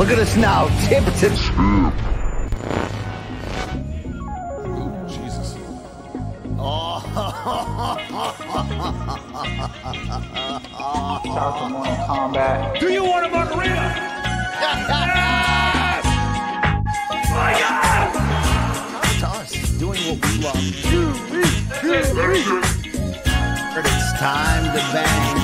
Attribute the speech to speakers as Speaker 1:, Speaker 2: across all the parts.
Speaker 1: Look at us now, tip to tip.
Speaker 2: Ooh, Jesus.
Speaker 1: Oh.
Speaker 3: Shout out to Morning Kombat.
Speaker 4: Do you want a margarita?
Speaker 1: Yes!
Speaker 4: My God!
Speaker 1: To us, doing what we love. But it's time to bang.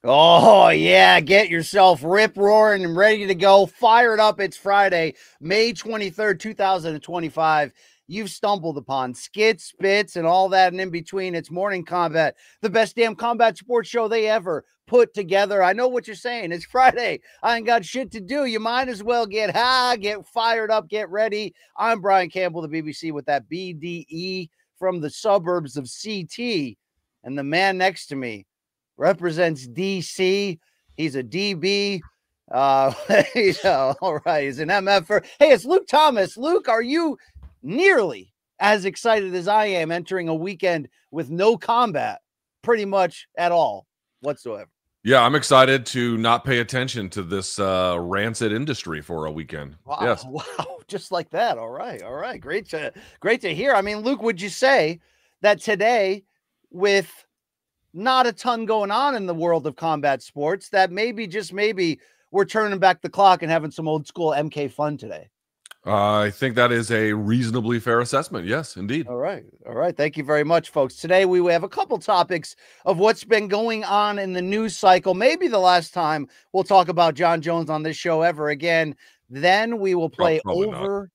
Speaker 1: Oh, yeah. Get yourself rip-roaring and ready to go. Fired up. It's Friday, May 23rd, 2025. You've stumbled upon skits, spits, and all that and in between. It's Morning Kombat, the best damn combat sports show they ever put together. I know what you're saying. It's Friday. I ain't got shit to do. You might as well get fired up, get ready. I'm Brian Campbell, the BBC, with that BDE from the suburbs of CT. And the man next to me represents DC. He's a DB. All right. He's an MF. Hey, it's Luke Thomas. Luke, are you nearly as excited as I am entering a weekend with no combat pretty much at all whatsoever?
Speaker 2: Yeah, I'm excited to not pay attention to this rancid industry for a weekend.
Speaker 1: Wow.
Speaker 2: Yes.
Speaker 1: Wow. Just like that. All right. All right. Great to hear. I mean, Luke, would you say that today, with not a ton going on in the world of combat sports, that maybe, just maybe, we're turning back the clock and having some old school MK fun today?
Speaker 2: I think that is a reasonably fair assessment. Yes, indeed.
Speaker 1: All right. All right. Thank you very much, folks. Today, we have a couple topics of what's been going on in the news cycle. Maybe the last time we'll talk about Jon Jones on this show ever again. Then we will play over,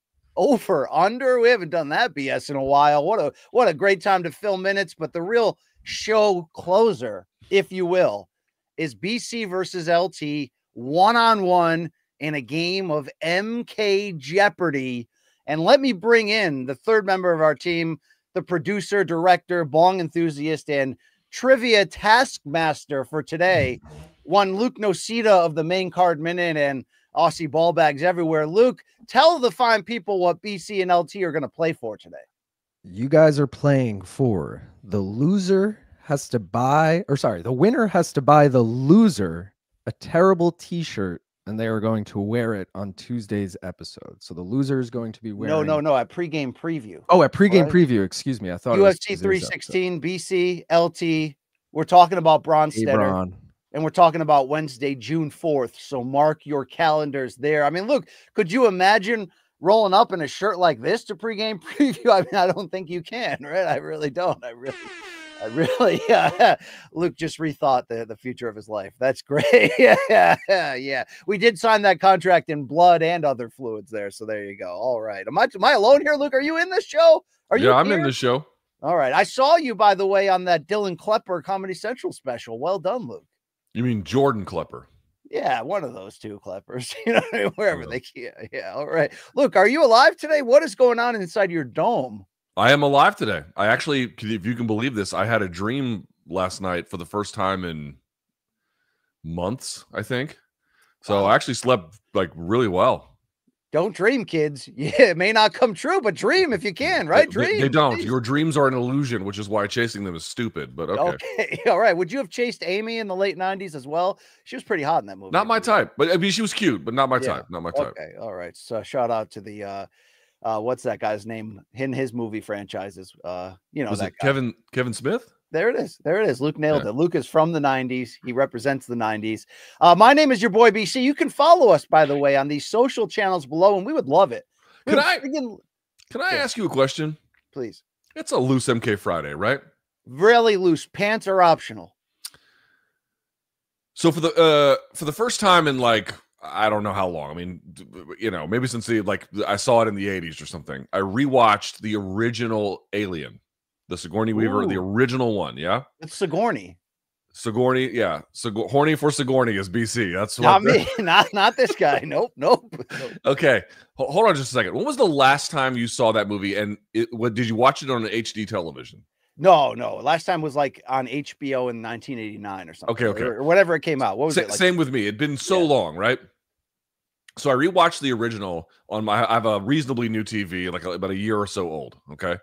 Speaker 1: under. We haven't done that BS in a while. What a great time to fill minutes. But the real show closer, if you will, is BC versus LT one-on-one in a game of MK Jeopardy. And let me bring in the third member of our team, the producer, director, bong enthusiast, and trivia taskmaster for today, one Luke Nocita of the Main Card Minute and Aussie Ball Bags Everywhere. Luke, tell the fine people what BC and LT are going to play for today.
Speaker 5: You guys are playing for the loser has to buy, the winner has to buy the loser a terrible t-shirt, and they are going to wear it on Tuesday's episode. So the loser is going to be wearing...
Speaker 1: No, at pregame preview.
Speaker 5: Oh, at pregame preview. Excuse me. I thought
Speaker 1: UFC 316, BC, LT. We're talking about Bronstetter. And we're talking about Wednesday, June 4th. So mark your calendars there. I mean, look, could you imagine rolling up in a shirt like this to pregame preview? I mean, I don't think you can, right? I really don't. I really, Luke just rethought the future of his life. That's great. Yeah. We did sign that contract in blood and other fluids there. So there you go. All right. Am I alone here, Luke? Are you in this show?
Speaker 2: Yeah, I'm in the show.
Speaker 1: All right. I saw you, by the way, on that Dylan Klepper Comedy Central special. Well done, Luke.
Speaker 2: You mean Jordan Klepper?
Speaker 1: Yeah, one of those two Kleppers, wherever they can. Yeah. All right. Luke, are you alive today? What is going on inside your dome?
Speaker 2: I am alive today. I actually, if you can believe this, I had a dream last night for the first time in months, I think. So I actually slept like really well.
Speaker 1: Don't dream, kids. Yeah, it may not come true, but dream if you can, right? Dream.
Speaker 2: They don't. Your dreams are an illusion, which is why chasing them is stupid, but okay.
Speaker 1: All right. Would you have chased Amy in the late 90s as well? She was pretty hot in that movie.
Speaker 2: Not my type, but I mean, she was cute, but not my type. Not my type.
Speaker 1: Okay. All right. So shout out to the, what's that guy's name in his movie franchises? Was that
Speaker 2: it Kevin Smith?
Speaker 1: There it is. There it is. Luke nailed it. Luke is from the 90s. He represents the 90s. My name is your boy BC. You can follow us, by the way, on these social channels below, and we would love it.
Speaker 2: Can I ask you a question?
Speaker 1: Please.
Speaker 2: It's a loose MK Friday, right?
Speaker 1: Really loose. Pants are optional.
Speaker 2: So for the first time in like, I don't know how long. I mean, maybe since I saw it in the 80s or something. I rewatched the original Alien. The Sigourney Weaver, the original one, yeah?
Speaker 1: It's Sigourney.
Speaker 2: Sigourney, yeah. Horny for Sigourney is BC. That's
Speaker 1: not me. Not this guy. Nope.
Speaker 2: Okay. Hold on just a second. When was the last time you saw that movie? And did you watch it on an HD television?
Speaker 1: No. Last time was like on HBO in 1989 or something.
Speaker 2: Okay.
Speaker 1: Or whatever it came out. What was it?
Speaker 2: Same with me. It'd been so long, right? So I rewatched the original on I have a reasonably new TV, like about a year or so old. Okay.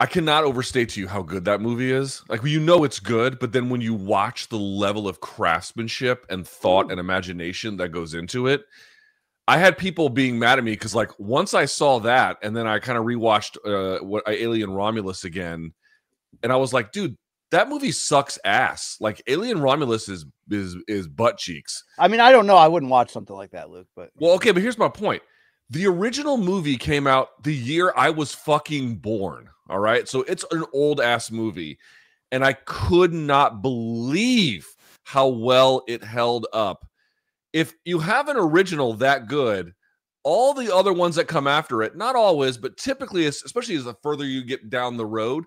Speaker 2: I cannot overstate to you how good that movie is. Like, you know it's good, but then when you watch the level of craftsmanship and thought and imagination that goes into it, I had people being mad at me because, like, once I saw that, and then I kind of rewatched Alien Romulus again, and I was like, dude, that movie sucks ass. Like, Alien Romulus is butt cheeks.
Speaker 1: I mean, I don't know. I wouldn't watch something like that, Luke. But
Speaker 2: well, okay, but here's my point. The original movie came out the year I was fucking born. All right. So it's an old ass movie. And I could not believe how well it held up. If you have an original that good, all the other ones that come after it, not always, but typically, especially as the further you get down the road,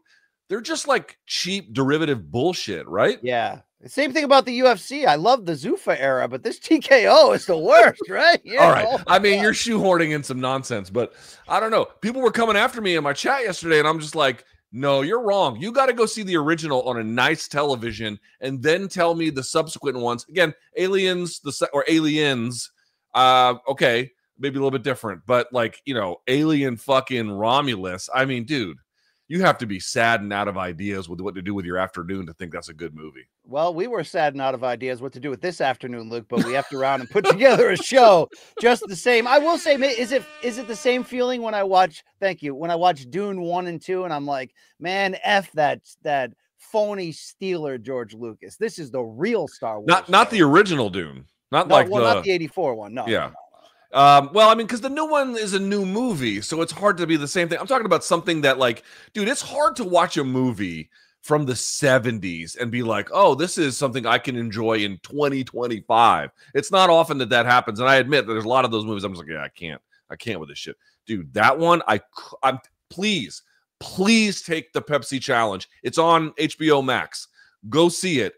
Speaker 2: they're just like cheap derivative bullshit, right?
Speaker 1: Yeah. Same thing about the UFC. I love the Zuffa era, but this TKO is the worst, right?
Speaker 2: All right. I mean, you're shoehorning in some nonsense, but I don't know. People were coming after me in my chat yesterday, and I'm just like, no, you're wrong. You got to go see the original on a nice television and then tell me the subsequent ones. Again, Aliens, okay, maybe a little bit different, but like, you know, Alien fucking Romulus. I mean, dude, you have to be sad and out of ideas with what to do with your afternoon to think that's a good movie.
Speaker 1: Well, we were sad and out of ideas what to do with this afternoon, Luke, but we effed around and put together a show just the same. I will say, is it the same feeling when I watch, when I watch Dune 1 and 2 and I'm like, man, F that phony stealer George Lucas. This is the real Star Wars.
Speaker 2: Not the original Dune. Not
Speaker 1: the 84 one. No.
Speaker 2: Yeah.
Speaker 1: No.
Speaker 2: Well, I mean, because the new one is a new movie, so it's hard to be the same thing. I'm talking about something that, like, dude, it's hard to watch a movie from the 70s and be like, oh, this is something I can enjoy in 2025. It's not often that happens, and I admit that there's a lot of those movies I'm just like, yeah, I can't with this shit, dude. That one, I'm please take the Pepsi challenge. It's on HBO Max. Go see it.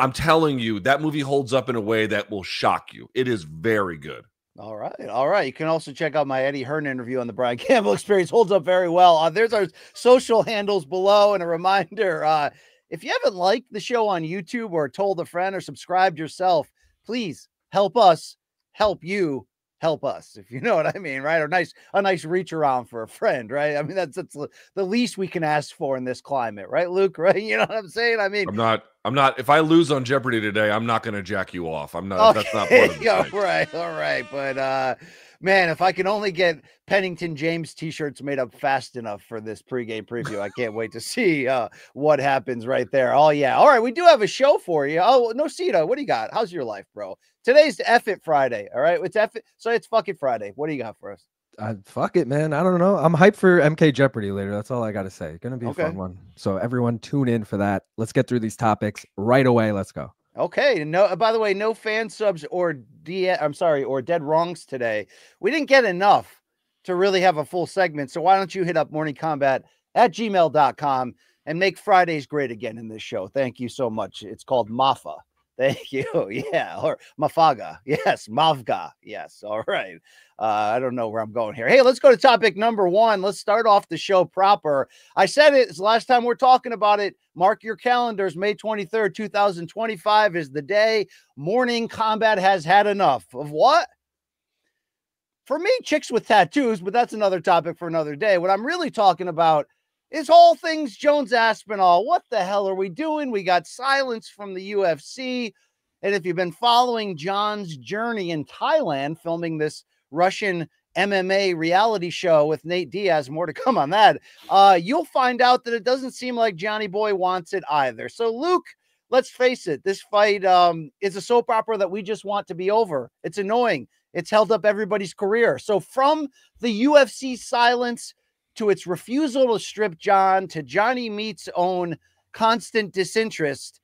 Speaker 2: I'm telling you, that movie holds up in a way that will shock you. It is very good.
Speaker 1: All right. You can also check out my Eddie Hearn interview on the Brian Campbell Experience. Holds up very well. There's our social handles below, and a reminder, if you haven't liked the show on YouTube or told a friend or subscribed yourself, please help us help you help us, if you know what I mean, right? Or a nice reach around for a friend, right? I mean, that's the least we can ask for in this climate, right, Luke? Right? You know what I'm saying? I mean,
Speaker 2: I'm not. If I lose on Jeopardy today, I'm not going to jack you off. I'm not. Okay. That's not part of the
Speaker 1: all right. But man, if I can only get Pennington James t-shirts made up fast enough for this pregame preview, I can't wait to see what happens right there. Oh yeah. All right, we do have a show for you. Oh, Nocita, what do you got? How's your life, bro? Today's F It Friday. All right, it's F It. So it's fuck it Friday. What do you got for us?
Speaker 5: Fuck it, man. I don't know. I'm hyped for MK Jeopardy later. That's all I got to say. Gonna be a fun one. So everyone tune in for that. Let's get through these topics right away. Let's go.
Speaker 1: Okay. No, by the way, no fan subs or dead wrongs today. We didn't get enough to really have a full segment. So why don't you hit up morningcombat@gmail.com and make Fridays great again in this show. Thank you so much. It's called Mafa. Thank you. Yeah. Or Mafaga. Yes. Mavga. Yes. All right. I don't know where I'm going here. Hey, let's go to topic number one. Let's start off the show proper. I said it's the last time we're talking about it. Mark your calendars. May 23rd, 2025 is the day. Morning Combat has had enough of what? For me, chicks with tattoos, but that's another topic for another day. What I'm really talking about is all things Jones Aspinall. What the hell are we doing? We got silence from the UFC. And if you've been following John's journey in Thailand, filming this Russian MMA reality show with Nate Diaz, more to come on that, you'll find out that it doesn't seem like Johnny Boy wants it either. So, Luke, let's face it, this fight is a soap opera that we just want to be over. It's annoying. It's held up everybody's career. So from the UFC silence to its refusal to strip John, to Johnny Meat's own constant disinterest,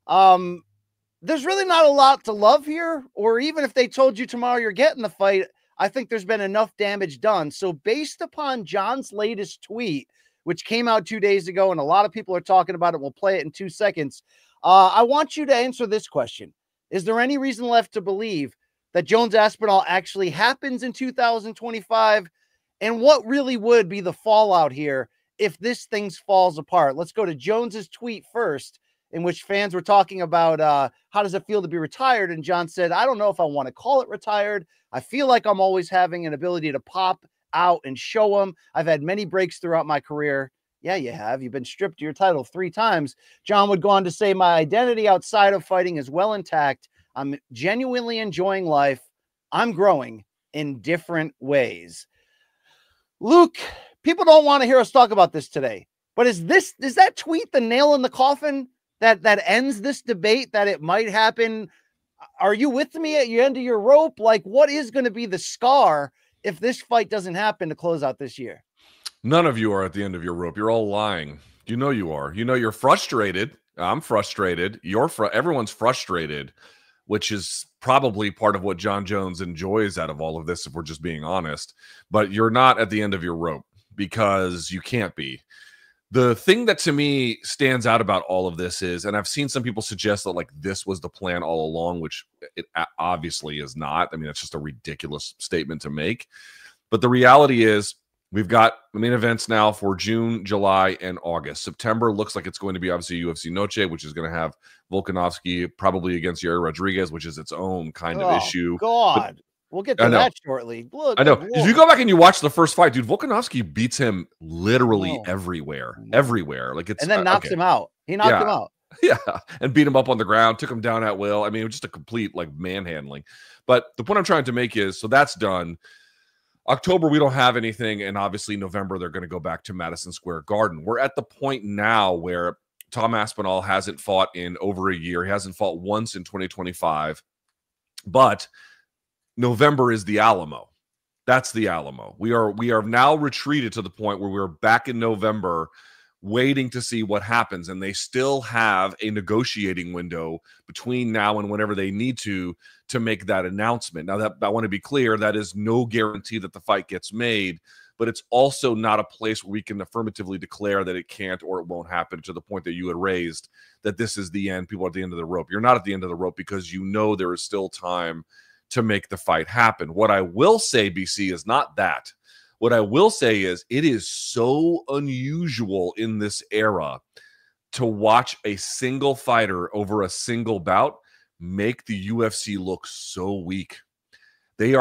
Speaker 1: there's really not a lot to love here. Or even if they told you tomorrow you're getting the fight, I think there's been enough damage done. So based upon John's latest tweet, which came out 2 days ago, and a lot of people are talking about it, we'll play it in 2 seconds. I want you to answer this question. Is there any reason left to believe that Jones Aspinall actually happens in 2025? And what really would be the fallout here if this thing falls apart? Let's go to Jones's tweet first, in which fans were talking about how does it feel to be retired? And John said, I don't know if I want to call it retired. I feel like I'm always having an ability to pop out and show them. I've had many breaks throughout my career, Yeah, you have. You've been stripped of your title 3 times. Jon would go on to say, my identity outside of fighting is well intact. I'm genuinely enjoying life. I'm growing in different ways. Luke, people don't want to hear us talk about this today, but is that tweet the nail in the coffin that ends this debate, that it might happen? Are you with me at the end of your rope? Like, what is going to be the scar if this fight doesn't happen to close out this year?
Speaker 2: None of you are at the end of your rope. You're all lying. You know you are. You know you're frustrated. I'm frustrated. Everyone's frustrated, which is probably part of what Jon Jones enjoys out of all of this, if we're just being honest. But you're not at the end of your rope, because you can't be. The thing that to me stands out about all of this is, and I've seen some people suggest that like this was the plan all along, which it obviously is not. I mean, that's just a ridiculous statement to make. But the reality is, we've got the main events now for June, July, and August. September looks like it's going to be obviously UFC Noche, which is going to have Volkanovski probably against Yair Rodriguez, which is its own kind of issue.
Speaker 1: God. But we'll get to that shortly. Look,
Speaker 2: I know. If you go back and you watch the first fight, dude, Volkanovski beats him literally everywhere. Like it's,
Speaker 1: and then knocks him out. He knocked him out.
Speaker 2: Yeah, and beat him up on the ground, took him down at will. I mean, it was just a complete like manhandling. But the point I'm trying to make is, so that's done. October, we don't have anything, and obviously November, they're going to go back to Madison Square Garden. We're at the point now where Tom Aspinall hasn't fought in over a year. He hasn't fought once in 2025, but November is the Alamo. That's the Alamo. We are now retreated to the point where we're back in November waiting to see what happens, and they still have a negotiating window between now and whenever they need to make that announcement. Now, that I want to be clear, that is no guarantee that the fight gets made, but it's also not a place where we can affirmatively declare that it can't or it won't happen, to the point that you had raised, that this is the end, people are at the end of the rope. You're not at the end of the rope, because you know there is still time to make the fight happen. What I will say, BC, is not that. What I will say is, it is so unusual in this era to watch a single fighter over a single bout make the UFC look so weak. They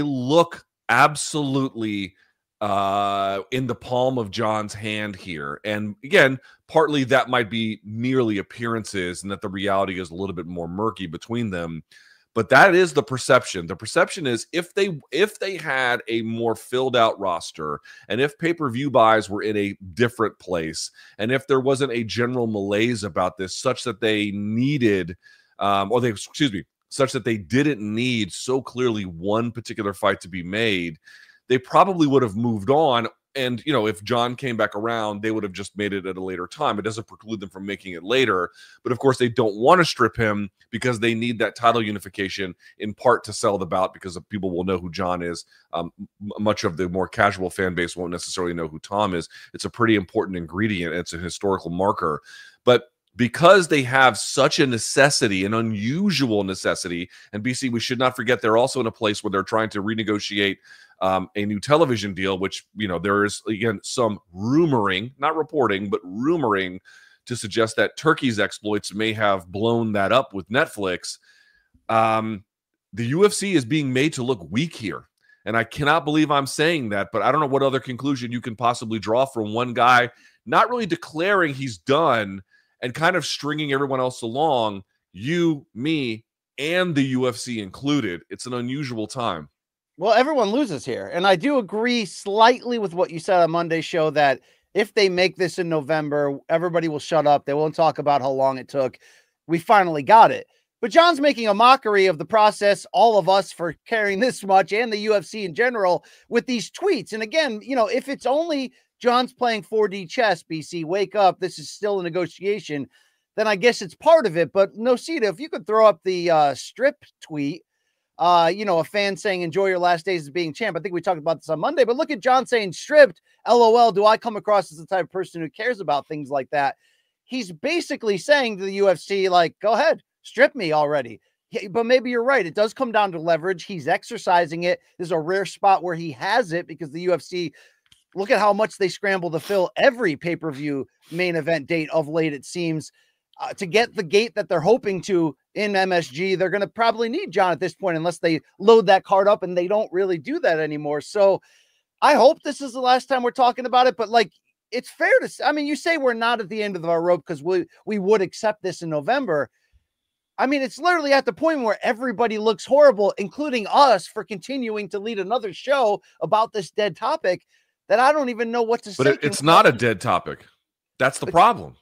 Speaker 2: look absolutely in the palm of Jon's hand here. And again, partly that might be merely appearances, and that the reality is a little bit more murky between them. But that is the perception. The perception is, if they had a more filled out roster, and if pay-per-view buys were in a different place, and if there wasn't a general malaise about this, such that they needed, such that they didn't need so clearly one particular fight to be made, they probably would have moved on. And, you know, if Jon came back around, they would have just made it at a later time. It doesn't preclude them from making it later. But, of course, they don't want to strip him, because they need that title unification, in part to sell the bout, because people will know who Jon is. Much of the more casual fan base won't necessarily know who Tom is. It's a pretty important ingredient. It's a historical marker. But because they have such a necessity, an unusual necessity, and BC, we should not forget, they're also in a place where they're trying to renegotiate a new television deal, which, you know, there is, again, some rumoring, not reporting, but rumoring to suggest that Turkey's exploits may have blown that up with Netflix. The UFC is being made to look weak here. And I cannot believe I'm saying that, but I don't know what other conclusion you can possibly draw from one guy not really declaring he's done and kind of stringing everyone else along, you, me, and the UFC included. It's an unusual time.
Speaker 1: Well, everyone loses here. And I do agree slightly with what you said on Monday's show, that if they make this in November, everybody will shut up. They won't talk about how long it took. We finally got it. But Jon's making a mockery of the process, all of us, for caring this much, and the UFC in general, with these tweets. And again, you know, if it's only Jon's playing 4D chess, BC, wake up, this is still a negotiation, then I guess it's part of it. But Nocita, if you could throw up the strip tweet, you know, a fan saying, enjoy your last days as being champ. I think we talked about this on Monday, but look at Jon saying stripped. LOL. Do I come across as the type of person who cares about things like that? He's basically saying to the UFC, like, go ahead, strip me already. Yeah, but maybe you're right. It does come down to leverage. He's exercising it. There's a rare spot where he has it, because the UFC, look at how much they scramble to fill every pay-per-view main event date of late, it seems. To get the gate that they're hoping to in MSG, they're going to probably need Jon at this point, unless they load that card up, and they don't really do that anymore. So I hope this is the last time we're talking about it. But like, it's fair to say, I mean, you say we're not at the end of our rope because we would accept this in November. I mean, it's literally at the point where everybody looks horrible, including us, for continuing to lead another show about this dead topic that I don't even know what to say.
Speaker 2: But it's not a dead topic. That's the problem.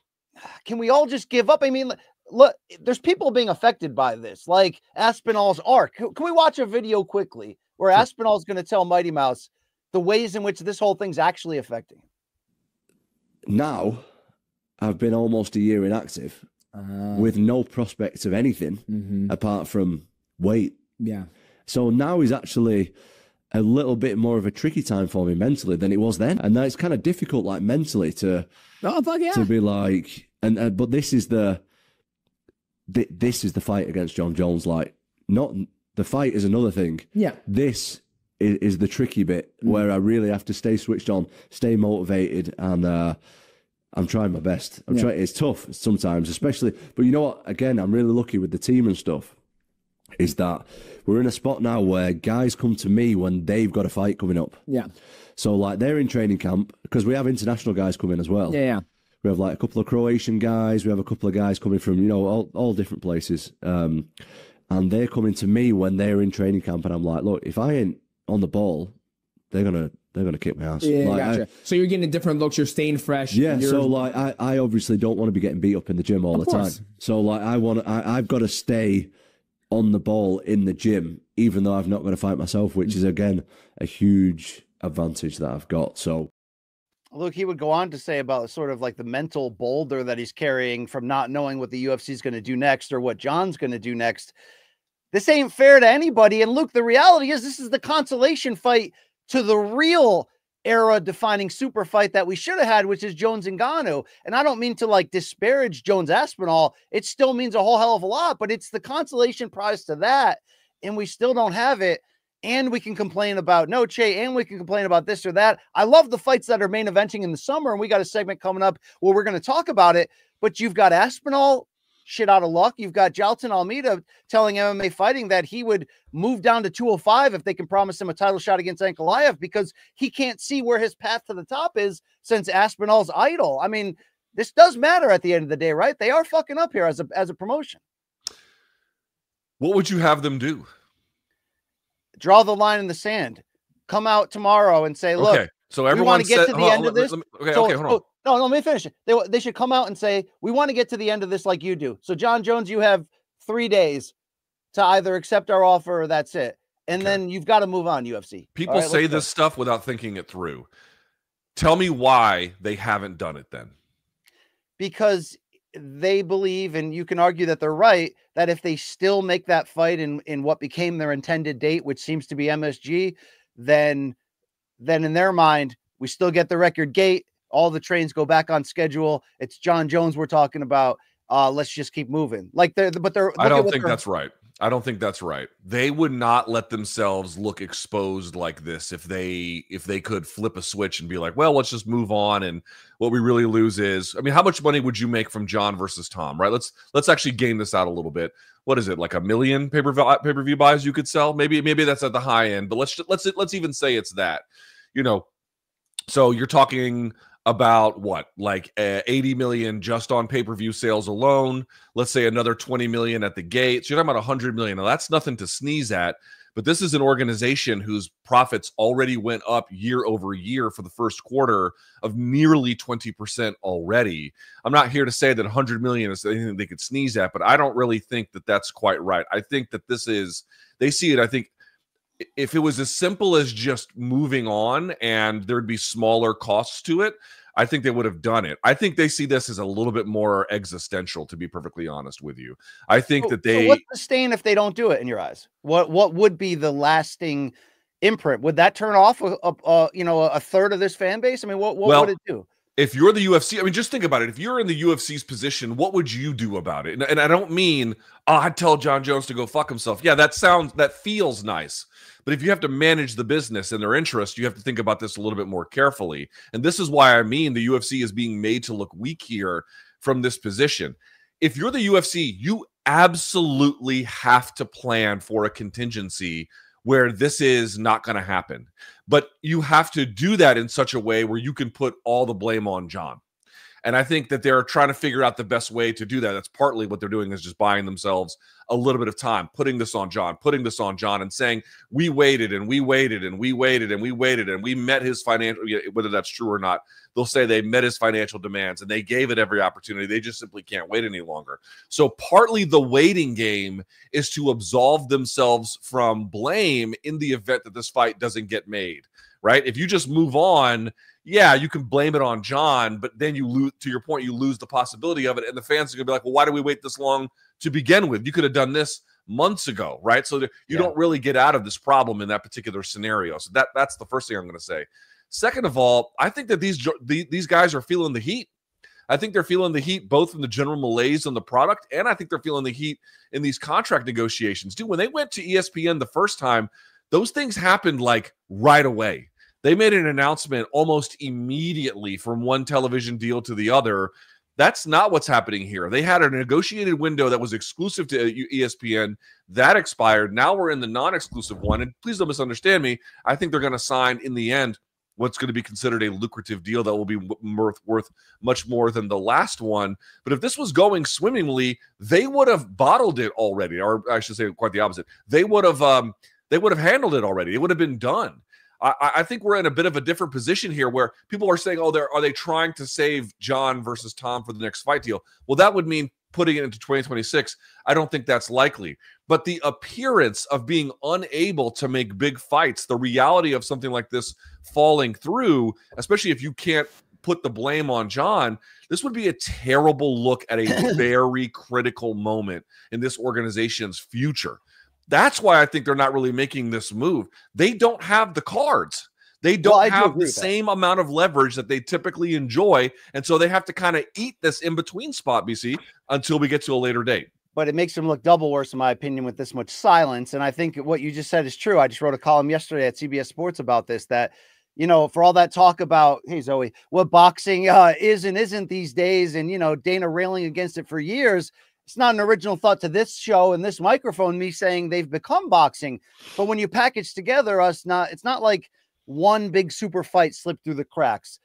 Speaker 1: Can we all just give up? I mean, look, there's people being affected by this, like Aspinall's arc. Can we watch a video quickly where Aspinall's going to tell Mighty Mouse the ways in which this whole thing's actually affecting him?
Speaker 6: Now, I've been almost a year inactive with no prospects of anything apart from weight.
Speaker 7: Yeah.
Speaker 6: So now is actually a little bit more of a tricky time for me mentally than it was then. And now it's kind of difficult, like mentally, to be like, but this is the fight against Jon Jones. Like, not the fight is another thing.
Speaker 7: Yeah.
Speaker 6: This is the tricky bit where I really have to stay switched on, stay motivated, and I'm trying my best. I'm trying. It's tough sometimes, especially. But you know what? Again, I'm really lucky with the team and stuff. Is that we're in a spot now where guys come to me when they've got a fight coming up.
Speaker 7: Yeah.
Speaker 6: So like they're in training camp because we have international guys coming as well.
Speaker 7: Yeah.
Speaker 6: We have like a couple of Croatian guys. We have a couple of guys coming from, all different places. And they're coming to me when they're in training camp. And I'm like, look, if I ain't on the ball, they're gonna kick my ass.
Speaker 7: Yeah,
Speaker 6: like,
Speaker 7: gotcha. So you're getting different looks. You're staying fresh.
Speaker 6: Yeah. So like, I obviously don't want to be getting beat up in the gym all the time. So like, I've got to stay on the ball in the gym, even though I've not got to fight myself, which is again a huge advantage that I've got. So.
Speaker 1: Look, he would go on to say about sort of like the mental boulder that he's carrying from not knowing what the UFC is going to do next or what Jon's going to do next. This ain't fair to anybody. And Luke, the reality is this is the consolation fight to the real era-defining super fight that we should have had, which is Jones and Ngannou. And I don't mean to like disparage Jones Aspinall. It still means a whole hell of a lot, but it's the consolation prize to that. And we still don't have it. And we can complain about Noche, and we can complain about this or that. I love the fights that are main eventing in the summer, and we got a segment coming up where we're going to talk about it. But you've got Aspinall, shit out of luck. You've got Jailton Almeida telling MMA Fighting that he would move down to 205 if they can promise him a title shot against Ankalaev because he can't see where his path to the top is since Aspinall's idol. I mean, this does matter at the end of the day, right? They are fucking up here as a promotion.
Speaker 2: What would you have them do?
Speaker 1: Draw the line in the sand. Come out tomorrow and say, look,
Speaker 2: okay, so everyone
Speaker 1: want to get to the end of this.
Speaker 2: Hold on.
Speaker 1: No, let me finish it. They should come out and say, we want to get to the end of this like you do. So Jon Jones, you have 3 days to either accept our offer or that's it. And then you've got to move on, UFC.
Speaker 2: People say this stuff without thinking it through. Tell me why they haven't done it then.
Speaker 1: Because they believe, and you can argue that they're right, that if they still make that fight in what became their intended date, which seems to be MSG, then in their mind, we still get the record gate. All the trains go back on schedule. It's Jon Jones we're talking about. Let's just keep moving. I don't
Speaker 2: think that's right. I don't think that's right. They would not let themselves look exposed like this if they could flip a switch and be like, well, let's just move on. And what we really lose is, I mean, how much money would you make from Jon versus Tom, right? Let's actually game this out a little bit. What is it, like 1 million pay-per-view buys you could sell? Maybe that's at the high end, but let's even say it's that. So you're talking about what, like 80 million just on pay-per-view sales alone. Let's say another 20 million at the gate. So you're talking about 100 million. Now that's nothing to sneeze at, but this is an organization whose profits already went up year over year for the first quarter of nearly 20% already. I'm not here to say that 100 million is anything they could sneeze at, but I don't really think that that's quite right. I think that they see it, I think, if it was as simple as just moving on and there'd be smaller costs to it, I think they would have done it. I think they see this as a little bit more existential, to be perfectly honest with you. I think So
Speaker 1: what's the stain if they don't do it in your eyes? What would be the lasting imprint? Would that turn off a third of this fan base? I mean, what would it do?
Speaker 2: If you're the UFC, I mean, just think about it. If you're in the UFC's position, what would you do about it? And I don't mean, I'd tell Jon Jones to go fuck himself. Yeah, that feels nice. But if you have to manage the business and their interest, you have to think about this a little bit more carefully. And this is why I mean the UFC is being made to look weak here from this position. If you're the UFC, you absolutely have to plan for a contingency where this is not going to happen. But you have to do that in such a way where you can put all the blame on Jon. And I think that they're trying to figure out the best way to do that. That's partly what they're doing, is just buying themselves a little bit of time, putting this on Jon, and saying, we waited and we waited and we waited and we waited and we met his financial, whether that's true or not, they'll say they met his financial demands and they gave it every opportunity. They just simply can't wait any longer. So partly the waiting game is to absolve themselves from blame in the event that this fight doesn't get made, right? If you just move on, yeah, you can blame it on Jon, but then you lose, to your point, you lose the possibility of it. And the fans are going to be like, well, why did we wait this long to begin with? You could have done this months ago, right? So you don't really get out of this problem in that particular scenario. So that's the first thing I'm going to say. Second of all, I think that these guys are feeling the heat. I think they're feeling the heat both from the general malaise on the product, and I think they're feeling the heat in these contract negotiations. Dude, when they went to ESPN the first time, those things happened like right away. They made an announcement almost immediately from one television deal to the other. That's not what's happening here. They had a negotiated window that was exclusive to ESPN. That expired. Now we're in the non-exclusive one. And please don't misunderstand me. I think they're going to sign, in the end, what's going to be considered a lucrative deal that will be worth much more than the last one. But if this was going swimmingly, they would have bottled it already, or I should say quite the opposite. They would have handled it already. It would have been done. I think we're in a bit of a different position here where people are saying, oh, are they trying to save Jon versus Tom for the next fight deal? Well, that would mean putting it into 2026. I don't think that's likely. But the appearance of being unable to make big fights, the reality of something like this falling through, especially if you can't put the blame on Jon, this would be a terrible look at a very critical moment in this organization's future. That's why I think they're not really making this move. They don't have the cards. They don't have the same amount of leverage that they typically enjoy. And so they have to kind of eat this in-between spot, BC, until we get to a later date.
Speaker 1: But it makes them look double worse, in my opinion, with this much silence. And I think what you just said is true. I just wrote a column yesterday at CBS Sports about this, that, for all that talk about, hey, Zoe, what boxing is and isn't these days, and, Dana railing against it for years, it's not an original thought to this show and this microphone, me saying they've become boxing. But when you package together it's not like one big super fight slipped through the cracks.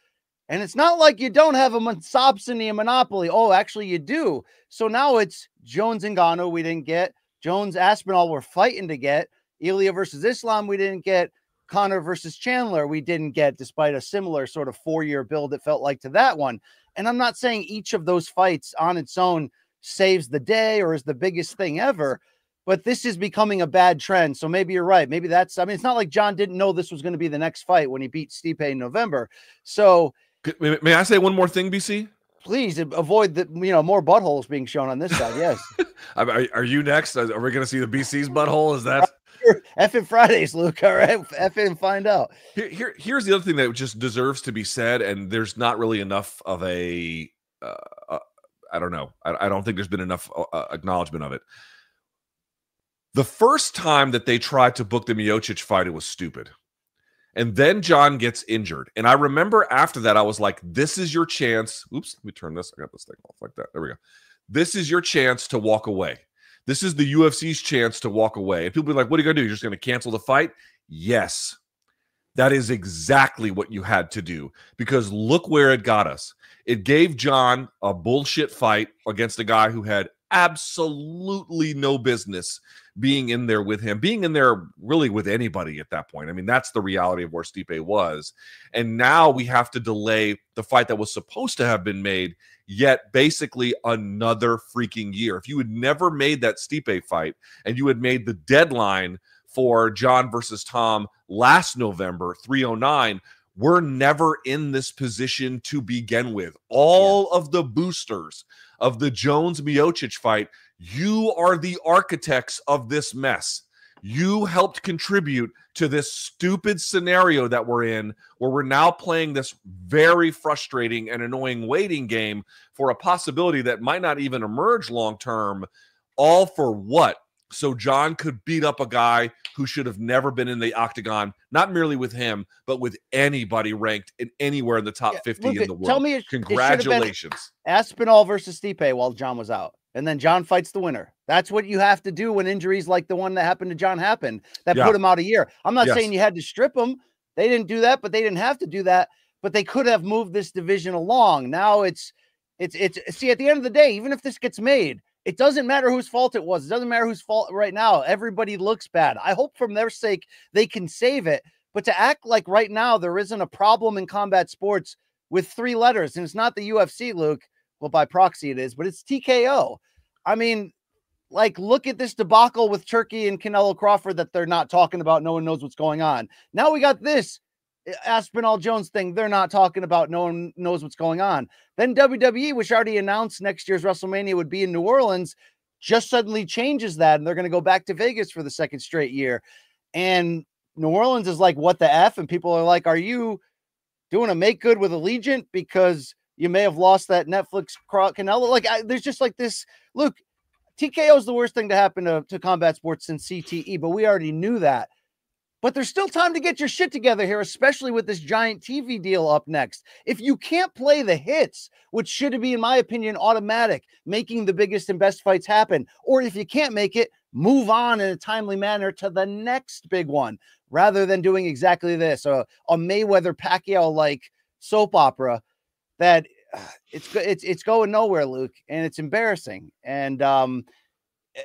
Speaker 1: And it's not like you don't have a monopsony, a monopoly. Oh, actually you do. So now it's Jones and Ngannou we didn't get. Jones, Aspinall we're fighting to get. Ilya versus Islam we didn't get. Conor versus Chandler we didn't get, despite a similar sort of 4-year build it felt like to that one. And I'm not saying each of those fights on its own saves the day or is the biggest thing ever, but this is becoming a bad trend. So maybe you're right. Maybe it's not like Jon didn't know this was going to be the next fight when he beat Stipe in November. So
Speaker 2: may I say one more thing, BC?
Speaker 1: Please avoid the, more buttholes being shown on this side. Yes.
Speaker 2: Are you next? Are we going to see the BC's butthole? Is that
Speaker 1: Effing Fridays, Luke? All right. Effing and find out.
Speaker 2: Here's the other thing that just deserves to be said. And there's not really enough of a, I don't know. I don't think there's been enough acknowledgement of it. The first time that they tried to book the Miocic fight, it was stupid. And then Jon gets injured. And I remember after that, I was like, this is your chance. Oops, let me turn this. I got this thing off like that. There we go. This is your chance to walk away. This is the UFC's chance to walk away. And people be like, what are you going to do? You're just going to cancel the fight? Yes. That is exactly what you had to do, because look where it got us. It gave Jon a bullshit fight against a guy who had absolutely no business being in there with him, being in there really with anybody at that point. I mean, that's the reality of where Stipe was. And now we have to delay the fight that was supposed to have been made yet basically another freaking year. If you had never made that Stipe fight and you had made the deadline for Jon versus Tom last November, 309, we're never in this position to begin with. All of the boosters of the Jones-Miocic fight, you are the architects of this mess. You helped contribute to this stupid scenario that we're in, where we're now playing this very frustrating and annoying waiting game for a possibility that might not even emerge long-term. All for what? So Jon could beat up a guy who should have never been in the octagon, not merely with him, but with anybody ranked in anywhere in the top 50 in the world.
Speaker 1: Tell me,
Speaker 2: congratulations.
Speaker 1: Aspinall versus Stipe while Jon was out. and then Jon fights the winner. That's what you have to do when injuries like the one that happened to Jon happened, that put him out a year. I'm not saying you had to strip him. They didn't do that, but they didn't have to do that. But they could have moved this division along. Now it's see, at the end of the day, even if this gets made, it doesn't matter whose fault it was. It doesn't matter whose fault right now. Everybody looks bad. I hope from their sake they can save it. But to act like right now there isn't a problem in combat sports with 3 letters, and it's not the UFC, Luke. Well, by proxy it is, but it's TKO. I mean, like, look at this debacle with Turkey and Canelo Crawford that they're not talking about. No one knows what's going on. Now we got this Aspinall Jones thing they're not talking about. No one knows what's going on. Then WWE, which already announced next year's WrestleMania would be in New Orleans, just suddenly changes that, and they're going to go back to Vegas for the 2nd straight year. And New Orleans is like, what the F? And people are like, are you doing a make good with Allegiant because you may have lost that Netflix Canelo? Like, there's just like this. Look, TKO is the worst thing to happen to combat sports since CTE, but we already knew that. But there's still time to get your shit together here, especially with this giant TV deal up next. If you can't play the hits, which should be, in my opinion, automatic, making the biggest and best fights happen, or if you can't make it, move on in a timely manner to the next big one, rather than doing exactly this, a Mayweather-Pacquiao-like soap opera that it's going nowhere, Luke, and it's embarrassing. And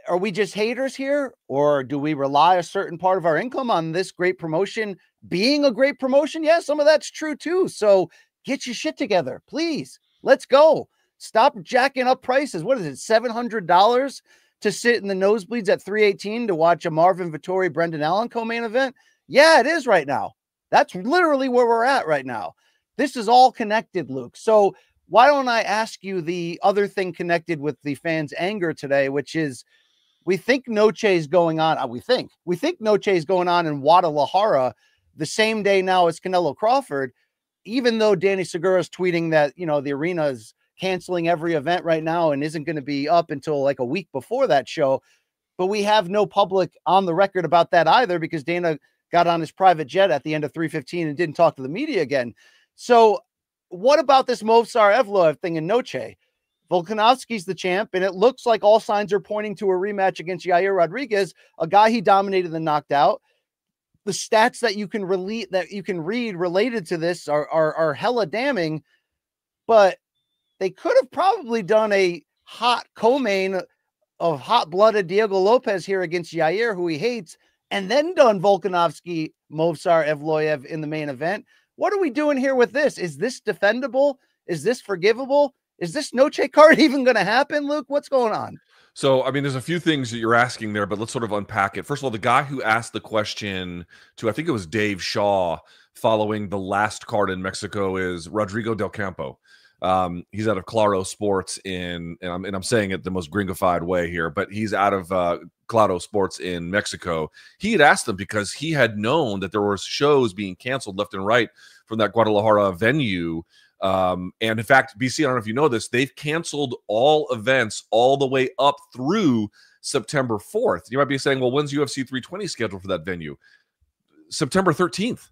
Speaker 1: are we just haters here, or do we rely a certain part of our income on this great promotion being a great promotion? Yeah, some of that's true too. So get your shit together, please. Let's go. Stop jacking up prices. What is it, $700 to sit in the nosebleeds at 318 to watch a Marvin Vettori, Brendan Allen co-main event? Yeah, it is right now. That's literally where we're at right now. This is all connected, Luke. So why don't I ask you the other thing connected with the fans' anger today, which is we think Noche is going on. We think Noche is going on in Guadalajara the same day now as Canelo Crawford, even though Danny Segura is tweeting that, you know, the arena is canceling every event right now and isn't going to be up until like a week before that show. But we have no public on the record about that either, because Dana got on his private jet at the end of 315 and didn't talk to the media again. So what about this Movsar Evloev thing in Noche? Volkanovski's the champ, and it looks like all signs are pointing to a rematch against Yair Rodriguez, a guy he dominated and knocked out. The stats that you can read related to this are hella damning, but they could have probably done a hot co-main of hot-blooded Diego Lopez here against Yair, who he hates, and then done Volkanovski, Movsar Evloev in the main event. What are we doing here with this? Is this defendable? Is this forgivable? Is this Noche card even going to happen, Luke? What's going on?
Speaker 2: So, I mean, there's a few things that you're asking there, but let's sort of unpack it. First of all, the guy who asked the question to, I think it was Dave Shaw, following the last card in Mexico, is Rodrigo Del Campo. He's out of Claro Sports and I'm saying it the most gringified way here, but he's out of Claro Sports in Mexico. He had asked them because he had known that there were shows being canceled left and right from that Guadalajara venue. And in fact, BC, I don't know if you know this, they've canceled all events all the way up through September 4th. You might be saying, well, when's UFC 320 scheduled for that venue? September 13th.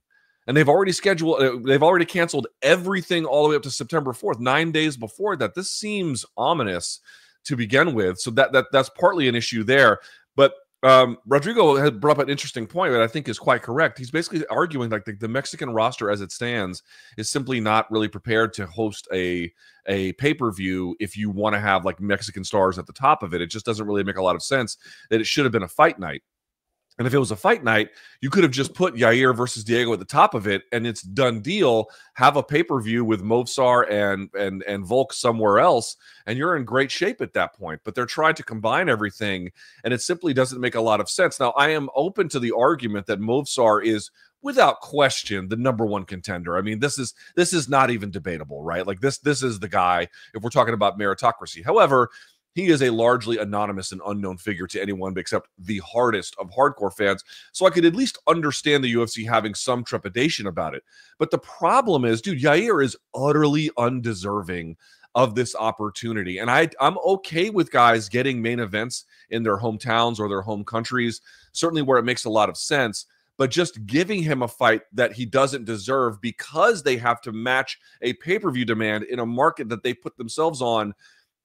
Speaker 2: And they've already canceled everything all the way up to September 4th, 9 days before that. This seems ominous to begin with. So that's partly an issue there. But Rodrigo had brought up an interesting point that I think is quite correct. He's basically arguing like the Mexican roster as it stands is simply not really prepared to host a pay-per-view if you want to have like Mexican stars at the top of it. It just doesn't really make a lot of sense that it should have been a fight night. And if it was a fight night, you could have just put Yair versus Diego at the top of it, and it's done deal. Have a pay-per-view with Movsar and Volk somewhere else, and you're in great shape at that point. But they're trying to combine everything, and it simply doesn't make a lot of sense. Now, I am open to the argument that Movsar is, without question, the #1 contender. I mean, this is not even debatable, right? Like this is the guy if we're talking about meritocracy. However, he is a largely anonymous and unknown figure to anyone except the hardest of hardcore fans. So I could at least understand the UFC having some trepidation about it. But the problem is, dude, Yair is utterly undeserving of this opportunity. And I'm okay with guys getting main events in their hometowns or their home countries, certainly where it makes a lot of sense. But just giving him a fight that he doesn't deserve because they have to match a pay-per-view demand in a market that they put themselves on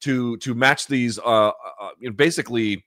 Speaker 2: to match these basically,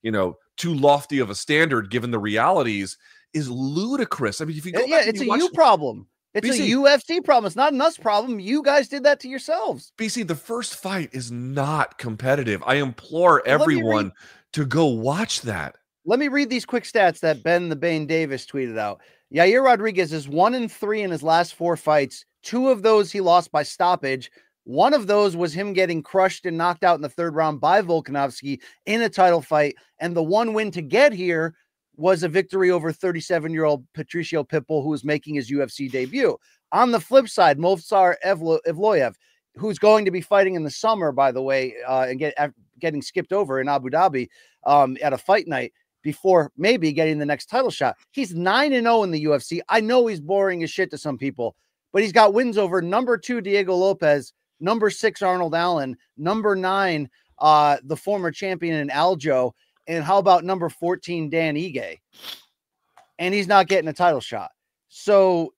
Speaker 2: too lofty of a standard given the realities is ludicrous. I mean, if you go back
Speaker 1: it's a you problem. It's
Speaker 2: BC,
Speaker 1: a UFC problem. It's not an us problem. You guys did that to yourselves.
Speaker 2: BC, the first fight is not competitive. I implore everyone to go watch that.
Speaker 1: Let me read these quick stats that Ben the Bane Davis tweeted out. Yair Rodriguez is 1-3 in his last 4 fights. 2 of those he lost by stoppage. One of those was him getting crushed and knocked out in the 3rd round by Volkanovski in a title fight. And the one win to get here was a victory over 37-year-old Patricio Pitbull, who was making his UFC debut. On the flip side, Movsar Evloev, who's going to be fighting in the summer, by the way, and getting skipped over in Abu Dhabi at a fight night before maybe getting the next title shot. He's 9-0 in the UFC. I know he's boring as shit to some people, but he's got wins over number 2 Diego Lopez, number 6 Arnold Allen, number 9 the former champion in Aljo, and how about number 14 Dan Ige? And he's not getting a title shot. So,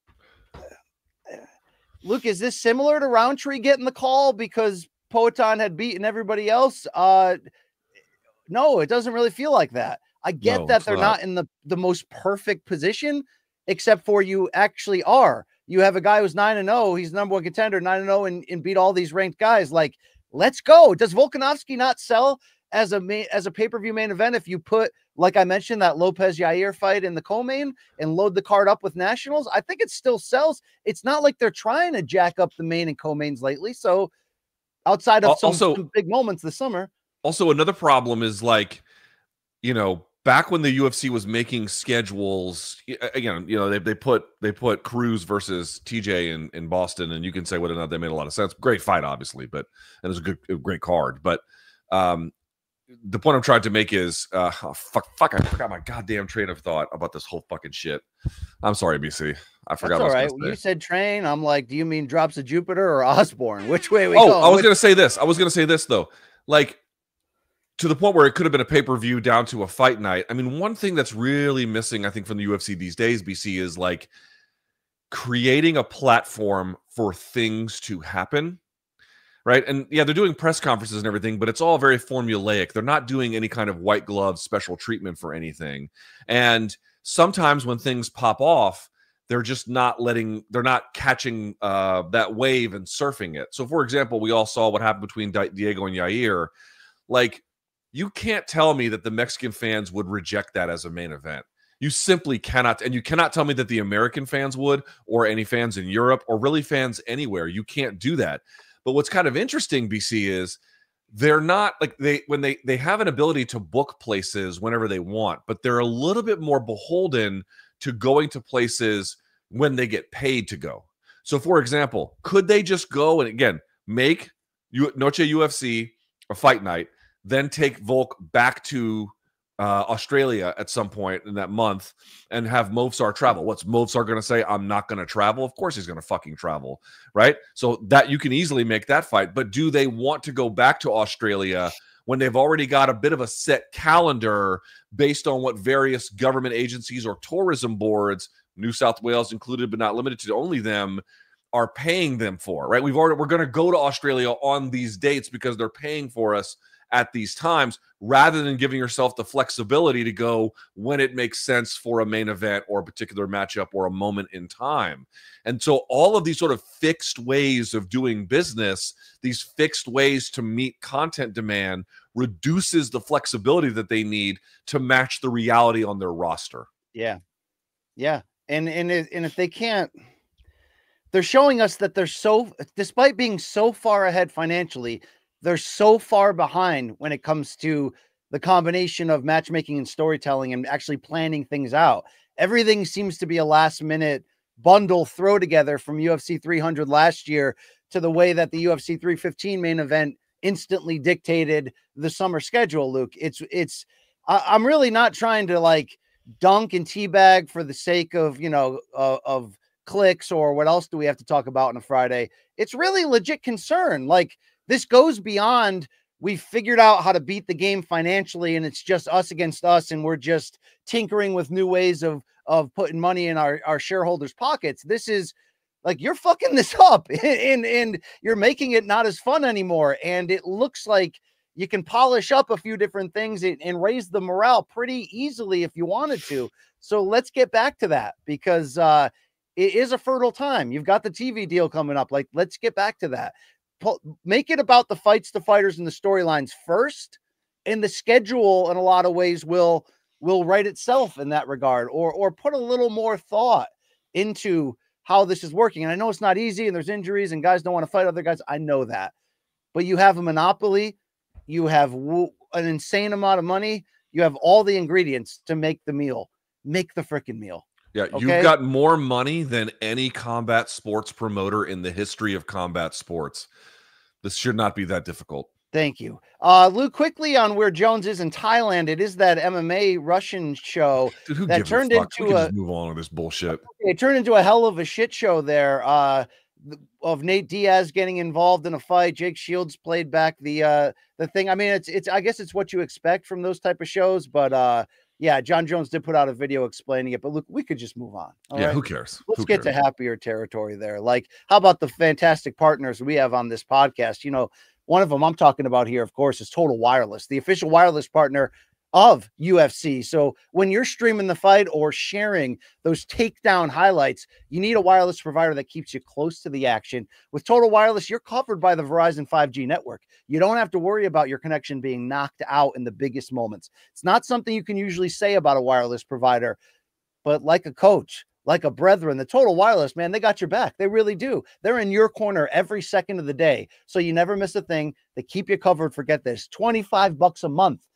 Speaker 1: Luke, is this similar to Roundtree getting the call because Poatan had beaten everybody else? No, it doesn't really feel like that. I get that they're not in the most perfect position, except for you actually are. You have a guy who's 9-0. He's the number 1 contender, 9-0, and beat all these ranked guys. Like, let's go. Does Volkanovski not sell as a pay-per-view main event if you put, like I mentioned, that Lopez Yair fight in the co-main and load the card up with nationals? I think it still sells. It's not like they're trying to jack up the main and co-mains lately. So outside of some big moments this summer.
Speaker 2: Also, another problem is back when the UFC was making schedules, again, they put Cruz versus TJ in Boston, and you can say whether or not they made a lot of sense. Great fight, obviously, but it was a great card. But the point I'm trying to make is, fuck, I forgot my goddamn train of thought about this whole fucking shit. I'm sorry, BC. I forgot.
Speaker 1: That's all right. You said train. I'm like, do you mean Drops of Jupiter or Osborne? Which way we go?
Speaker 2: I was going to say this. Though. Like, to the point where it could have been a pay-per-view down to a fight night. I mean, one thing that's really missing, I think, from the UFC these days, BC, is like creating a platform for things to happen, right? And yeah, they're doing press conferences and everything, but it's all very formulaic. They're not doing any kind of white glove special treatment for anything. And sometimes when things pop off, they're just not catching that wave and surfing it. So, for example, we all saw what happened between Diego and Yair. Like, you can't tell me that the Mexican fans would reject that as a main event. You simply cannot. And you cannot tell me that the American fans would, or any fans in Europe, or really fans anywhere. You can't do that. But what's kind of interesting, BC, is they're not like when they have an ability to book places whenever they want, but they're a little bit more beholden to going to places when they get paid to go. So, for example, could they just go and, again, make Noche UFC a fight night, then take Volk back to Australia at some point in that month and have Movsar travel? What's Movsar going to say? I'm not going to travel. Of course he's going to fucking travel, right? So that you can easily make that fight. But do they want to go back to Australia when they've already got a bit of a set calendar based on what various government agencies or tourism boards, New South Wales included but not limited to only them, are paying them for, right? We're going to go to Australia on these dates because they're paying for us at these times, rather than giving yourself the flexibility to go when it makes sense for a main event or a particular matchup or a moment in time. And so all of these sort of fixed ways of doing business, these fixed ways to meet content demand, reduces the flexibility that they need to match the reality on their roster.
Speaker 1: Yeah. Yeah. And if they can't, they're showing us that they're despite being so far ahead financially, they're so far behind when it comes to the combination of matchmaking and storytelling and actually planning things out. Everything seems to be a last-minute bundle throw together, from UFC 300 last year to the way that the UFC 315 main event instantly dictated the summer schedule, Luke. I'm really not trying to like dunk and teabag for the sake of, of clicks or what else do we have to talk about on a Friday. It's really legit concern. Like, this goes beyond, we've figured out how to beat the game financially and it's just us against us and we're just tinkering with new ways of putting money in our shareholders' pockets. This is Like, you're fucking this up, and you're making it not as fun anymore. And it looks like you can polish up a few different things and raise the morale pretty easily if you wanted to. So let's get back to that, because it is a fertile time. You've got the TV deal coming up. Like, let's get back to that. Make it about the fights, the fighters, and the storylines first, and the schedule in a lot of ways will write itself in that regard, or put a little more thought into how this is working. And I know it's not easy, and there's injuries, and guys don't want to fight other guys. I know that, but you have a monopoly. You have an insane amount of money. You have all the ingredients to make the meal. Make the freaking meal.
Speaker 2: Yeah,
Speaker 1: okay?
Speaker 2: You've got more money than any combat sports promoter in the history of combat sports. This should not be that difficult.
Speaker 1: Thank you. Luke, quickly on where Jones is in Thailand. It is that MMA Russian show.
Speaker 2: Dude, who
Speaker 1: that
Speaker 2: gives
Speaker 1: turned
Speaker 2: a fuck?
Speaker 1: into
Speaker 2: Just move on with this bullshit.
Speaker 1: It turned into a hell of a shit show there. Of Nate Diaz getting involved in a fight. Jake Shields played back the thing. I mean, it's I guess it's what you expect from those type of shows, but yeah, Jon Jones did put out a video explaining it, but look, we could just move on.
Speaker 2: Yeah,
Speaker 1: right?
Speaker 2: who cares?
Speaker 1: Let's get to happier territory there. Like, how about the fantastic partners we have on this podcast? You know, one of them I'm talking about here, of course, is Total Wireless, the official wireless partner of UFC. So when you're streaming the fight or sharing those takedown highlights, you need a wireless provider that keeps you close to the action. With Total Wireless, you're covered by the Verizon 5G network. You don't have to worry about your connection being knocked out in the biggest moments. It's not something you can usually say about a wireless provider, but like a coach, like a brethren, the Total Wireless, man, they got your back. They really do. They're in your corner every second of the day, so you never miss a thing. They keep you covered for, get this, $25 a month.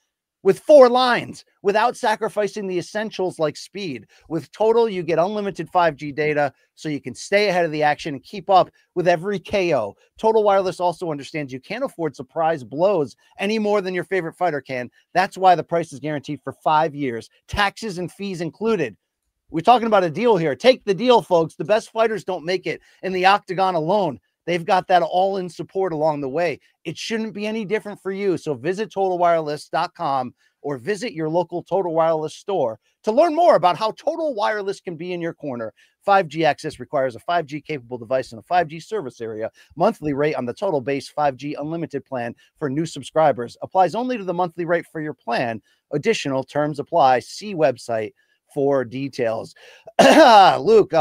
Speaker 1: With 4 lines, without sacrificing the essentials like speed. With Total, you get unlimited 5G data, so you can stay ahead of the action and keep up with every KO. Total Wireless also understands you can't afford surprise blows any more than your favorite fighter can. That's why the price is guaranteed for 5 years, taxes and fees included. We're talking about a deal here. Take the deal, folks. The best fighters don't make it in the octagon alone. They've got that all-in support along the way. It shouldn't be any different for you. So visit TotalWireless.com or visit your local Total Wireless store to learn more about how Total Wireless can be in your corner. 5G access requires a 5G-capable device in a 5G service area. Monthly rate on the Total Base 5G Unlimited plan for new subscribers applies only to the monthly rate for your plan. Additional terms apply. See website for details. Luke,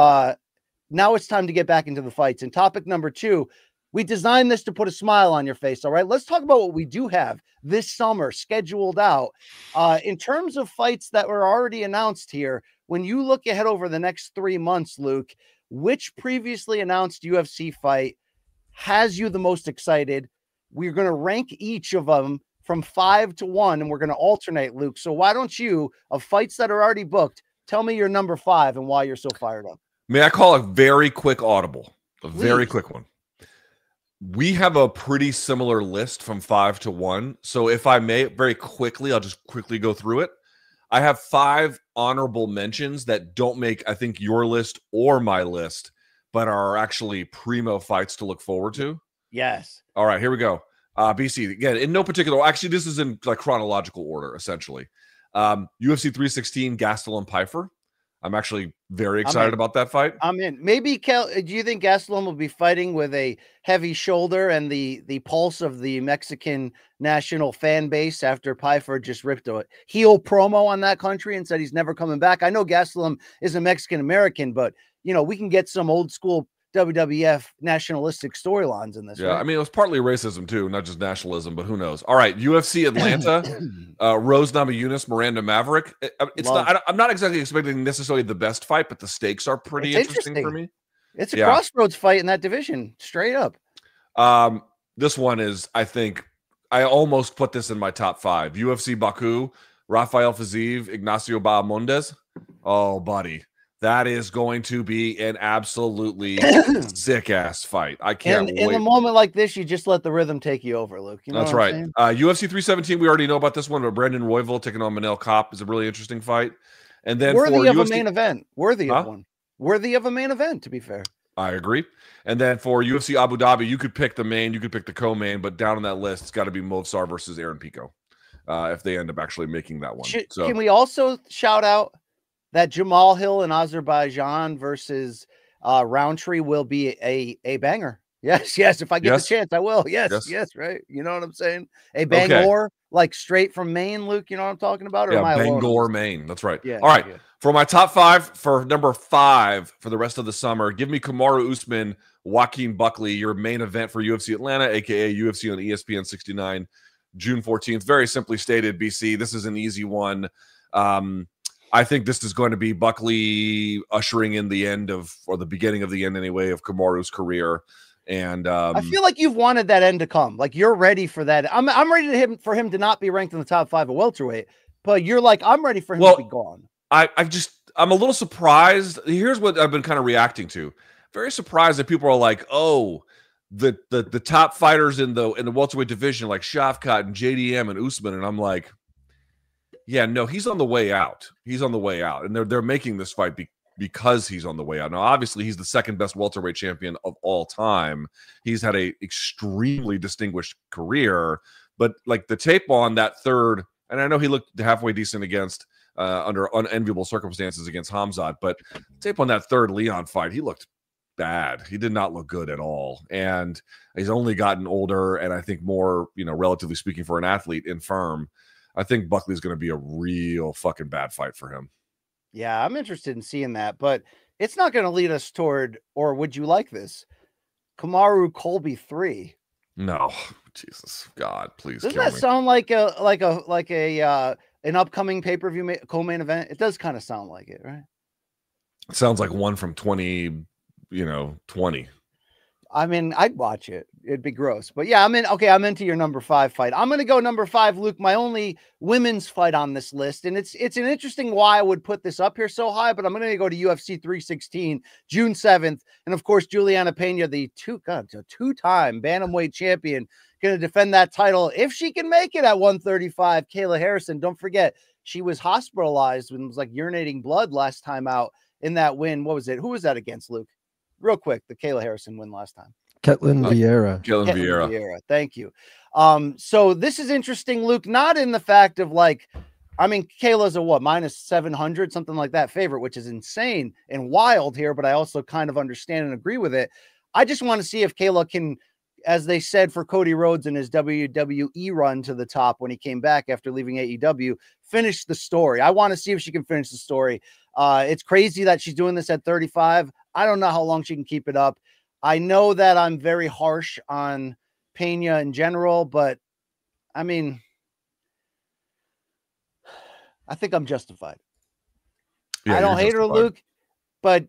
Speaker 1: now it's time to get back into the fights. And topic number 2, we designed this to put a smile on your face. All right, let's talk about what we do have this summer scheduled out. In terms of fights that were already announced here, when you look ahead over the next 3 months, Luke, which previously announced UFC fight has you the most excited? We're going to rank each of them from 5 to 1, and we're going to alternate, Luke. So why don't you, of fights that are already booked, tell me your number 5 and why you're so fired up.
Speaker 2: May I call a very quick audible? A very quick one. We have a pretty similar list from 5 to 1. So if I may, very quickly, I'll just quickly go through it. I have 5 honorable mentions that don't make, I think, your list or my list, but are actually primo fights to look forward to.
Speaker 1: Yes.
Speaker 2: All right, here we go. BC, again, in no particular, actually, this is in like chronological order, essentially. UFC 316, Gastelum Pyfer. I'm actually very excited about that fight.
Speaker 1: I'm in. Maybe, do you think Gastelum will be fighting with a heavy shoulder and the pulse of the Mexican national fan base after Pyfer just ripped a heel promo on that country and said he's never coming back? I know Gastelum is a Mexican-American, but, you know, we can get some old school WWF nationalistic storylines in this.
Speaker 2: Yeah,
Speaker 1: right?
Speaker 2: I mean, it was partly racism too, not just nationalism, but who knows? All right, UFC Atlanta, Rose Namajunas, Miranda Maverick. I'm not exactly expecting necessarily the best fight, but the stakes are pretty interesting for me.
Speaker 1: It's a crossroads fight in that division, straight up.
Speaker 2: This one is, I think, I almost put this in my top 5. UFC Baku, Rafael Fiziev, Ignacio Bahamondes. Oh, buddy. That is going to be an absolutely sick-ass fight. I can't wait.
Speaker 1: In a moment like this, you just let the rhythm take you over, Luke. You know
Speaker 2: That's right. UFC 317, we already know about this one, but Brandon Royval taking on Manel Kopp is a really interesting fight. And then
Speaker 1: worthy of
Speaker 2: UFC...
Speaker 1: a main event. Worthy of one. Worthy of a main event, to be fair.
Speaker 2: I agree. And then for UFC Abu Dhabi, you could pick the main, you could pick the co-main, but down on that list, it's got to be Movsar versus Aaron Pico if they end up actually making that one.
Speaker 1: Can we also shout out that Jamal Hill in Azerbaijan versus Roundtree will be a banger. Yes, yes. If I get the chance, I will. Yes, yes, right. You know what I'm saying? A Bangor, like straight from Maine, Luke. You know what I'm talking about? Or
Speaker 2: yeah,
Speaker 1: am I
Speaker 2: Bangor, Maine. That's right.
Speaker 1: Yeah.
Speaker 2: All right. Yeah. For my top 5, for number 5 for the rest of the summer, give me Kamaru Usman, Joaquin Buckley, your main event for UFC Atlanta, aka UFC on ESPN 69, June 14th. Very simply stated, BC, this is an easy one. I think this is going to be Buckley ushering in the end of, or the beginning of the end anyway, of Kamaru's career. And
Speaker 1: I feel like you've wanted that end to come. Like you're ready for that. I'm ready for him to not be ranked in the top 5 of welterweight, but you're like, I'm ready for him to be gone.
Speaker 2: I'm a little surprised. Here's what I've been kind of reacting to. Very surprised that people are like, oh, the top fighters in the welterweight division, like Shavkat and JDM and Usman. And I'm like, yeah, no, he's on the way out. He's on the way out. And they're making this fight because he's on the way out. Now, obviously, he's the second best welterweight champion of all time. He's had a extremely distinguished career, but like the tape on that third, and I know he looked halfway decent against under unenviable circumstances against Hamzat, but tape on that third Leon fight, he looked bad. He did not look good at all. And he's only gotten older, and I think more, relatively speaking, for an athlete, infirm. I think Buckley's going to be a real fucking bad fight for him.
Speaker 1: Yeah, I'm interested in seeing that, but it's not going to lead us toward, or would you like this? Kamaru Colby 3.
Speaker 2: No, Jesus God, please.
Speaker 1: Doesn't that sound like an upcoming pay-per-view co-main event? It does kind of sound like it, right?
Speaker 2: It sounds like one from 2020.
Speaker 1: I mean, I'd watch it. It'd be gross. But yeah, I'm into your number 5 fight. I'm going to go number 5, Luke, my only women's fight on this list. And it's an interesting why I would put this up here so high, but I'm going to go to UFC 316, June 7th. And of course, Juliana Pena, the two-time bantamweight champion, going to defend that title if she can make it at 135. Kayla Harrison, don't forget, she was hospitalized and was like urinating blood last time out in that win. What was it? Who was that against, Luke? Real quick, the Kayla Harrison win last time.
Speaker 5: Ketlin Vieira.
Speaker 2: Ketlin Vieira.
Speaker 1: Thank you. So this is interesting, Luke, not in the fact of like, I mean, Kayla's a minus 700, something like that favorite, which is insane and wild here, but I also kind of understand and agree with it. I just want to see if Kayla can, as they said for Cody Rhodes in his WWE run to the top when he came back after leaving AEW, finish the story. I want to see if she can finish the story. It's crazy that she's doing this at 35. I don't know how long she can keep it up. I know that I'm very harsh on Pena in general, but I mean, I think I'm justified. Yeah, I don't hate her, Luke, but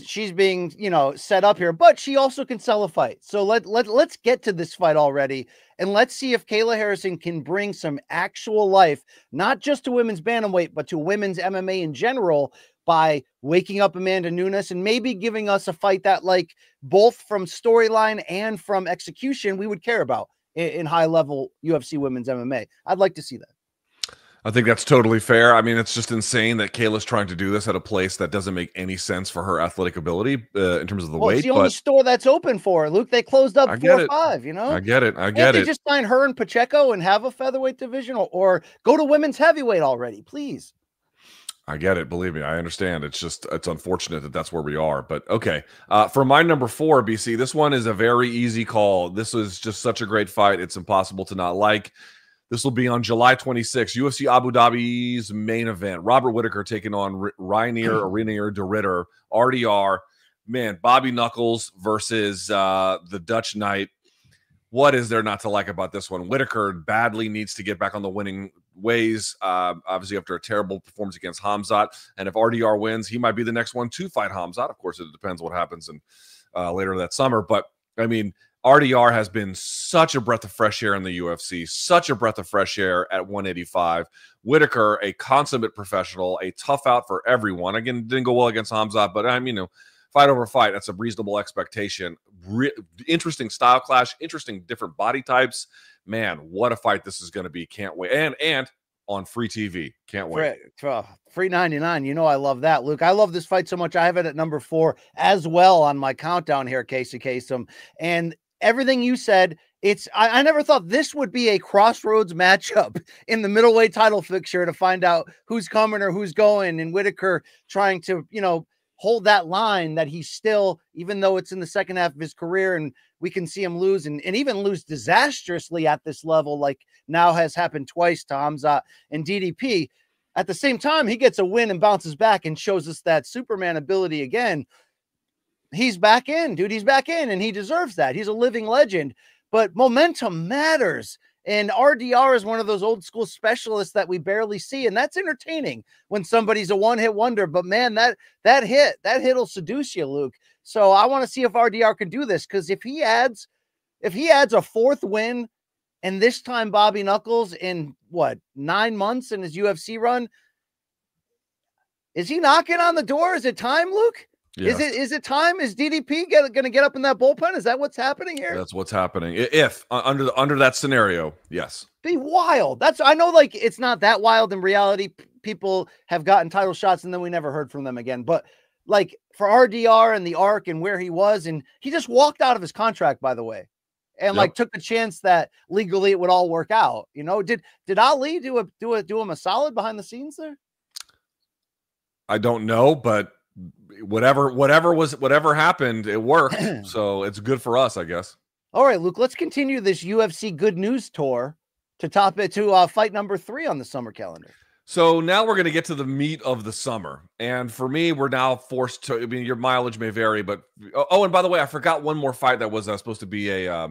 Speaker 1: she's being, set up here, but she also can sell a fight. So let's get to this fight already. And let's see if Kayla Harrison can bring some actual life, not just to women's bantamweight, but to women's MMA in general, by waking up Amanda Nunes and maybe giving us a fight that, like, both from storyline and from execution, we would care about in high-level UFC women's MMA. I'd like to see that.
Speaker 2: I think that's totally fair. I mean, it's just insane that Kayla's trying to do this at a place that doesn't make any sense for her athletic ability in terms of the weight.
Speaker 1: It's the only store that's open for her, Luke. They closed up 4 or 5,
Speaker 2: I get it. They
Speaker 1: just sign her and Pacheco and have a featherweight division, or go to women's heavyweight already, please.
Speaker 2: I get it. Believe me, I understand. It's unfortunate that that's where we are. But okay. For my number 4, BC, this one is a very easy call. This was just such a great fight. It's impossible to not like. This will be on July 26th, UFC Abu Dhabi's main event. Robert Whittaker taking on Reinier de Ridder, RDR. Man, Bobby Knuckles versus the Dutch Knight. What is there not to like about this one? Whittaker badly needs to get back on the winning ways, obviously after a terrible performance against Hamzat. And if RDR wins, he might be the next one to fight Hamzat. Of course, it depends what happens later that summer. But, I mean, RDR has been such a breath of fresh air in the UFC, such a breath of fresh air at 185. Whittaker, a consummate professional, a tough out for everyone. Again, didn't go well against Hamzat, but fight over fight, that's a reasonable expectation. Interesting style clash, interesting different body types. Man, what a fight this is going to be. Can't wait. And on free TV. Can't wait.
Speaker 1: Free 99. I love that, Luke. I love this fight so much. I have it at number 4 as well on my countdown here, Casey Kasem. And everything you said, I never thought this would be a crossroads matchup in the middleweight title fixture to find out who's coming or who's going, and Whittaker trying to, hold that line that he's still, even though it's in the second half of his career and we can see him lose and even lose disastrously at this level, like now has happened twice to Hamza and DDP. At the same time, he gets a win and bounces back and shows us that Superman ability again. He's back in, dude. He's back in, and he deserves that. He's a living legend. But momentum matters. And RDR is one of those old school specialists that we barely see. And that's entertaining when somebody's a one-hit wonder. But man, that hit will seduce you, Luke. So I want to see if RDR can do this, because if he adds a fourth win, and this time Bobby Knuckles in what, 9 months in his UFC run, is he knocking on the door? Is it time, Luke? Yeah. Is it time? Is DDP going to get up in that bullpen? Is that what's happening here?
Speaker 2: That's what's happening. If under that scenario, yes.
Speaker 1: Be wild. I know, like, it's not that wild in reality. People have gotten title shots and then we never heard from them again. But like for RDR and the arc and where he was, and he just walked out of his contract, by the way, and like took the chance that legally it would all work out. You know, did Ali do him a solid behind the scenes there?
Speaker 2: I don't know, but whatever happened, it worked. So it's good for us, I guess.
Speaker 1: All right, Luke, let's continue this UFC good news tour to top it to fight number 3 on the summer calendar.
Speaker 2: So now we're going to get to the meat of the summer. And for me, we're now forced to, I mean, your mileage may vary, but, oh, and by the way, I forgot one more fight that was supposed to be a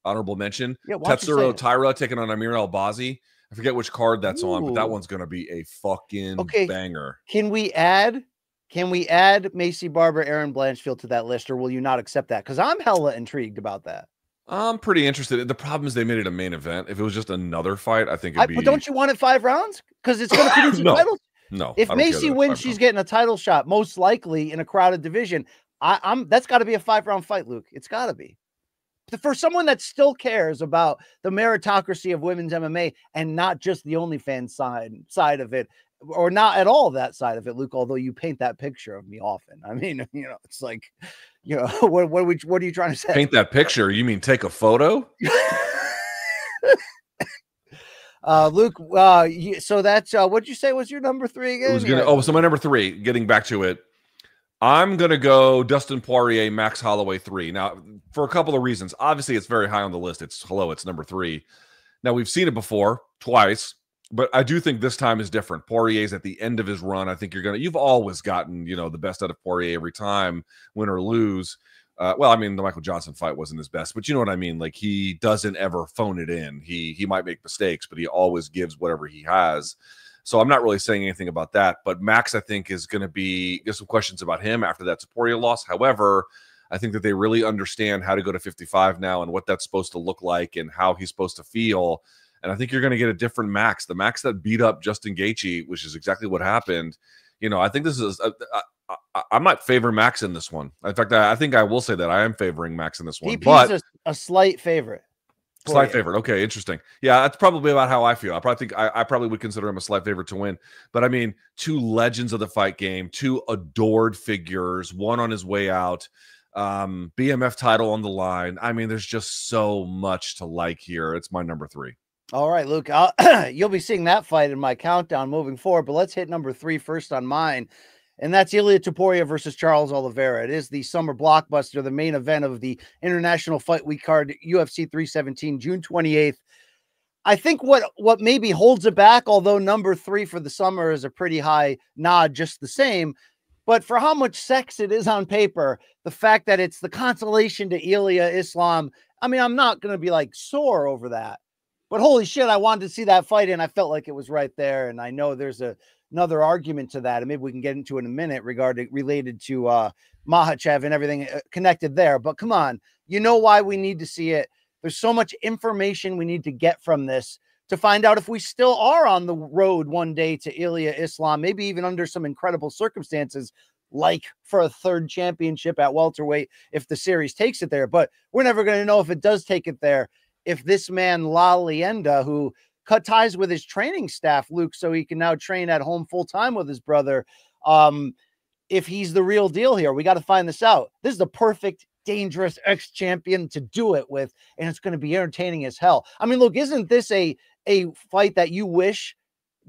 Speaker 2: honorable mention. Yeah, Tetsuro Taira taking on Amir Albazi. I forget which card that's on, but that one's going to be a fucking banger.
Speaker 1: Can we add Macy Barber, Aaron Blanchfield to that list, or will you not accept that? Because I'm hella intrigued about that.
Speaker 2: I'm pretty interested. The problem is they made it a main event. If it was just another fight, I think it'd be...
Speaker 1: But don't you want it 5 rounds? Because it's going to produce a title.
Speaker 2: No.
Speaker 1: If Macy wins, she's getting a title shot, most likely in a crowded division. That's got to be a 5-round fight, Luke. It's got to be. For someone that still cares about the meritocracy of women's MMA and not just the OnlyFans side of it, or not at all that side of it, Luke, although you paint that picture of me often. I mean, you know, it's like, you know, what are you trying to say?
Speaker 2: Paint that picture? You mean take a photo?
Speaker 1: Luke, so that's what'd you say was your number 3 again?
Speaker 2: So my number 3, getting back to it, I'm gonna go Dustin Poirier, Max Holloway 3. Now, for a couple of reasons. Obviously, it's very high on the list. It's number 3. Now, we've seen it before twice, but I do think this time is different. Poirier's at the end of his run. I think you've always gotten, you know, the best out of Poirier every time, win or lose. Well, I mean, the Michael Johnson fight wasn't his best, but you know what I mean? Like, he doesn't ever phone it in. He might make mistakes, but he always gives whatever he has. So I'm not really saying anything about that. But Max, I think, is going to be – there's some questions about him after that Poirier loss. However, I think that they really understand how to go to 55 now and what that's supposed to look like and how he's supposed to feel. And I think you're going to get a different Max. The Max that beat up Justin Gaethje, which is exactly what happened. You know, I think this is I might favor Max in this one. In fact, I think I will say that I am favoring Max in this one.
Speaker 1: DP's a slight favorite.
Speaker 2: Slight favorite. Okay, interesting. Yeah, that's probably about how I feel. I probably would consider him a slight favorite to win. But I mean, 2 legends of the fight game, 2 adored figures, one on his way out, BMF title on the line. I mean, there's just so much to like here. It's my number 3.
Speaker 1: All right, Luke, you'll be seeing that fight in my countdown moving forward, but let's hit number 3 first on mine. And that's Ilia Topuria versus Charles Oliveira. It is the summer blockbuster, the main event of the International Fight Week card, UFC 317, June 28th. I think what maybe holds it back, although number 3 for the summer is a pretty high nod just the same, but for how much sex it is on paper, the fact that it's the consolation to Ilia Islam, I mean, I'm not going to be like sore over that. But holy shit, I wanted to see that fight, and I felt like it was right there. And I know there's another argument to that, and maybe we can get into it in a minute related to Makhachev and everything connected there. But come on, you know why we need to see it. There's so much information we need to get from this to find out if we still are on the road one day to Ilia Islam, maybe even under some incredible circumstances, like for a 3rd championship at welterweight if the series takes it there. But we're never going to know if it does take it there. If this man, La Leyenda, who cut ties with his training staff, Luke, so he can now train at home full-time with his brother, if he's the real deal here, we got to find this out. This is the perfect, dangerous ex-champion to do it with, and it's going to be entertaining as hell. I mean, look, isn't this a fight that you wish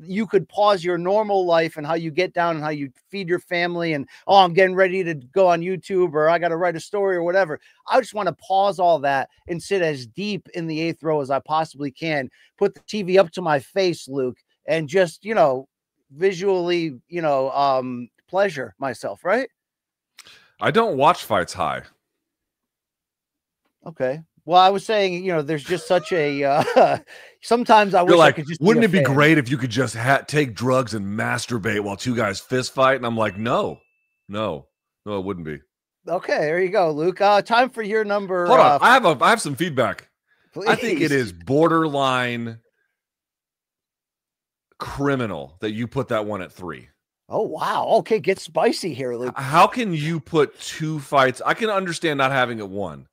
Speaker 1: you could pause your normal life and how you get down and how you feed your family and, oh, I'm getting ready to go on YouTube or I got to write a story or whatever. I just want to pause all that and sit as deep in the 8th row as I possibly can, put the TV up to my face, Luke, and just, you know, visually, you know, pleasure myself, right?
Speaker 2: I don't watch fights high.
Speaker 1: Okay. Well, I was saying, you know, there's just such a, sometimes I wish
Speaker 2: like,
Speaker 1: I could just
Speaker 2: wouldn't it be
Speaker 1: fan.
Speaker 2: great if you could just take drugs and masturbate while two guys fist fight? And I'm like, no, it wouldn't be.
Speaker 1: Okay, there you go, Luke. Time for your number.
Speaker 2: Hold on. I have some feedback.
Speaker 1: Please.
Speaker 2: I think it is borderline criminal that you put that one at 3.
Speaker 1: Oh, wow. Okay, get spicy here, Luke.
Speaker 2: How can you put 2 fights? I can understand not having it 1.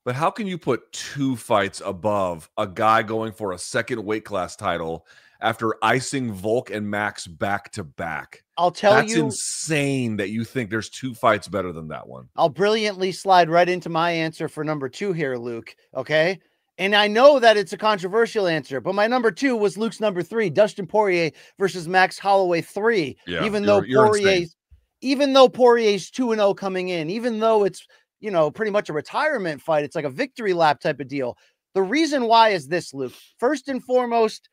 Speaker 2: But how can you put 2 fights above a guy going for a second weight class title after icing Volk and Max back to back?
Speaker 1: I'll tell
Speaker 2: That's
Speaker 1: you.
Speaker 2: insane that you think there's 2 fights better than that one.
Speaker 1: I'll brilliantly slide right into my answer for number 2 here, Luke. Okay. And I know that it's a controversial answer, but my number 2 was Luke's number 3, Dustin Poirier versus Max Holloway 3.
Speaker 2: Yeah,
Speaker 1: even though Poirier's 2-0 coming in, even though it's, you know, pretty much a retirement fight. It's like a victory lap type of deal. The reason why is this, Luke. First and foremost,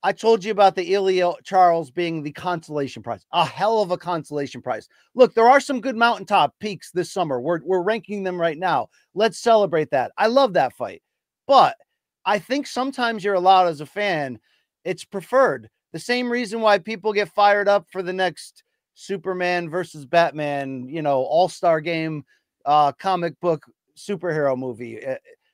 Speaker 1: I told you about the Ilya Charles being the consolation prize, a hell of a consolation prize. Look, there are some good mountaintop peaks this summer. We're ranking them right now. Let's celebrate that. I love that fight. But I think sometimes you're allowed as a fan, it's preferred. The same reason why people get fired up for the next Superman versus Batman, you know, all-star game, comic book superhero movie.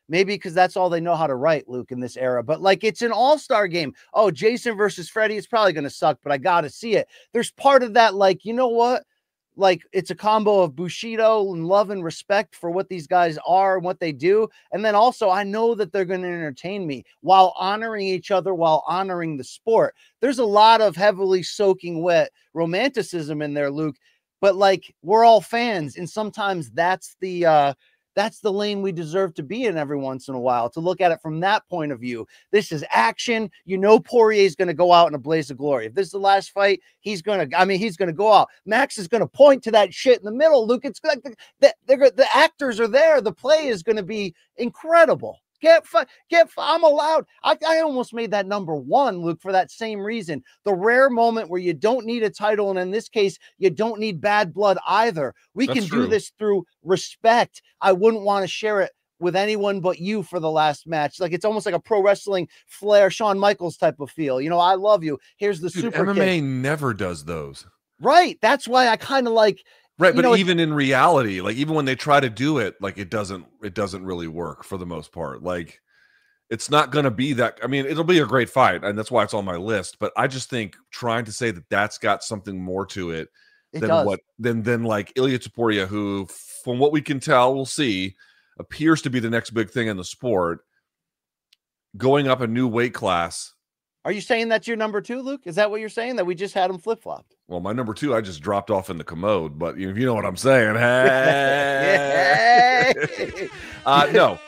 Speaker 1: Maybe because that's all they know how to write, Luke, in this era. But like, it's an all-star game. Oh, Jason versus Freddy, it's probably going to suck, but I got to see it. There's part of that, like, you know what? Like, it's a combo of Bushido and love and respect for what these guys are and what they do. And then also, I know that they're going to entertain me while honoring each other, while honoring the sport. There's a lot of heavily soaking wet romanticism in there, Luke. But like, we're all fans, and sometimes that's the lane we deserve to be in every once in a while, to look at it from that point of view. This is action. You know, Poirier's going to go out in a blaze of glory. If this is the last fight, he's going to go out. Max is going to point to that shit in the middle, Luke. It's like the actors are there. The play is going to be incredible. I'm allowed. I almost made that number 1, Luke, for that same reason. The rare moment where you don't need a title, and in this case, you don't need bad blood either. We can do this through respect. I wouldn't want to share it with anyone but you for the last match. Like, it's almost like a pro wrestling Flair, Shawn Michaels type of feel. You know, I love you. Here's the super
Speaker 2: MMA
Speaker 1: kick.
Speaker 2: never does those.
Speaker 1: Right. That's why I kind of like.
Speaker 2: Right, but even in reality, like, even when they try to do it, like, it doesn't really work for the most part. Like, it's not going to be that. I mean, it'll be a great fight, and that's why it's on my list. But I just think trying to say that that's got something more to it than like Ilya Topuria, who, from what we can tell, we'll see, appears to be the next big thing in the sport, going up a new weight class.
Speaker 1: Are you saying that's your number 2, Luke? Is that what you're saying? That we just had him flip-flopped?
Speaker 2: Well, my number 2, I just dropped off in the commode, but you know what I'm saying. Hey. No.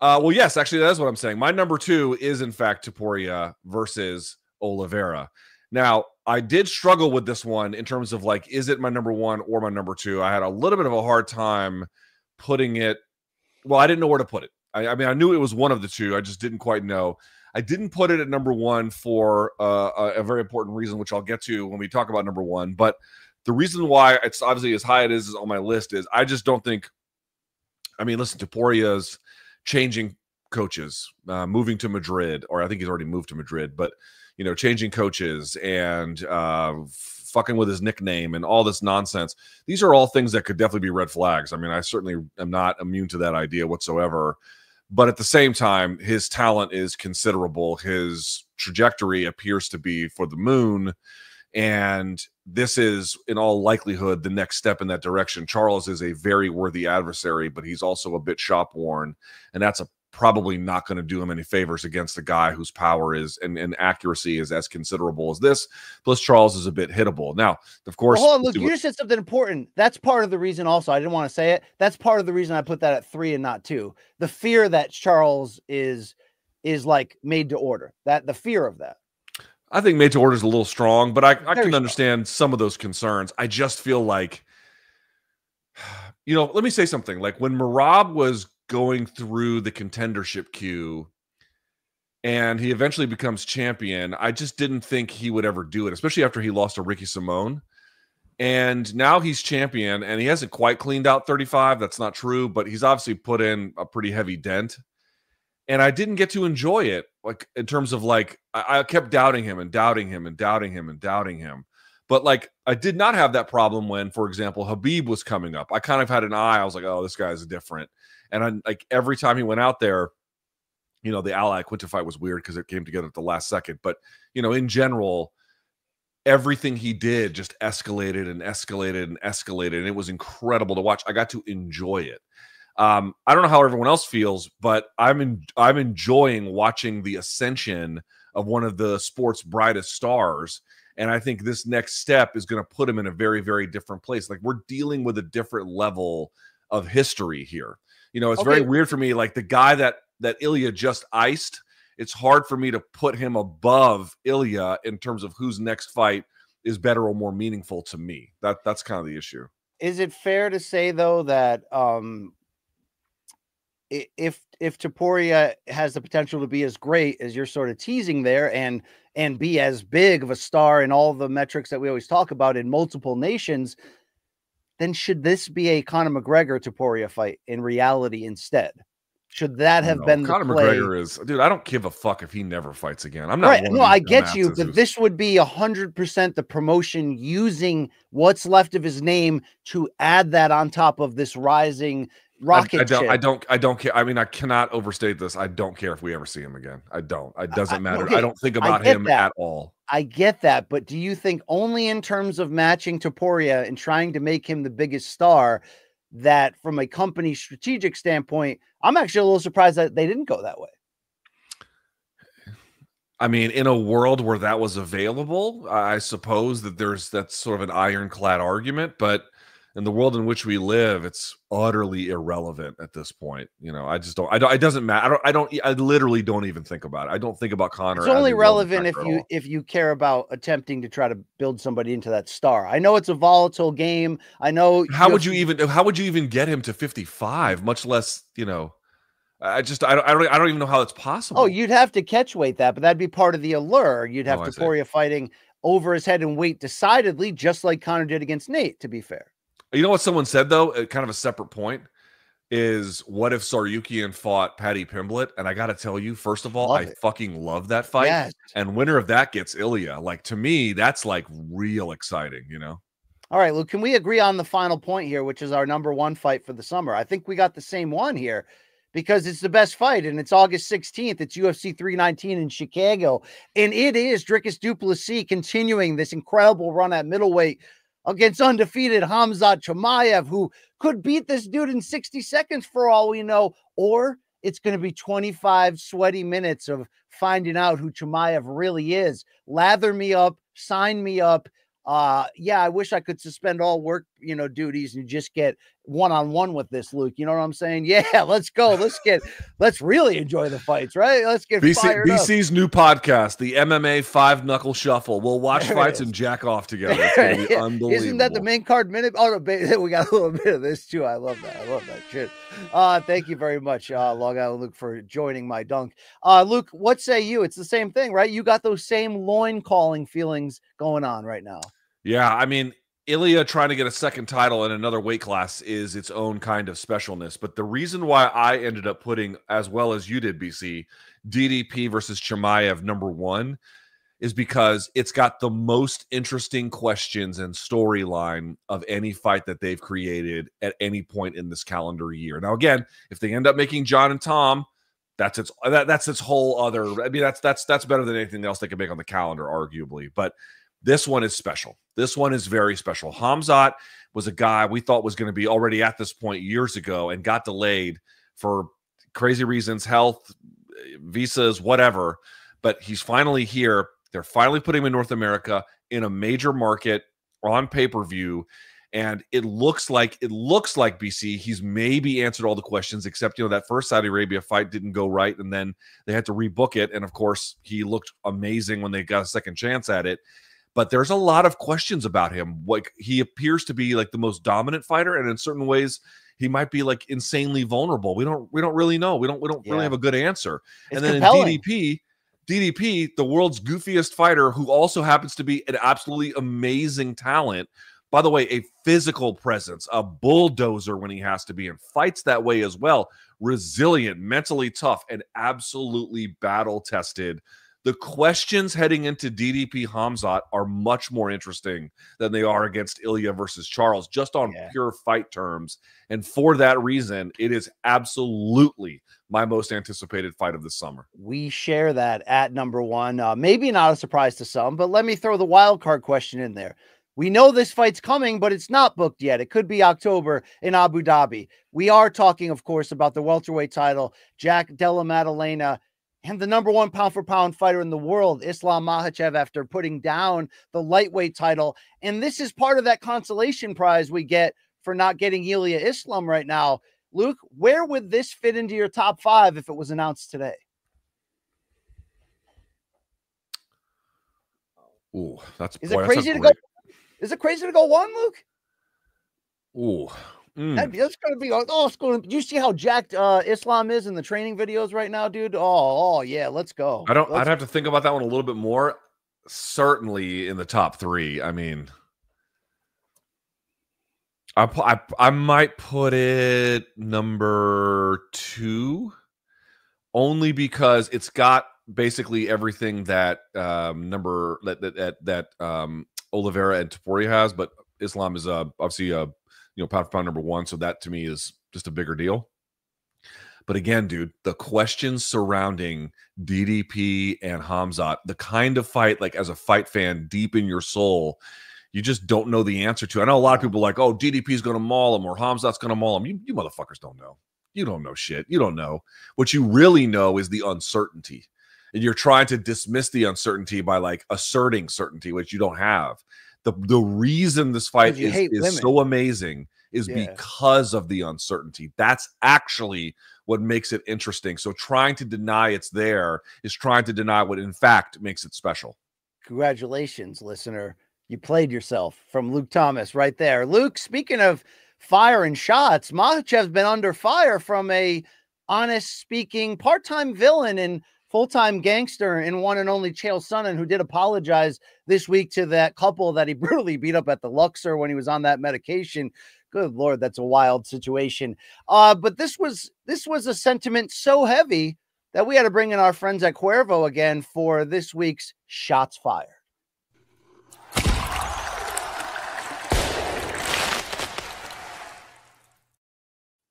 Speaker 2: Well, yes, actually, that is what I'm saying. My number 2 is, in fact, Topuria versus Oliveira. Now, I did struggle with this one in terms of, like, is it my number 1 or my number 2? I had a little bit of a hard time putting it. Well, I didn't know where to put it. I mean, I knew it was one of the 2. I just didn't quite know. I didn't put it at number 1 for a very important reason, which I'll get to when we talk about number 1. But the reason why it's obviously as high as it is on my list is I just don't think. I mean, listen, Topuria's changing coaches, moving to Madrid, or I think he's already moved to Madrid, but, you know, changing coaches and fucking with his nickname and all this nonsense. These are all things that could definitely be red flags. I mean, I certainly am not immune to that idea whatsoever. But at the same time, his talent is considerable. His trajectory appears to be for the moon. And this is, in all likelihood, the next step in that direction. Charles is a very worthy adversary, but he's also a bit shop-worn. And that's probably not going to do him any favors against a guy whose power is and accuracy is as considerable as this. Plus, Charles is a bit hittable. Now, of course,
Speaker 1: hold on, look, you just said something important. That's part of the reason. Also, I didn't want to say it. That's part of the reason I put that at 3 and not 2. The fear that Charles is like made to order. That the fear of that.
Speaker 2: I think made to order is a little strong, but I
Speaker 1: Very
Speaker 2: can
Speaker 1: strong.
Speaker 2: understand some of those concerns. I just feel like, you know, let me say something. Like when Merab was going through the contendership queue and he eventually becomes champion, I just didn't think he would ever do it, especially after he lost to Ricky Simone. And now he's champion, and he hasn't quite cleaned out 35. That's not true, but he's obviously put in a pretty heavy dent. And I didn't get to enjoy it, like in terms of like I kept doubting him and doubting him and doubting him and doubting him. But like I did not have that problem when, for example, Habib was coming up. I kind of had an eye. I was like, oh, this guy is different. And I like every time he went out there, you know, the Ally Quinta fight was weird because it came together at the last second. But you know, in general, everything he did just escalated and escalated and escalated, and it was incredible to watch. I got to enjoy it. I don't know how everyone else feels, but I'm enjoying watching the ascension of one of the sport's brightest stars. And I think this next step is going to put him in a very, very different place. Like we're dealing with a different level of history here. You know, it's very weird for me. Like the guy that Ilya just iced, it's hard for me to put him above Ilya in terms of whose next fight is better or more meaningful to me. That's kind of the issue.
Speaker 1: Is it fair to say though that if Topuria has the potential to be as great as you're sort of teasing there and be as big of a star in all the metrics that we always talk about in multiple nations, then should this be a Conor McGregor Topuria fight in reality instead? Should that have been the
Speaker 2: Conor
Speaker 1: play?
Speaker 2: McGregor is, dude, I don't give a fuck if he never fights again. I'm not
Speaker 1: right.
Speaker 2: one
Speaker 1: No,
Speaker 2: of these
Speaker 1: I get you,
Speaker 2: dumbasses
Speaker 1: but
Speaker 2: who's-
Speaker 1: this would be 100% the promotion using what's left of his name to add that on top of this rising rocket ship.
Speaker 2: I don't care. I mean, I cannot overstate this. I don't care if we ever see him again. I don't. It doesn't matter.
Speaker 1: Okay,
Speaker 2: I don't think about
Speaker 1: get
Speaker 2: him
Speaker 1: that.
Speaker 2: at all.
Speaker 1: I get that, but do you think only in terms of matching Topuria and trying to make him the biggest star, that from a company strategic standpoint, I'm actually a little surprised that they didn't go that way?
Speaker 2: I mean, in a world where that was available, I suppose that that's sort of an ironclad argument, but in the world in which we live, it's utterly irrelevant at this point. You know, I just don't. It doesn't matter. I literally don't even think about it. I don't think about Conor.
Speaker 1: It's only relevant if you care about attempting to try to build somebody into that star. I know it's a volatile game. I know.
Speaker 2: How would you even get him to 55? Much less, you know. I don't even know how it's possible.
Speaker 1: Oh, you'd have to catch weight that, but that'd be part of the allure. You'd have Topuria fighting over his head and weight decidedly, just like Conor did against Nate. To be fair.
Speaker 2: You know what someone said, though, kind of a separate point, is what if Saryukian fought Paddy Pimblett? And I got to tell you, first of all, I fucking love that fight.
Speaker 1: Yes.
Speaker 2: And winner of that gets Ilya. Like, to me, that's like real exciting, you know?
Speaker 1: All right, Luke, can we agree on the final point here, which is our #1 fight for the summer? I think we got the same one here because it's the best fight, and it's August 16th. It's UFC 319 in Chicago, and it is Dricus du Plessis continuing this incredible run at middleweight against undefeated Khamzat Chimaev, who could beat this dude in 60 seconds for all we know, or it's going to be 25 sweaty minutes of finding out who Chimaev really is. Lather me up, sign me up. Yeah, I wish I could suspend all work, duties and just get one-on-one with this, Luke. You know what I'm saying? Yeah, let's go. Let's really enjoy the fights, right? Let's get fired up.
Speaker 2: BC's new podcast, the MMA 5-Knuckle Shuffle. We'll watch fights and jack off together. It's going to be unbelievable.
Speaker 1: Isn't that the main card minute? Oh, no, we got a little bit of this too. I love that. I love that shit. Thank you very much, Long Island Luke, for joining my dunk. Luke, what say you? It's the same thing, right? You got those same loin calling feelings going on right now.
Speaker 2: Yeah, I mean, Ilya trying to get a second title in another weight class is its own kind of specialness. But the reason why I ended up putting, as well as you did, BC, DDP versus Chimaev #1 is because it's got the most interesting questions and storyline of any fight that they've created at any point in this calendar year. Now, again, if they end up making John and Tom, that's its whole other. I mean, that's better than anything else they could make on the calendar, arguably. But this one is special. This one is very special. Khamzat was a guy we thought was going to be already at this point years ago and got delayed for crazy reasons, health, visas, whatever. But he's finally here. They're finally putting him in North America in a major market on pay-per-view. And it looks like BC, he's maybe answered all the questions, except, you know, that first Saudi Arabia fight didn't go right, and then they had to rebook it. And of course, he looked amazing when they got a second chance at it. But there's a lot of questions about him. Like, he appears to be like the most dominant fighter, and in certain ways, he might be like insanely vulnerable. We don't really know. We don't really have a good answer.
Speaker 1: It's
Speaker 2: and then
Speaker 1: compelling.
Speaker 2: in DDP, the world's goofiest fighter, who also happens to be an absolutely amazing talent. By the way, a physical presence, a bulldozer when he has to be, and fights that way as well. Resilient, mentally tough, and absolutely battle-tested. The questions heading into DDP Hamzat are much more interesting than they are against Ilya versus Charles, just on pure fight terms. And for that reason, it is absolutely my most anticipated fight of the summer.
Speaker 1: We share that at number one. Maybe not a surprise to some, but let me throw the wild card question in there. We know this fight's coming, but it's not booked yet. It could be October in Abu Dhabi. We are talking, of course, about the welterweight title, Jack Della Maddalena, and the number one pound-for-pound fighter in the world, Islam Makhachev, after putting down the lightweight title. And this is part of that consolation prize we get for not getting Ilya Islam right now. Luke, where would this fit into your top 5 if it was announced today?
Speaker 2: Ooh,
Speaker 1: Is it crazy to go? Is it crazy to go 1, Luke?
Speaker 2: Ooh.
Speaker 1: That's going to be, it's going to, do you see how jacked Islam is in the training videos right now, dude? Oh yeah, let's go.
Speaker 2: I'd have to think about that one a little bit more. Certainly in the top 3. I mean, I might put it number 2, only because it's got basically everything that Oliveira and Topuria has, but Islam is obviously pound for pound number 1, so that to me is just a bigger deal. But again, dude, the questions surrounding DDP and Hamzat, the kind of fight, like, as a fight fan deep in your soul, you just don't know the answer to. I know a lot of people are like, oh, DDP's going to maul him or Hamzat's going to maul him. You motherfuckers don't know. You don't know shit. You don't know. What you really know is the uncertainty. And you're trying to dismiss the uncertainty by, like, asserting certainty, which you don't have. The reason this fight is so amazing is because of the uncertainty. That's actually what makes it interesting. So trying to deny it's there is trying to deny what, in fact, makes it special.
Speaker 1: Congratulations, listener. You played yourself from Luke Thomas right there. Luke, speaking of fire and shots, Makhachev's been under fire from a honest-speaking part-time villain and full-time gangster in one and only Chael Sonnen, who did apologize this week to that couple that he brutally beat up at the Luxor when he was on that medication. Good Lord, that's a wild situation. But this was a sentiment so heavy that we had to bring in our friends at Cuervo again for this week's Shots Fired.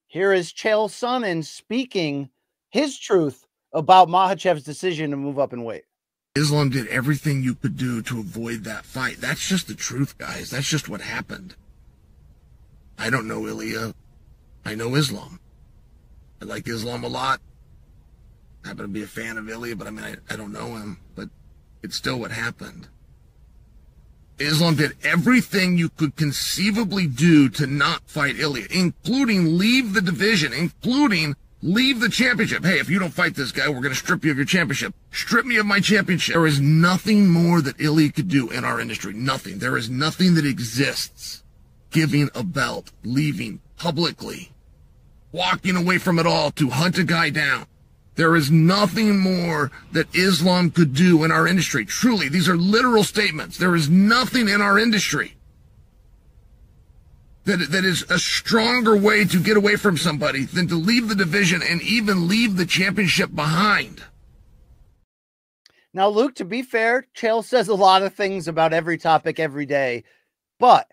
Speaker 1: Here is Chael Sonnen speaking his truth about Makhachev's decision to move up in weight.
Speaker 8: Islam did everything you could do to avoid that fight. That's just the truth, guys. That's just what happened. I don't know Ilya. I know Islam. I like Islam a lot. I happen to be a fan of Ilya, but I mean, I don't know him. But it's still what happened. Islam did everything you could conceivably do to not fight Ilya, including leave the division, including leave the championship. Hey, if you don't fight this guy, we're going to strip you of your championship. Strip me of my championship. There is nothing more that Ilya could do in our industry. Nothing. There is nothing that exists. Giving a belt, leaving publicly, walking away from it all to hunt a guy down. There is nothing more that Islam could do in our industry. Truly, these are literal statements. There is nothing in our industry that is a stronger way to get away from somebody than to leave the division and even leave the championship behind.
Speaker 1: Now, Luke, to be fair, Chael says a lot of things about every topic every day, but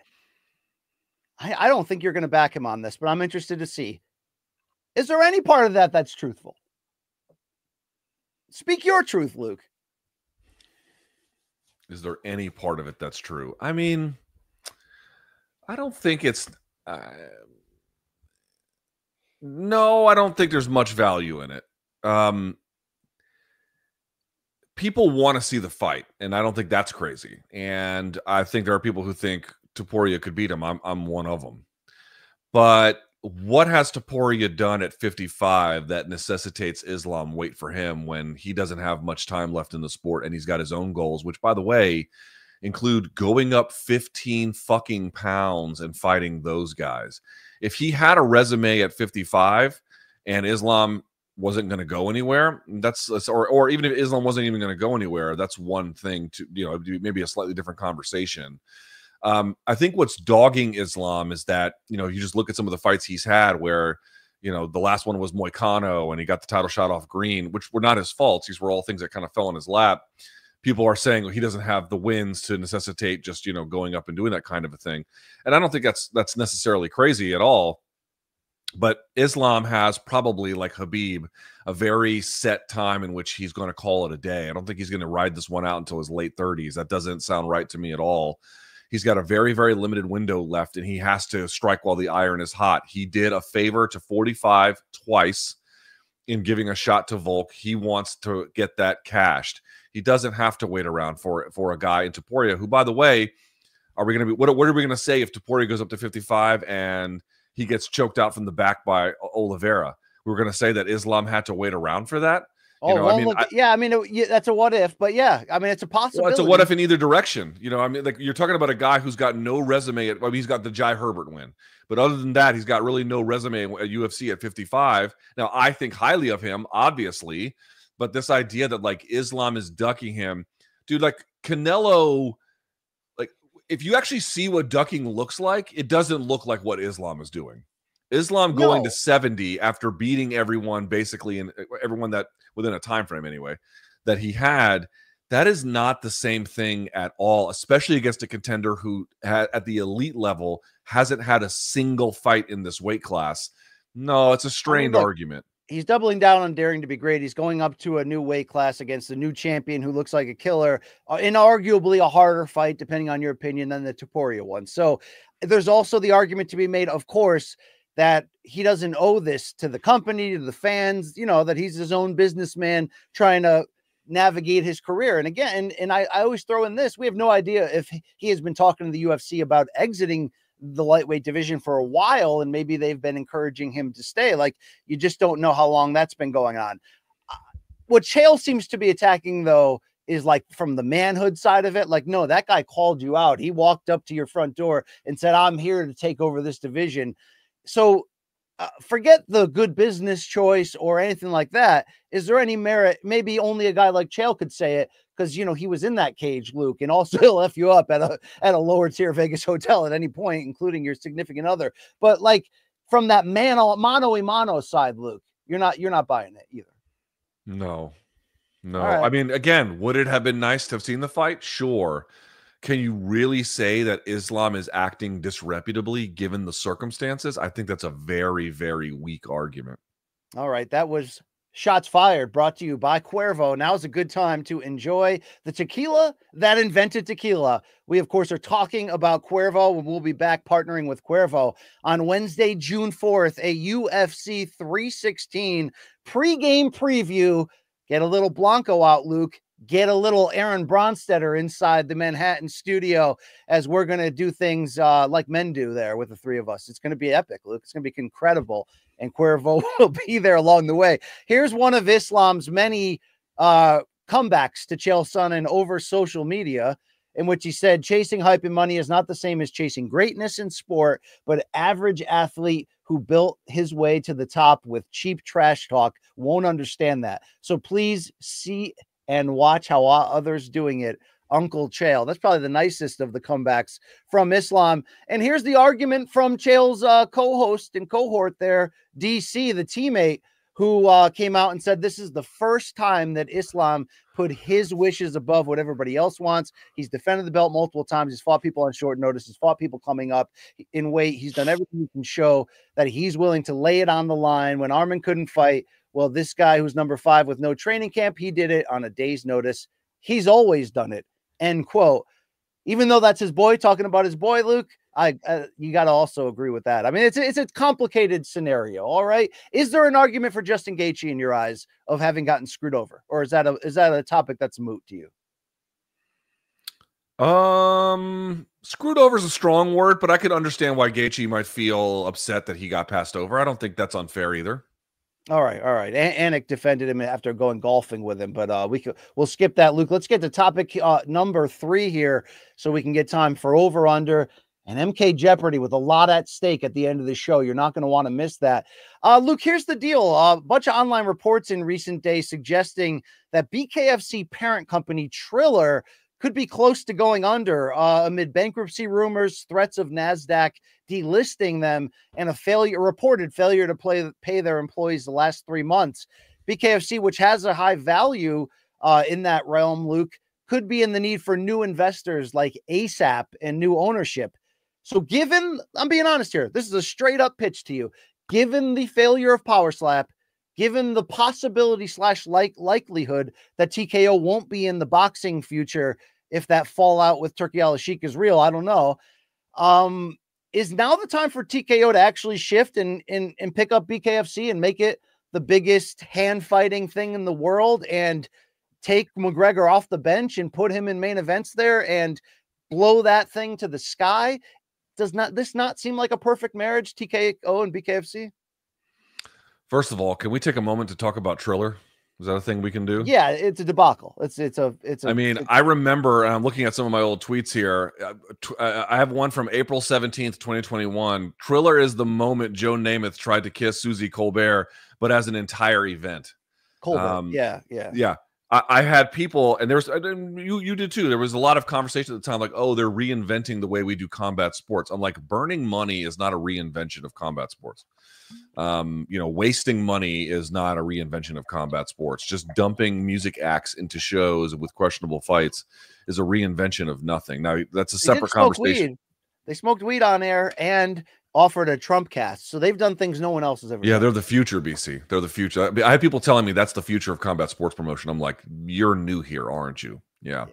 Speaker 1: I don't think you're going to back him on this, but I'm interested to see. Is there any part of that that's truthful? Speak your truth, Luke.
Speaker 2: Is there any part of it that's true? I mean, I don't think it's... no, I don't think there's much value in it. People want to see the fight, and I don't think that's crazy. And I think there are people who think Topuria could beat him. I'm one of them. But what has Topuria done at 55 that necessitates Islam wait for him when he doesn't have much time left in the sport and he's got his own goals, which, by the way, include going up 15 fucking pounds and fighting those guys. If he had a resume at 55 and Islam wasn't going to go anywhere, or even if Islam wasn't even going to go anywhere, that's one thing to, maybe a slightly different conversation. I think what's dogging Islam is that, you just look at some of the fights he's had where, the last one was Moicano and he got the title shot off Green, which were not his faults. These were all things that kind of fell in his lap. People are saying, well, he doesn't have the wins to necessitate just, going up and doing that kind of a thing. And I don't think that's necessarily crazy at all. But Islam has probably, like Khabib, a very set time in which he's going to call it a day. I don't think he's going to ride this one out until his late 30s. That doesn't sound right to me at all. He's got a very, very limited window left, and he has to strike while the iron is hot. He did a favor to 45 twice in giving a shot to Volk. He wants to get that cashed. He doesn't have to wait around for a guy in Topuria, who, by the way, are we going to be? What are we going to say if Topuria goes up to 55 and he gets choked out from the back by Oliveira? We're going to say that Islam had to wait around for that.
Speaker 1: That's a what if, but yeah, I mean, it's a possibility.
Speaker 2: Well, it's a what if in either direction. Like you're talking about a guy who's got no resume. He's got the Jai Herbert win, but other than that, he's got really no resume at UFC at 55. Now, I think highly of him, obviously, but this idea that like Islam is ducking him, dude, like Canelo, like if you actually see what ducking looks like, it doesn't look like what Islam is doing. Islam going to 70 after beating everyone, basically, and everyone that within a time frame anyway, that he had, that is not the same thing at all, especially against a contender who at the elite level hasn't had a single fight in this weight class. No, it's a strained argument.
Speaker 1: He's doubling down on daring to be great. He's going up to a new weight class against a new champion who looks like a killer, inarguably a harder fight, depending on your opinion, than the Topuria one. So there's also the argument to be made, of course, that he doesn't owe this to the company, to the fans, that he's his own businessman trying to navigate his career. And again, and I always throw in this, we have no idea if he has been talking to the UFC about exiting the lightweight division for a while, and maybe they've been encouraging him to stay. Like, you just don't know how long that's been going on. What Chael seems to be attacking, though, is like from the manhood side of it. Like, no, that guy called you out. He walked up to your front door and said, I'm here to take over this division. So forget the good business choice or anything like that. Is there any merit? Maybe only a guy like Chael could say it because, he was in that cage, Luke, and also he'll F you up at a lower tier Vegas hotel at any point, including your significant other. But like from that mano a mano side, Luke, you're not buying it either.
Speaker 2: No.
Speaker 1: Right.
Speaker 2: I mean, again, would it have been nice to have seen the fight? Sure. Can you really say that Islam is acting disreputably given the circumstances? I think that's a very, very weak argument.
Speaker 1: All right. That was Shots Fired, brought to you by Cuervo. Now's a good time to enjoy the tequila that invented tequila. We, of course, are talking about Cuervo, and we'll be back partnering with Cuervo on Wednesday, June 4th, a UFC 316 pregame preview. Get a little Blanco out, Luke. Get a little Aaron Bronstetter inside the Manhattan studio as we're going to do things like men do there with the three of us. It's going to be epic, Luke. It's going to be incredible. And Cuervo will be there along the way. Here's one of Islam's many comebacks to Chael Sonnen over social media, in which he said, chasing hype and money is not the same as chasing greatness in sport, but average athlete who built his way to the top with cheap trash talk won't understand that. So please see and watch how others doing it. Uncle Chael. That's probably the nicest of the comebacks from Islam. And here's the argument from Chael's co-host and cohort there, DC, the teammate, who came out and said this is the first time that Islam put his wishes above what everybody else wants. He's defended the belt multiple times. He's fought people on short notice. He's fought people coming up in weight. He's done everything he can show that he's willing to lay it on the line when Arman couldn't fight. Well, this guy who's number 5 with no training camp, he did it on a day's notice. He's always done it. End quote. Even though that's his boy talking about his boy, Luke, you got to also agree with that. I mean, it's a complicated scenario. All right. Is there an argument for Justin Gaethje in your eyes of having gotten screwed over, or is that a topic that's moot to you?
Speaker 2: Screwed over is a strong word, but I could understand why Gaethje might feel upset that he got passed over. I don't think that's unfair either.
Speaker 1: All right. Anik defended him after going golfing with him, but we'll skip that, Luke. Let's get to topic number 3 here, so we can get time for over under and MK Jeopardy with a lot at stake at the end of the show. You're not going to want to miss that. Luke, here's the deal. A bunch of online reports in recent days suggesting that BKFC parent company Triller could be close to going under amid bankruptcy rumors, threats of NASDAQ delisting them, and a reported failure to pay their employees the last 3 months. BKFC, which has a high value in that realm, Luke, could be in the need for new investors like ASAP and new ownership. So I'm being honest here, this is a straight up pitch to you. Given the failure of Power Slap, given the possibility / likelihood that TKO won't be in the boxing future if that fallout with Turki Al-Sheikh is real, I don't know. Is now the time for TKO to actually shift and pick up BKFC and make it the biggest hand fighting thing in the world and take McGregor off the bench and put him in main events there and blow that thing to the sky? Does this not seem like a perfect marriage, TKO and BKFC?
Speaker 2: First of all, can we take a moment to talk about Triller? Is that a thing we can do?
Speaker 1: Yeah, it's a debacle.
Speaker 2: I remember, and I'm looking at some of my old tweets here. I have one from April 17th, 2021. Triller is the moment Joe Namath tried to kiss Susie Colbert, but as an entire event.
Speaker 1: Colbert, yeah.
Speaker 2: I had people, and you did too. There was a lot of conversation at the time, like, oh, they're reinventing the way we do combat sports. I'm like, burning money is not a reinvention of combat sports. Wasting money is not a reinvention of combat sports. Just dumping music acts into shows with questionable fights is a reinvention of nothing. Now, that's a separate conversation.
Speaker 1: They smoked weed on air and offered a Trump cast. So they've done things no one else has ever done.
Speaker 2: They're the future, BC. They're the future. I had people telling me that's the future of combat sports promotion. I'm like, you're new here, aren't you? Yeah.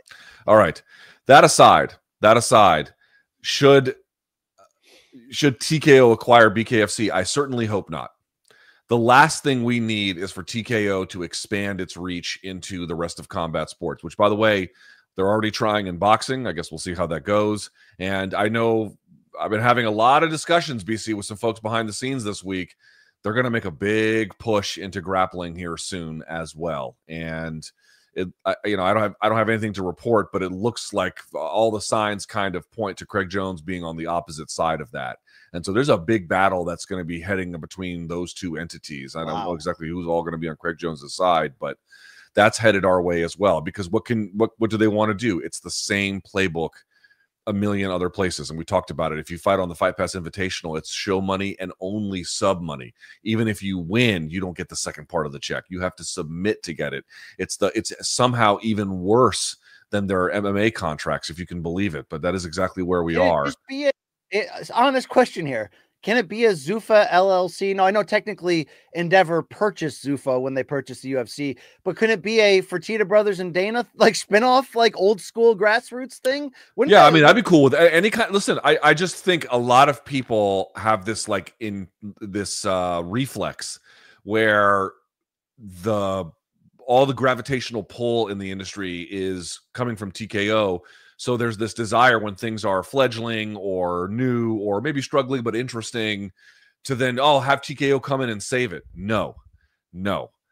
Speaker 2: All right. That aside, should TKO acquire BKFC? I certainly hope not. The last thing we need is for TKO to expand its reach into the rest of combat sports, which, by the way, they're already trying in boxing. I guess we'll see how that goes. And I know I've been having a lot of discussions, BC, with some folks behind the scenes this week. They're going to make a big push into grappling here soon as well. And I don't have anything to report, but it looks like all the signs kind of point to Craig Jones being on the opposite side of that. And so there's a big battle that's going to be heading between those two entities. I don't know exactly who's all going to be on Craig Jones's side, but that's headed our way as well. Because what do they want to do? It's the same playbook a million other places, and we talked about it. If you fight on the Fight Pass Invitational, it's show money and only sub money. Even if you win, you don't get the second part of the check. You have to submit to get it. It's somehow even worse than their MMA contracts, if you can believe it. But that is exactly where we are.
Speaker 1: Just be honest question here. Can it be a Zuffa LLC? No, I know technically Endeavor purchased Zuffa when they purchased the UFC, but couldn't it be a Fertitta Brothers and Dana spinoff, like old school grassroots thing?
Speaker 2: I'd be cool with any kind. Listen, I just think a lot of people have this reflex where all the gravitational pull in the industry is coming from TKO. So there's this desire when things are fledgling or new or maybe struggling but interesting to then, have TKO come in and save it. No.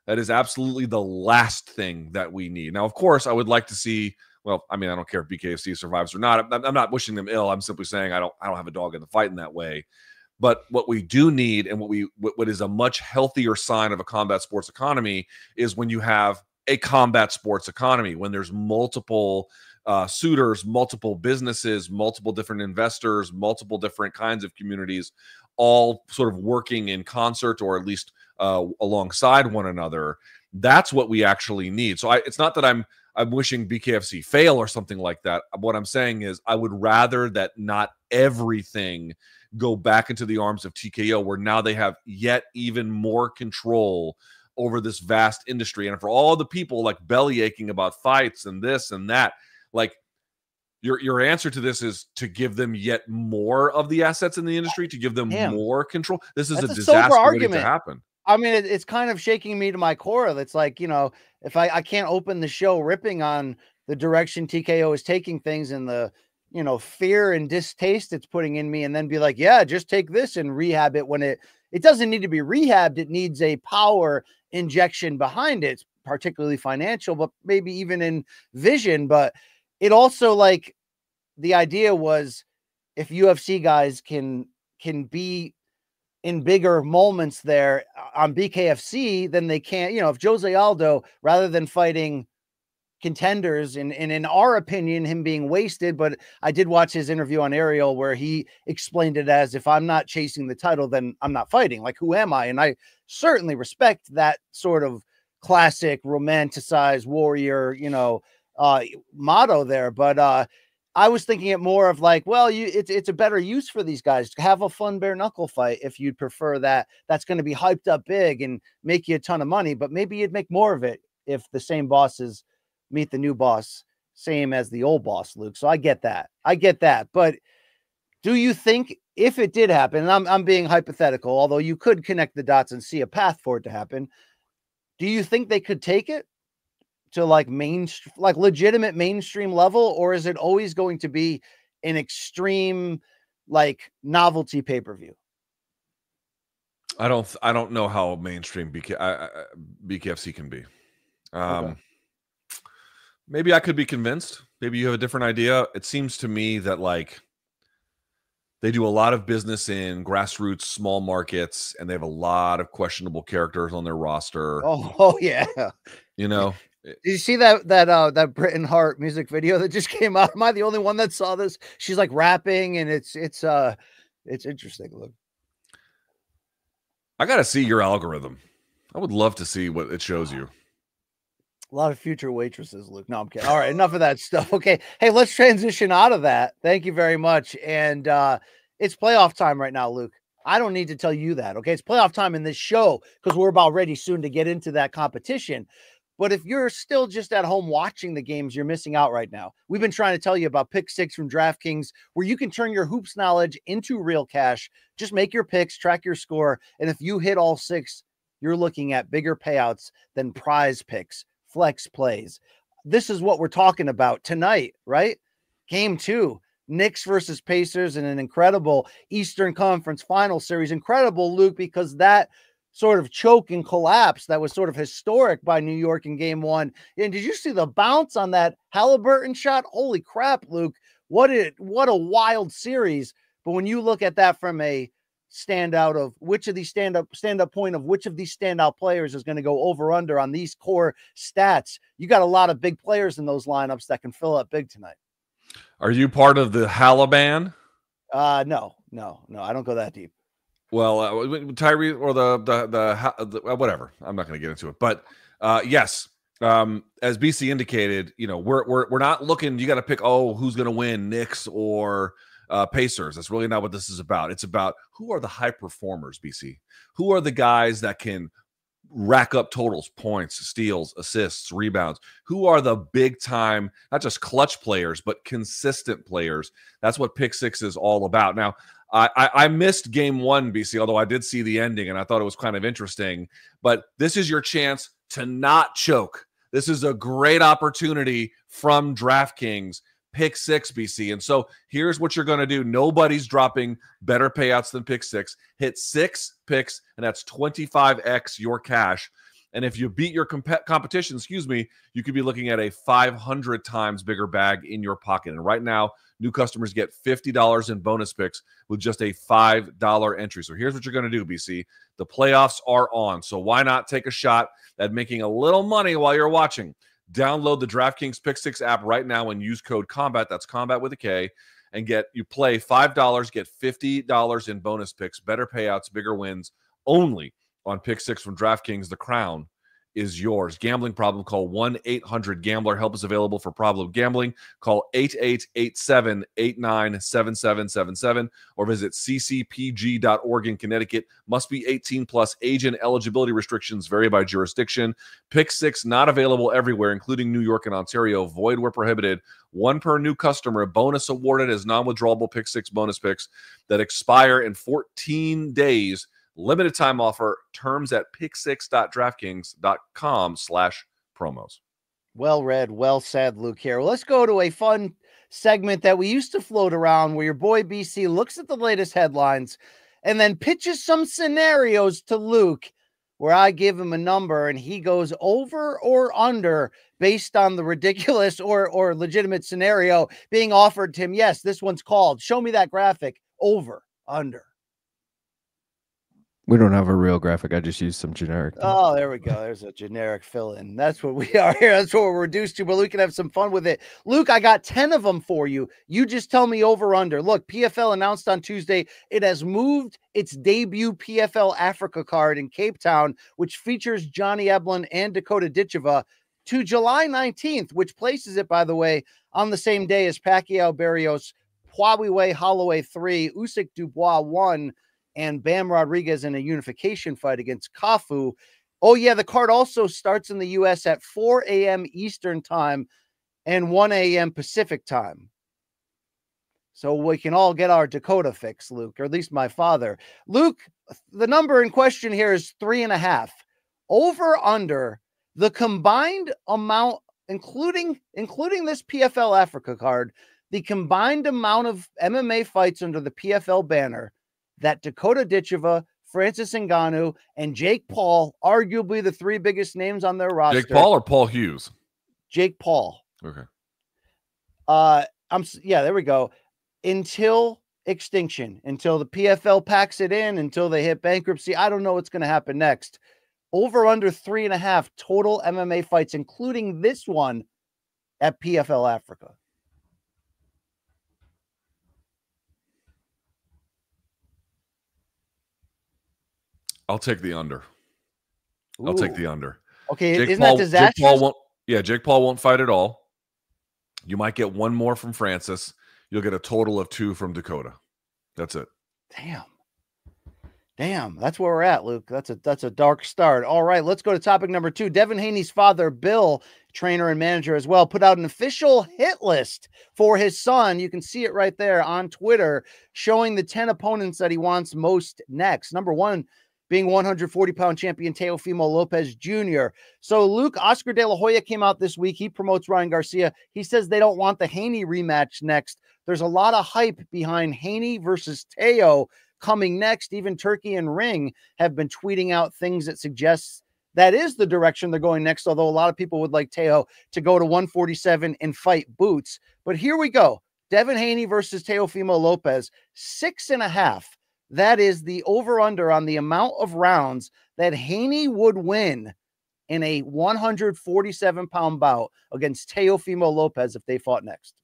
Speaker 2: That is absolutely the last thing that we need. Now, of course, I would like to see, I don't care if BKFC survives or not. I'm not wishing them ill. I'm simply saying I don't have a dog in the fight in that way. But what we do need and what is a much healthier sign of a combat sports economy is when you have a combat sports economy, when there's multiple suitors, multiple businesses, multiple different investors, multiple different kinds of communities, all sort of working in concert or at least alongside one another. That's what we actually need. So it's not that I'm wishing BKFC fail or something like that. What I'm saying is I would rather that not everything go back into the arms of TKO, where now they have yet even more control over this vast industry. And for all the people belly aching about fights and this and that, your answer to this is to give them yet more of the assets in the industry, to give them more control. This is a disaster waiting to happen.
Speaker 1: I mean, it's kind of shaking me to my core. It's like, you know, if I can't open the show ripping on the direction TKO is taking things and the, you know, fear and distaste it's putting in me, and then be like, yeah, just take this and rehab it, when it doesn't need to be rehabbed. It needs a power injection behind it, particularly financial, but maybe even in vision. But it also, like, the idea was, if UFC guys can be in bigger moments there on BKFC, then they can't, you know, if Jose Aldo, rather than fighting contenders, and in our opinion, him being wasted, but I did watch his interview on Ariel where he explained it as, if I'm not chasing the title, then I'm not fighting. Like, who am I? And I certainly respect that sort of classic romanticized warrior, you know, motto there. But I was thinking it more of like, well, it's a better use for these guys to have a fun bare knuckle fight. If you'd prefer that, that's going to be hyped up big and make you a ton of money, but maybe you'd make more of it if the same bosses meet the new boss, same as the old boss, Luke. So I get that. But do you think, if it did happen, and I'm being hypothetical, although you could connect the dots and see a path for it to happen, do you think they could take it to like legitimate mainstream level, or is it always going to be an extreme, like, novelty pay-per-view?
Speaker 2: I don't know how mainstream BKFC can be.
Speaker 1: Okay.
Speaker 2: Maybe I could be convinced. Maybe you have a different idea. It seems to me that, like, they do a lot of business in grassroots, small markets, and they have a lot of questionable characters on their roster.
Speaker 1: Oh yeah.
Speaker 2: You know,
Speaker 1: Did you see that Britton Hart music video that just came out? Am I the only one that saw this? She's like rapping, and it's interesting. Look,
Speaker 2: I got to see your algorithm. I would love to see what it shows you.
Speaker 1: a lot of future waitresses, Luke. No, I'm kidding. All right, enough of that stuff. Okay, hey, let's transition out of that. Thank you very much. And it's playoff time right now, Luke. I don't need to tell you that. Okay, it's playoff time in this show because we're about ready soon to get into that competition. But if you're still just at home watching the games, you're missing out right now. We've been trying to tell you about Pick 6 from DraftKings, where you can turn your hoops knowledge into real cash. Just make your picks, track your score, and if you hit all 6, you're looking at bigger payouts than Prize Picks, flex plays. This is what we're talking about tonight, right? Game 2, Knicks versus Pacers in an incredible Eastern Conference Final Series. Incredible, Luke, because that sort of choke and collapse that was sort of historic by New York in game 1. And did you see the bounce on that Halliburton shot? Holy crap, Luke. What a wild series. But when you look at that from a standout of which of these stand-up point of which of these standout players is going to go over under on these core stats, you got a lot of big players in those lineups that can fill up big tonight.
Speaker 2: Are you part of the Halliban?
Speaker 1: No, I don't go that deep.
Speaker 2: Well, Tyree or the whatever. I'm not going to get into it, but yes, as BC indicated, you know, we're not looking. You got to pick. Oh, who's going to win, Knicks or Pacers? That's really not what this is about. It's about who are the high performers, BC. Who are the guys that can rack up totals, points, steals, assists, rebounds? Who are the big time, not just clutch players, but consistent players? That's what Pick 6 is all about. Now, I missed game 1, BC, although I did see the ending and I thought it was kind of interesting. But this is your chance to not choke. This is a great opportunity from DraftKings. Pick 6, BC. And so here's what you're going to do. Nobody's dropping better payouts than Pick 6. Hit 6 picks, and that's 25x your cash. And if you beat your competition, you could be looking at a 500 times bigger bag in your pocket. And right now, new customers get $50 in bonus picks with just a $5 entry. So here's what you're going to do, BC. The playoffs are on. So why not take a shot at making a little money while you're watching? Download the DraftKings Pick 6 app right now and use code COMBAT. That's COMBAT with a K. And you play $5, get $50 in bonus picks, better payouts, bigger wins, only on Pick 6 from DraftKings. The crown is yours. Gambling problem? Call 1-800-GAMBLER. Help is available for problem gambling. Call 8887-897777 or visit ccpg.org in Connecticut. Must be 18 plus. Age and eligibility restrictions vary by jurisdiction. Pick 6 not available everywhere, including New York and Ontario. Void where prohibited. One per new customer. Bonus awarded as non-withdrawable Pick 6 bonus picks that expire in 14 days. Limited time offer. Terms at pick6.draftkings.com/promos.
Speaker 1: Well read, well said, Luke here. Well, let's go to a fun segment that we used to float around where your boy BC looks at the latest headlines and then pitches some scenarios to Luke where I give him a number and he goes over or under based on the ridiculous or legitimate scenario being offered to him. Yes, this one's called, show me that graphic, over, under.
Speaker 5: We don't have a real graphic. I just used some generic.
Speaker 1: Oh, there we go. There's a generic fill-in. That's what we are here. That's what we're reduced to, but we can have some fun with it. Luke, I got 10 of them for you. You just tell me over, under. Look, PFL announced on Tuesday it has moved its debut PFL Africa card in Cape Town, which features Johnny Eblen and Dakota Ditcheva, to July 19th, which places it, by the way, on the same day as Pacquiao Barrios, Poirier Holloway 3, Usyk Dubois 1, and Bam Rodriguez in a unification fight against Kafu. Oh, yeah, the card also starts in the U.S. at 4 a.m. Eastern time and 1 a.m. Pacific time. So we can all get our Dakota fix, Luke, or at least my father. Luke, the number in question here is 3.5. Over, under, the combined amount, including this PFL Africa card, the combined amount of MMA fights under the PFL banner that Dakota Ditcheva, Francis Ngannou, and Jake Paul, arguably the three biggest names on their roster.
Speaker 2: Jake Paul or Paul Hughes?
Speaker 1: Jake Paul.
Speaker 2: Okay.
Speaker 1: Yeah, there we go. Until extinction, until the PFL packs it in, until they hit bankruptcy. I don't know what's going to happen next. Over under 3.5 total MMA fights, including this one at PFL Africa.
Speaker 2: I'll take the under. I'll take the under.
Speaker 1: Okay, isn't that disastrous?
Speaker 2: Jake Paul won't fight at all. You might get one more from Francis. You'll get a total of 2 from Dakota. That's it.
Speaker 1: Damn, that's where we're at, Luke. That's a dark start. All right, let's go to topic number 2. Devin Haney's father, Bill, trainer and manager as well, put out an official hit list for his son. You can see it right there on Twitter, showing the 10 opponents that he wants most next. Number 1 being 140-pound champion Teofimo Lopez Jr. So, Luke, Oscar De La Hoya came out this week. He promotes Ryan Garcia. He says they don't want the Haney rematch next. There's a lot of hype behind Haney versus Teo coming next. Even Turkey and Ring have been tweeting out things that suggest that is the direction they're going next, although a lot of people would like Teo to go to 147 and fight Boots. But here we go. Devin Haney versus Teofimo Lopez, 6.5. That is the over-under on the amount of rounds that Haney would win in a 147-pound bout against Teofimo Lopez if they fought next.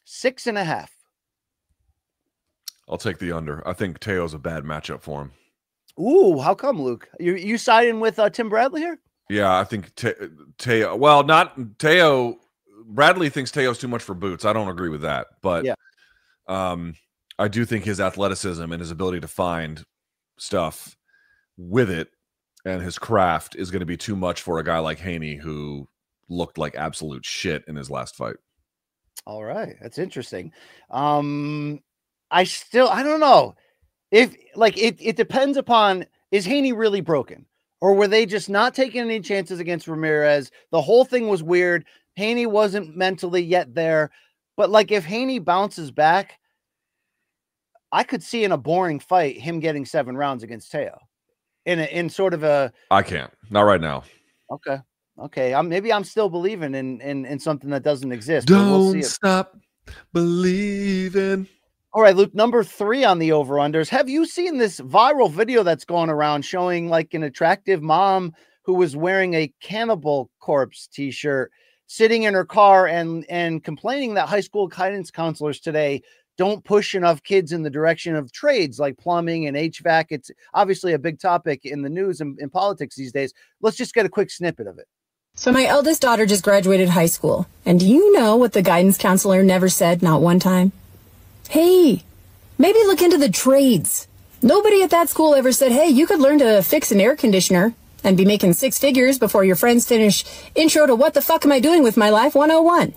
Speaker 1: 6.5.
Speaker 2: I'll take the under. I think Teo's a bad matchup for him.
Speaker 1: Ooh, how come, Luke? You siding with Tim Bradley here?
Speaker 2: Yeah, I think Teo. Well, not Teo. Bradley thinks Teo's too much for Boots. I don't agree with that, but yeah. I do think his athleticism and his ability to find stuff with it and his craft is going to be too much for a guy like Haney, who looked like absolute shit in his last fight.
Speaker 1: All right. That's interesting. I don't know if it depends upon, is Haney really broken, or were they just not taking any chances against Ramirez? The whole thing was weird. Haney wasn't mentally yet there. But like, if Haney bounces back, I could see in a boring fight him getting 7 rounds against Teo in sort of a.
Speaker 2: I can't, not right now.
Speaker 1: Okay. Maybe I'm still believing in something that doesn't exist.
Speaker 2: Don't stop believing.
Speaker 1: All right, Luke, number 3 on the over-unders. Have you seen this viral video that's going around showing like an attractive mom who was wearing a Cannibal Corpse t-shirt, sitting in her car and complaining that high school guidance counselors today don't push enough kids in the direction of trades like plumbing and HVAC? It's obviously a big topic in the news and in politics these days. Let's just get a quick snippet of it.
Speaker 9: So my eldest daughter just graduated high school. And do you know what the guidance counselor never said, not one time? Hey, maybe look into the trades. Nobody at that school ever said, hey, you could learn to fix an air conditioner and be making 6 figures before your friends finish Intro to What the Fuck Am I Doing with My Life 101.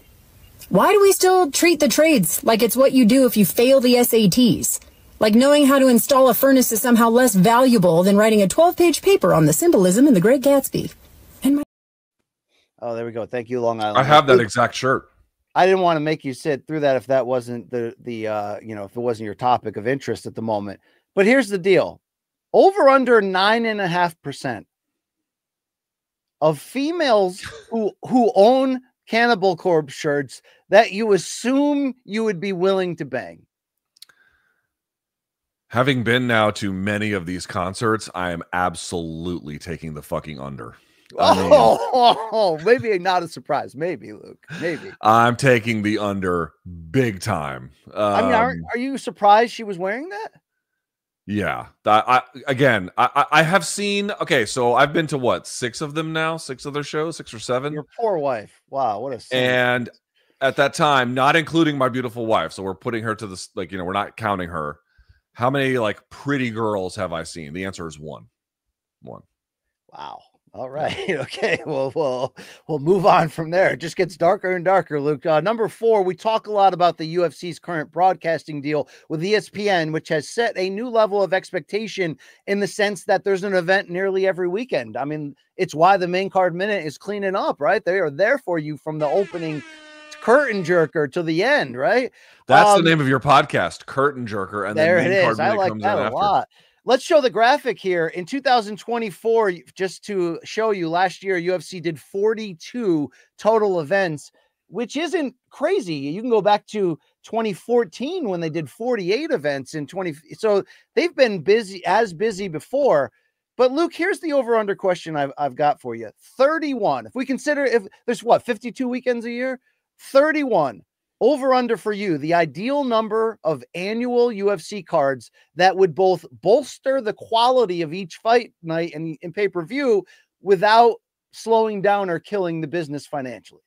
Speaker 9: Why do we still treat the trades like it's what you do if you fail the SATs? Like knowing how to install a furnace is somehow less valuable than writing a 12-page paper on the symbolism in The Great Gatsby.
Speaker 1: Oh, there we go. Thank you, Long Island.
Speaker 2: I have that exact shirt.
Speaker 1: I didn't want to make you sit through that if that wasn't the if it wasn't your topic of interest at the moment. But here's the deal. Over under 9.5% of females who own Cannibal Corpse shirts that you assume you would be willing to bang.
Speaker 2: Having been now to many of these concerts, I am absolutely taking the fucking under.
Speaker 1: Maybe not a surprise. Maybe, Luke. Maybe.
Speaker 2: I'm taking the under big time.
Speaker 1: I mean, are you surprised she was wearing that?
Speaker 2: Yeah. I have seen, okay, so I've been to what, 6 of them now? 6 of their shows, 6 or 7?
Speaker 1: Your poor wife. Wow, what a sin.
Speaker 2: And at that time, not including my beautiful wife, so we're putting her to this, like, we're not counting her. How many, like, pretty girls have I seen? The answer is 1.
Speaker 1: Wow. All right. Okay. Well, we'll move on from there. It just gets darker and darker, Luke. Number 4, we talk a lot about the UFC's current broadcasting deal with ESPN, which has set a new level of expectation in the sense that there's an event nearly every weekend. I mean, it's why the main card minute is cleaning up, right? They are there for you from the opening curtain jerker to the end, right?
Speaker 2: That's the name of your podcast, Curtain Jerker. And
Speaker 1: there
Speaker 2: then
Speaker 1: it is. I like that a lot. Let's show the graphic here. In 2024, just to show you, last year, UFC did 42 total events, which isn't crazy. You can go back to 2014 when they did 48 events in 20. So they've been busy before. But Luke, here's the over-under question I've got for you. 31. If we consider, if there's 52 weekends a year, 31. Over under for you, the ideal number of annual UFC cards that would both bolster the quality of each fight night and pay-per-view without slowing down or killing the business financially.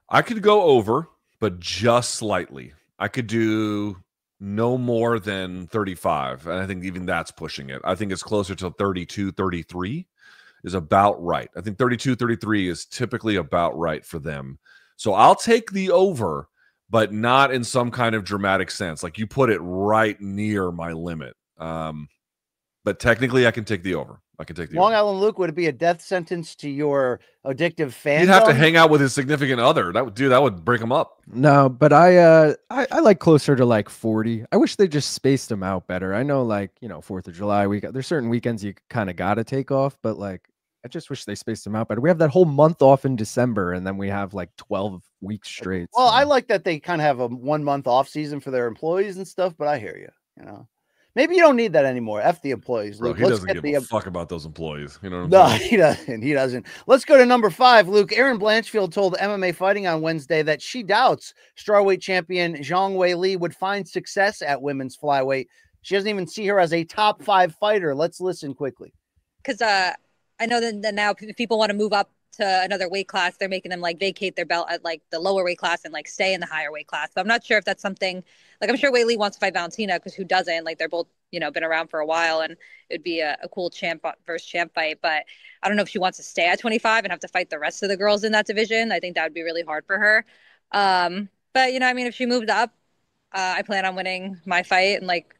Speaker 2: I could go over, but just slightly. I could do no more than 35. And I think even that's pushing it. I think it's closer to 32, 33 is about right. I think 32, 33 is typically about right for them. So I'll take the over, but not in some kind of dramatic sense. Like you put it right near my limit. But technically I can take the over. I can take the
Speaker 1: Long
Speaker 2: over.
Speaker 1: Island Luke, would it be a death sentence to your addictive fan?
Speaker 2: He'd have to hang out with his significant other. That would break him up.
Speaker 5: No, but I like closer to like 40. I wish they just spaced them out better. I know, like, 4th of July week, there's certain weekends you kind of got to take off, but like, I just wish they spaced them out better. We have that whole month off in December, and then we have like 12 weeks straight.
Speaker 1: Well, I like that they kind of have a 1 month off season for their employees and stuff, but I hear you, Maybe you don't need that anymore. F the employees, Luke.
Speaker 2: Bro, he doesn't give a fuck about those employees. You know what
Speaker 1: No,
Speaker 2: I'm saying?
Speaker 1: he doesn't. Let's go to number 5, Luke. Erin Blanchfield told MMA Fighting on Wednesday that she doubts strawweight champion Zhang Weili would find success at women's flyweight. She doesn't even see her as a top 5 fighter. Let's listen quickly.
Speaker 10: Because I know that now if people want to move up to another weight class, they're making them like vacate their belt at like the lower weight class and like stay in the higher weight class. But I'm not sure if that's something, like, I'm sure Weili wants to fight Valentina, because who doesn't? Like, they're both, been around for a while, and it'd be a cool champ versus champ fight. But I don't know if she wants to stay at 25 and have to fight the rest of the girls in that division. I think that would be really hard for her. But if she moved up, I plan on winning my fight in like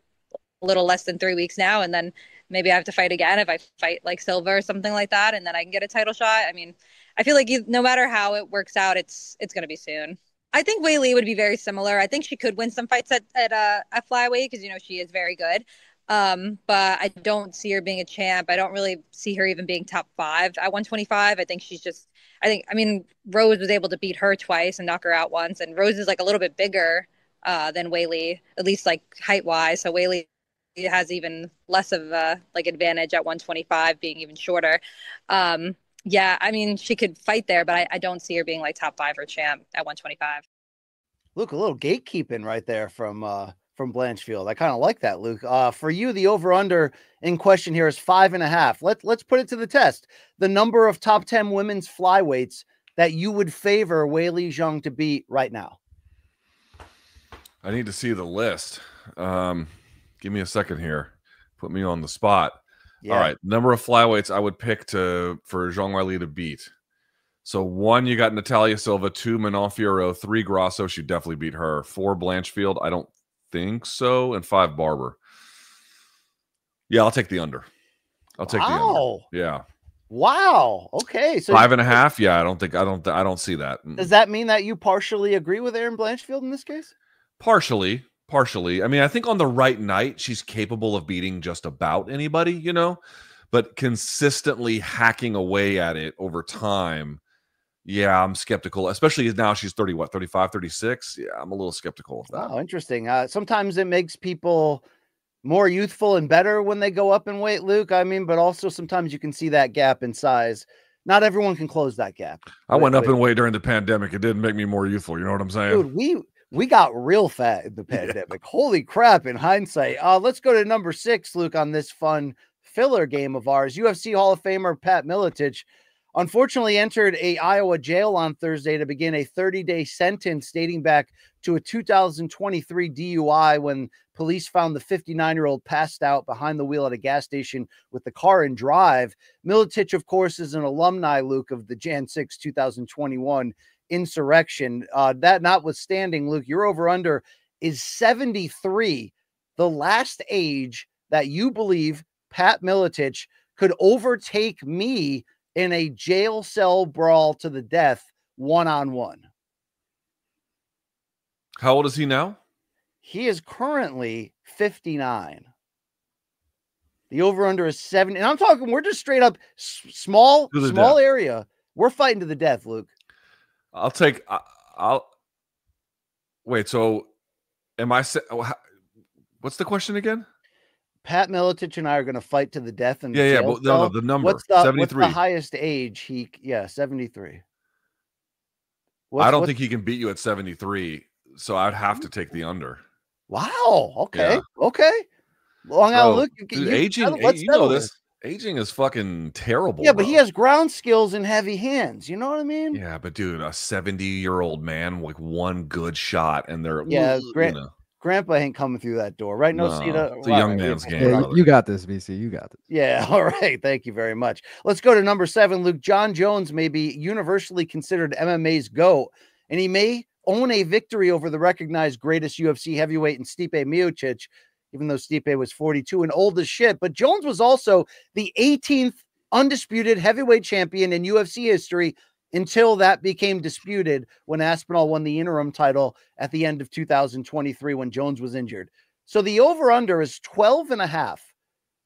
Speaker 10: a little less than 3 weeks now, and then maybe I have to fight again if I fight like silver or something like that, and then I can get a title shot. I mean, I feel like no matter how it works out, it's going to be soon. I think Weili would be very similar. I think she could win some fights at flyweight, because she is very good. But I don't see her being a champ. I don't really see her even being top 5 at 125. I think she's just. Rose was able to beat her twice and knock her out once, and Rose is like a little bit bigger than Weili, at least like height wise. So Weili has even less of a advantage at 125, being even shorter. She could fight there, but I don't see her being like top 5 or champ at 125.
Speaker 1: Luke, a little gatekeeping right there from Blanchfield. I kind of like that, Luke. For you, the over-under in question here is 5.5. Let's put it to the test. The number of top 10 women's flyweights that you would favor Weili Zhang to beat right now.
Speaker 2: I need to see the list. Give me a second here. Put me on the spot. Yeah. All right. Number of flyweights I would pick for Zhang Weili to beat. So 1, you got Natalia Silva. 2, Manon Fiorot. 3, Grasso. She'd definitely beat her. 4, Blanchfield. I don't think so, and 5 Barber. Yeah, I'll take the under. I'll take the under. Yeah.
Speaker 1: Wow. Okay. So
Speaker 2: 5.5. Yeah, I don't see that.
Speaker 1: Does that mean that you partially agree with Aaron Blanchfield in this case?
Speaker 2: Partially. I mean, I think on the right night, she's capable of beating just about anybody, you know, but consistently hacking away at it over time. Yeah, I'm skeptical, especially now she's 35, 36. Yeah, I'm a little skeptical of that.
Speaker 1: Oh, interesting. Sometimes it makes people more youthful and better when they go up in weight, Luke. I mean, but also sometimes you can see that gap in size. Not everyone can close that gap.
Speaker 2: I went up in weight during the pandemic. It didn't make me more youthful. You know what I'm saying?
Speaker 1: Dude, we got real fat in the pandemic. Yeah. Holy crap, in hindsight. Let's go to number 6, Luke, on this fun filler game of ours. UFC Hall of Famer Pat Miletich unfortunately entered a Iowa jail on Thursday to begin a 30-day sentence dating back to a 2023 DUI when police found the 59-year-old passed out behind the wheel at a gas station with the car in drive. Miletich, of course, is an alumni, Luke, of the Jan 6, 2021 insurrection. That notwithstanding, Luke, your over-under is 73, the last age that you believe Pat Miletich could overtake me in a jail cell brawl to the death, one-on-one.
Speaker 2: How old is he now?
Speaker 1: He is currently 59. The over-under is 70. And I'm talking, we're just straight up small area. We're fighting to the death, Luke.
Speaker 2: I'll wait. So am I, what's the question again?
Speaker 1: Pat Miletich and I are going to fight to the death. And
Speaker 2: yeah. But no, the number, 73.
Speaker 1: What's the highest age 73.
Speaker 2: I don't think he can beat you at 73. So I'd have to take the under.
Speaker 1: Wow. Okay. Yeah. Okay. Long Island, look,
Speaker 2: dude, aging, you know this. Aging is fucking terrible.
Speaker 1: Yeah, but he has ground skills and heavy hands. You know what I mean?
Speaker 2: Yeah, but dude, a 70-year-old man, like one good shot, and they're
Speaker 1: Grandpa ain't coming through that door, right? No,
Speaker 2: it's a young man's game.
Speaker 5: Yeah, you got this, VC. You got this.
Speaker 1: Yeah, all right. Thank you very much. Let's go to number 7, Luke. Jon Jones may be universally considered MMA's GOAT, and he may own a victory over the recognized greatest UFC heavyweight in Stipe Miocic, even though Stipe was 42 and old as shit. But Jones was also the 18th undisputed heavyweight champion in UFC history until that became disputed when Aspinall won the interim title at the end of 2023 when Jones was injured. So the over-under is 12.5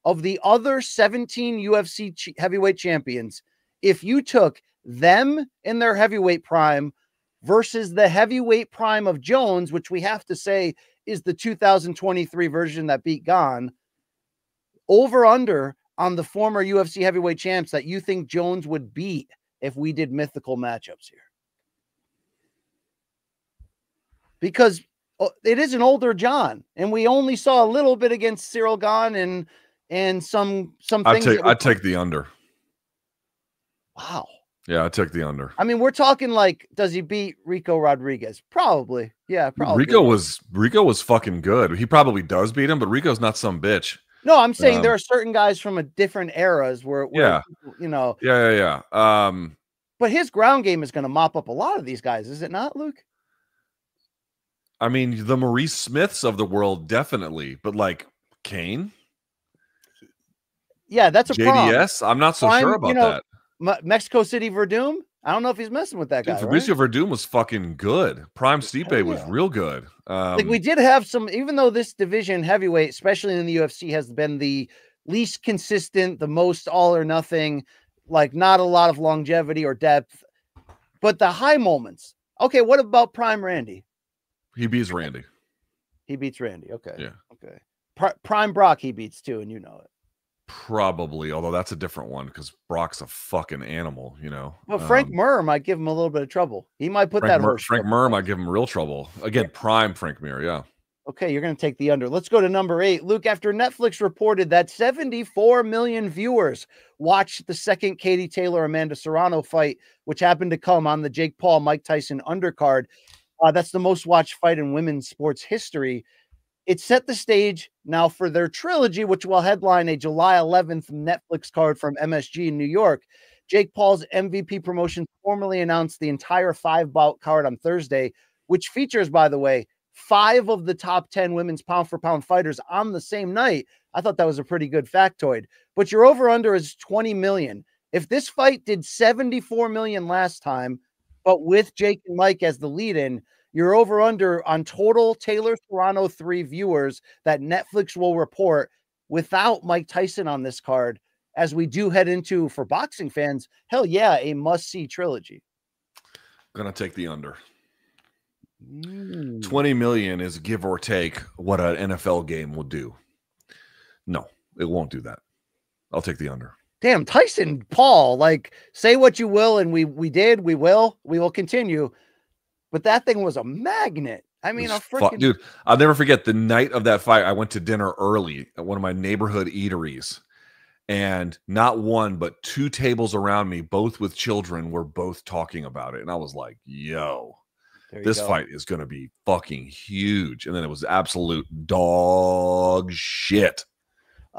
Speaker 1: of the other 17 UFC heavyweight champions. If you took them in their heavyweight prime versus the heavyweight prime of Jones, which we have to say is the 2023 version that beat Gane, over-under on the former UFC heavyweight champs that you think Jones would beat if we did mythical matchups here. Because it is an older John, and we only saw a little bit against Cyril Gane and some things.
Speaker 2: I'd take the under.
Speaker 1: Wow.
Speaker 2: Yeah, I took the under.
Speaker 1: I mean, we're talking like, does he beat Rico Rodriguez? Probably. Yeah, probably.
Speaker 2: Rico was fucking good. He probably does beat him, but Rico's not some bitch.
Speaker 1: No, I'm saying there are certain guys from a different eras where you know.
Speaker 2: Yeah.
Speaker 1: But his ground game is going to mop up a lot of these guys, is it not, Luke?
Speaker 2: I mean, the Maurice Smiths of the world, definitely. But like Kane?
Speaker 1: Yeah, that's a
Speaker 2: JDS? I'm not so sure about that.
Speaker 1: Mexico City Verdum? I don't know if he's messing with that guy.
Speaker 2: Fabricio Verdum was fucking good. Prime Stipe was real good.
Speaker 1: Like we did have some, even though this division heavyweight, especially in the UFC, has been the least consistent, the most all or nothing, like not a lot of longevity or depth, but the high moments. Okay, what about Prime Randy?
Speaker 2: He beats Randy.
Speaker 1: He beats Randy. Okay.
Speaker 2: Yeah.
Speaker 1: Okay. Prime Brock he beats too, and you know it.
Speaker 2: Probably, although that's a different one because Brock's a fucking animal, you know.
Speaker 1: Well, Frank Mir might give him a little bit of trouble. He might put
Speaker 2: Frank Mir might give him real trouble. Again, prime Frank Mir, yeah.
Speaker 1: Okay, you're going to take the under. Let's go to number 8. Luke, after Netflix reported that 74 million viewers watched the second Katie Taylor-Amanda Serrano fight, which happened to come on the Jake Paul-Mike Tyson undercard. That's the most watched fight in women's sports history. It set the stage now for their trilogy, which will headline a July 11th Netflix card from MSG in New York. Jake Paul's MVP promotion formally announced the entire 5-bout card on Thursday, which features, by the way, 5 of the top 10 women's pound for pound fighters on the same night. I thought that was a pretty good factoid. But your over under is 20 million. If this fight did 74 million last time, but with Jake and Mike as the lead-in, you're over under on total Taylor Serrano 3 viewers that Netflix will report without Mike Tyson on this card, as we do head into, for boxing fans, hell yeah, a must-see trilogy.
Speaker 2: Gonna take the under. 20 million is give or take what an NFL game will do. No, it won't do that. I'll take the under.
Speaker 1: Damn, Tyson, Paul, like, say what you will, and we will continue. But that thing was a magnet. I mean, a freaking
Speaker 2: dude. I'll never forget the night of that fight. I went to dinner early at one of my neighborhood eateries, and not one but 2 tables around me, both with children, were both talking about it, and I was like, "Yo, this fight is going to be fucking huge." And then it was absolute dog shit.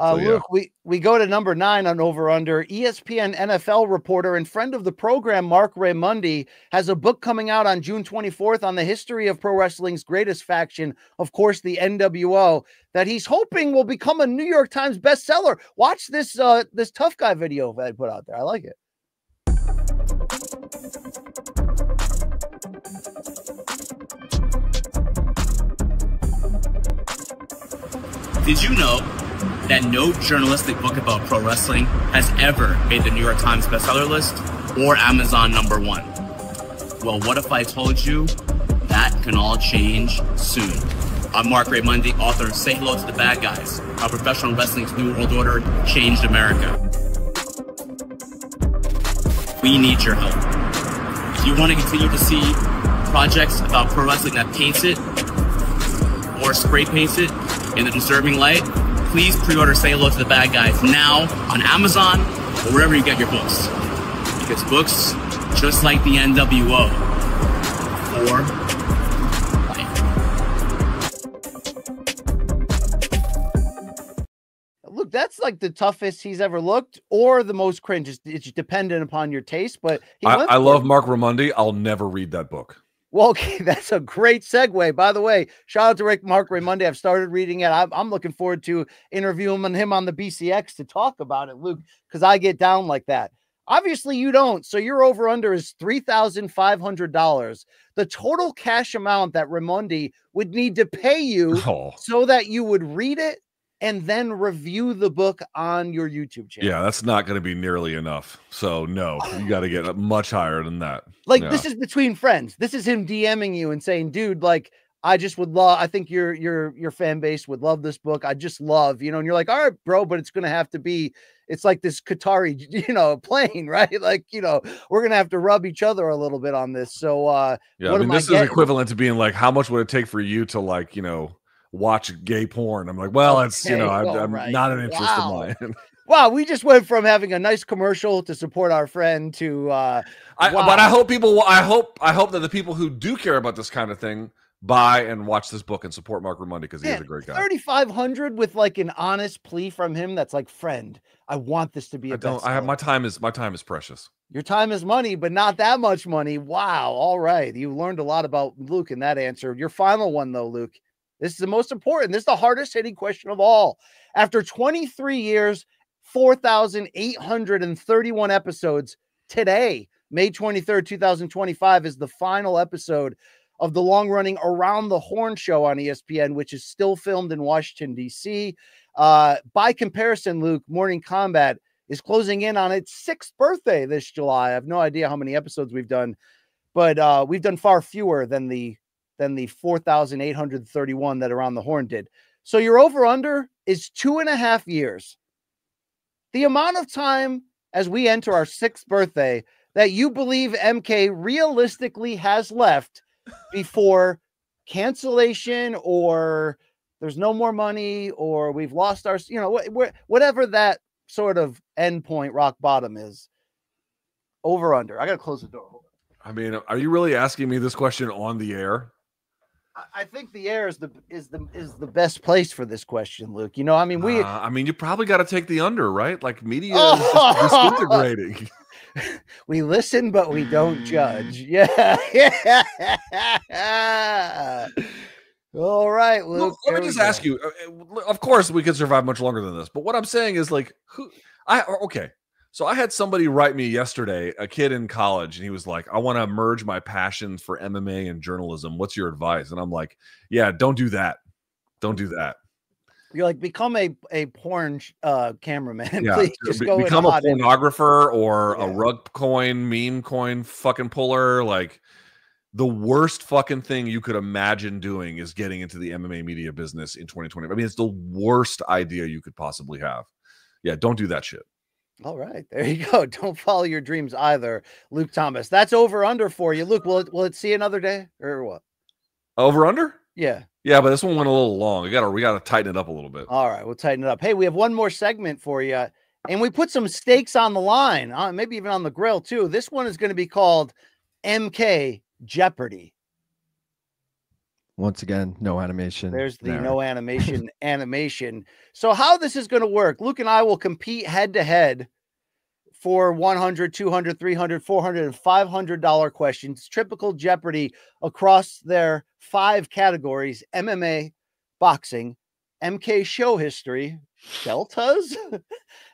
Speaker 1: Luke, we go to number 9 on over under. ESPN NFL reporter and friend of the program, Mark Raimondi, has a book coming out on June 24th on the history of pro wrestling's greatest faction, of course, the NWO, that he's hoping will become a New York Times bestseller. Watch this this tough guy video that I put out there. I like it.
Speaker 11: Did you know that no journalistic book about pro wrestling has ever made the New York Times bestseller list or Amazon #1? Well, what if I told you that can all change soon? I'm Mark Raimondi, author of Say Hello to the Bad Guys, How Professional Wrestling's New World Order Changed America. We need your help. If you want to continue to see projects about pro wrestling that paints it or spray paints it in a deserving light, please pre-order Say Hello to the Bad Guys now on Amazon or wherever you get your books. Because books, just like the NWO, for life.
Speaker 1: Look, that's like the toughest he's ever looked, or the most cringe. It's dependent upon your taste, but
Speaker 2: I love Mark Raimondi. I'll never read that book.
Speaker 1: Well, okay, that's a great segue. By the way, shout out to Mark Raimondi. I've started reading it. I'm looking forward to interviewing him on the BCX to talk about it, Luke, because I get down like that. Obviously, you don't. So your over under is $3,500. The total cash amount that Raimondi would need to pay you so that you would read it and then review the book on your YouTube channel.
Speaker 2: Yeah, that's not going to be nearly enough. So no, you got to get much higher than that.
Speaker 1: Like, this is between friends. This is him DMing you and saying, dude, like, I just would love, I think your fan base would love this book. I just love, and you're like, all right, bro, but it's going to have to be, it's like this Qatari, plane, right? Like, we're going to have to rub each other a little bit on this. So,
Speaker 2: yeah, I mean, this is equivalent to being like, how much would it take for you to, like, watch gay porn? I'm like, well, it's, I'm not an interest of mine.
Speaker 1: Wow, we just went from having a nice commercial to support our friend to
Speaker 2: but I hope people I hope that the people who do care about this kind of thing buy and watch this book and support Mark Raimondi, because he is a great guy. 3,500
Speaker 1: with like an honest plea from him that's like, friend, I want this to be
Speaker 2: my time is precious.
Speaker 1: Your time is money, but not that much money. Wow. All right. You learned a lot about Luke in that answer. Your final one though, Luke. This is the most important. This is the hardest hitting question of all. After 23 years, 4,831 episodes, today, May 23rd, 2025, is the final episode of the long-running Around the Horn show on ESPN, which is still filmed in Washington, D.C. By comparison, Luke, Morning Kombat is closing in on its 6th birthday this July. I have no idea how many episodes we've done, but we've done far fewer than the 4,831 that Around the Horn did. So your over-under is 2.5 years. The amount of time as we enter our 6th birthday that you believe MK realistically has left before cancellation, or there's no more money, or we've lost our, whatever that sort of endpoint, rock bottom is. Over under. I got to close the door.
Speaker 2: I mean, are you really asking me this question on the air?
Speaker 1: I think the air is the best place for this question, Luke. I mean,
Speaker 2: you probably got to take the under, right? Like, media is disintegrating.
Speaker 1: We listen, but we don't judge. Yeah. All right, Luke.
Speaker 2: Let me just ask you. Of course, we could survive much longer than this, but what I'm saying is, like, okay. So I had somebody write me yesterday, a kid in college, and he was like, "I want to merge my passions for MMA and journalism. What's your advice?" And I'm like, "Yeah, don't do that. Don't do that."
Speaker 1: You're like, become a porn cameraman.
Speaker 2: Yeah,
Speaker 1: Please just go
Speaker 2: become a
Speaker 1: in
Speaker 2: pornographer or a rug coin, meme coin fucking puller. Like, the worst fucking thing you could imagine doing is getting into the MMA media business in 2020. I mean, it's the worst idea you could possibly have. Yeah, don't do that shit.
Speaker 1: All right, there you go. Don't follow your dreams either, Luke Thomas. That's over under for you, Luke. Will it see another day or what?
Speaker 2: Over under?
Speaker 1: Yeah.
Speaker 2: Yeah, but this one went a little long. We gotta tighten it up a little bit.
Speaker 1: All right, we'll tighten it up. Hey, we have one more segment for you, and we put some stakes on the line, maybe even on the grill too. This one is going to be called MK Jeopardy.
Speaker 5: Once again, no animation.
Speaker 1: There's the no animation animation. So how this is going to work, Luke and I will compete head to head for $100, $200, $300, $400, and $500 questions. Typical Jeopardy across their 5 categories: MMA, boxing, MK show history, deltas,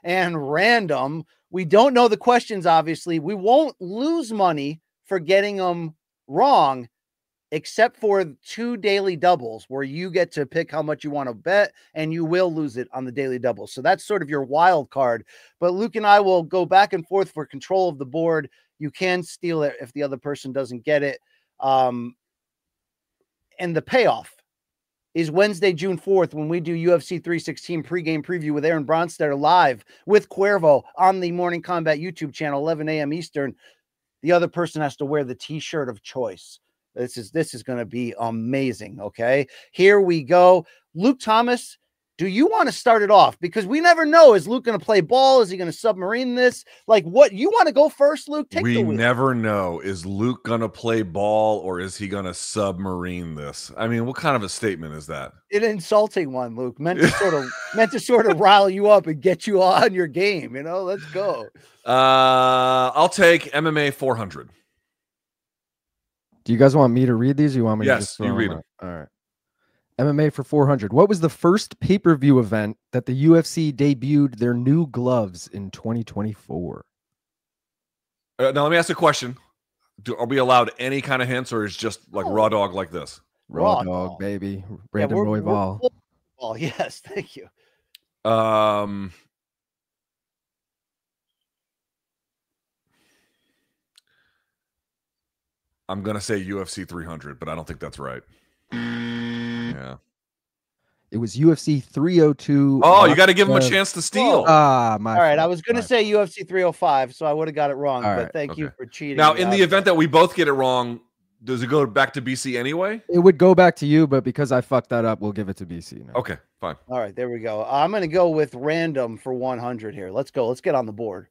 Speaker 1: and random. We don't know the questions, obviously. We won't lose money for getting them wrong, except for 2 daily doubles where you get to pick how much you want to bet, and you will lose it on the daily doubles. So that's sort of your wild card. But Luke and I will go back and forth for control of the board. You can steal it if the other person doesn't get it. And the payoff is Wednesday, June 4th, when we do UFC 316 pregame preview with Aaron Bronstetter live with Cuervo on the Morning Combat YouTube channel, 11 a.m. Eastern. The other person has to wear the t-shirt of choice. This is going to be amazing. Okay, here we go. Luke Thomas, do you want to start it off? Because we never know. Is Luke going to play ball? Is he going to submarine this? Like, what, you want to go first, Luke?
Speaker 2: We never know. Is Luke going to play ball or is he going to submarine this? I mean, what kind of a statement is that?
Speaker 1: An insulting one, Luke. Meant to sort of rile you up and get you on your game. You know, let's go.
Speaker 2: I'll take MMA 400.
Speaker 5: Do you guys want me to read these? Or you want me to just
Speaker 2: you read them.
Speaker 5: All right. MMA for 400. What was the first pay-per-view event that the UFC debuted their new gloves in 2024?
Speaker 2: Now, let me ask a question. Are we allowed any kind of hints, or is just like raw dog like this?
Speaker 5: Raw dog, baby. Brandon Royval.
Speaker 1: Oh, yes. Thank you.
Speaker 2: I'm going to say UFC 300, but I don't think that's right. Yeah.
Speaker 5: It was UFC 302.
Speaker 2: Oh, you got to give him a chance to steal.
Speaker 1: All right. I was going to say UFC 305, so I would have got it wrong, but thank you for cheating.
Speaker 2: Now, in the event that we both get it wrong, does it go back to BC anyway?
Speaker 5: It would go back to you, but because I fucked that up, we'll give it to BC now.
Speaker 2: Okay, fine.
Speaker 1: All right, there we go. I'm going to go with random for 100 here. Let's go. Let's get on the board.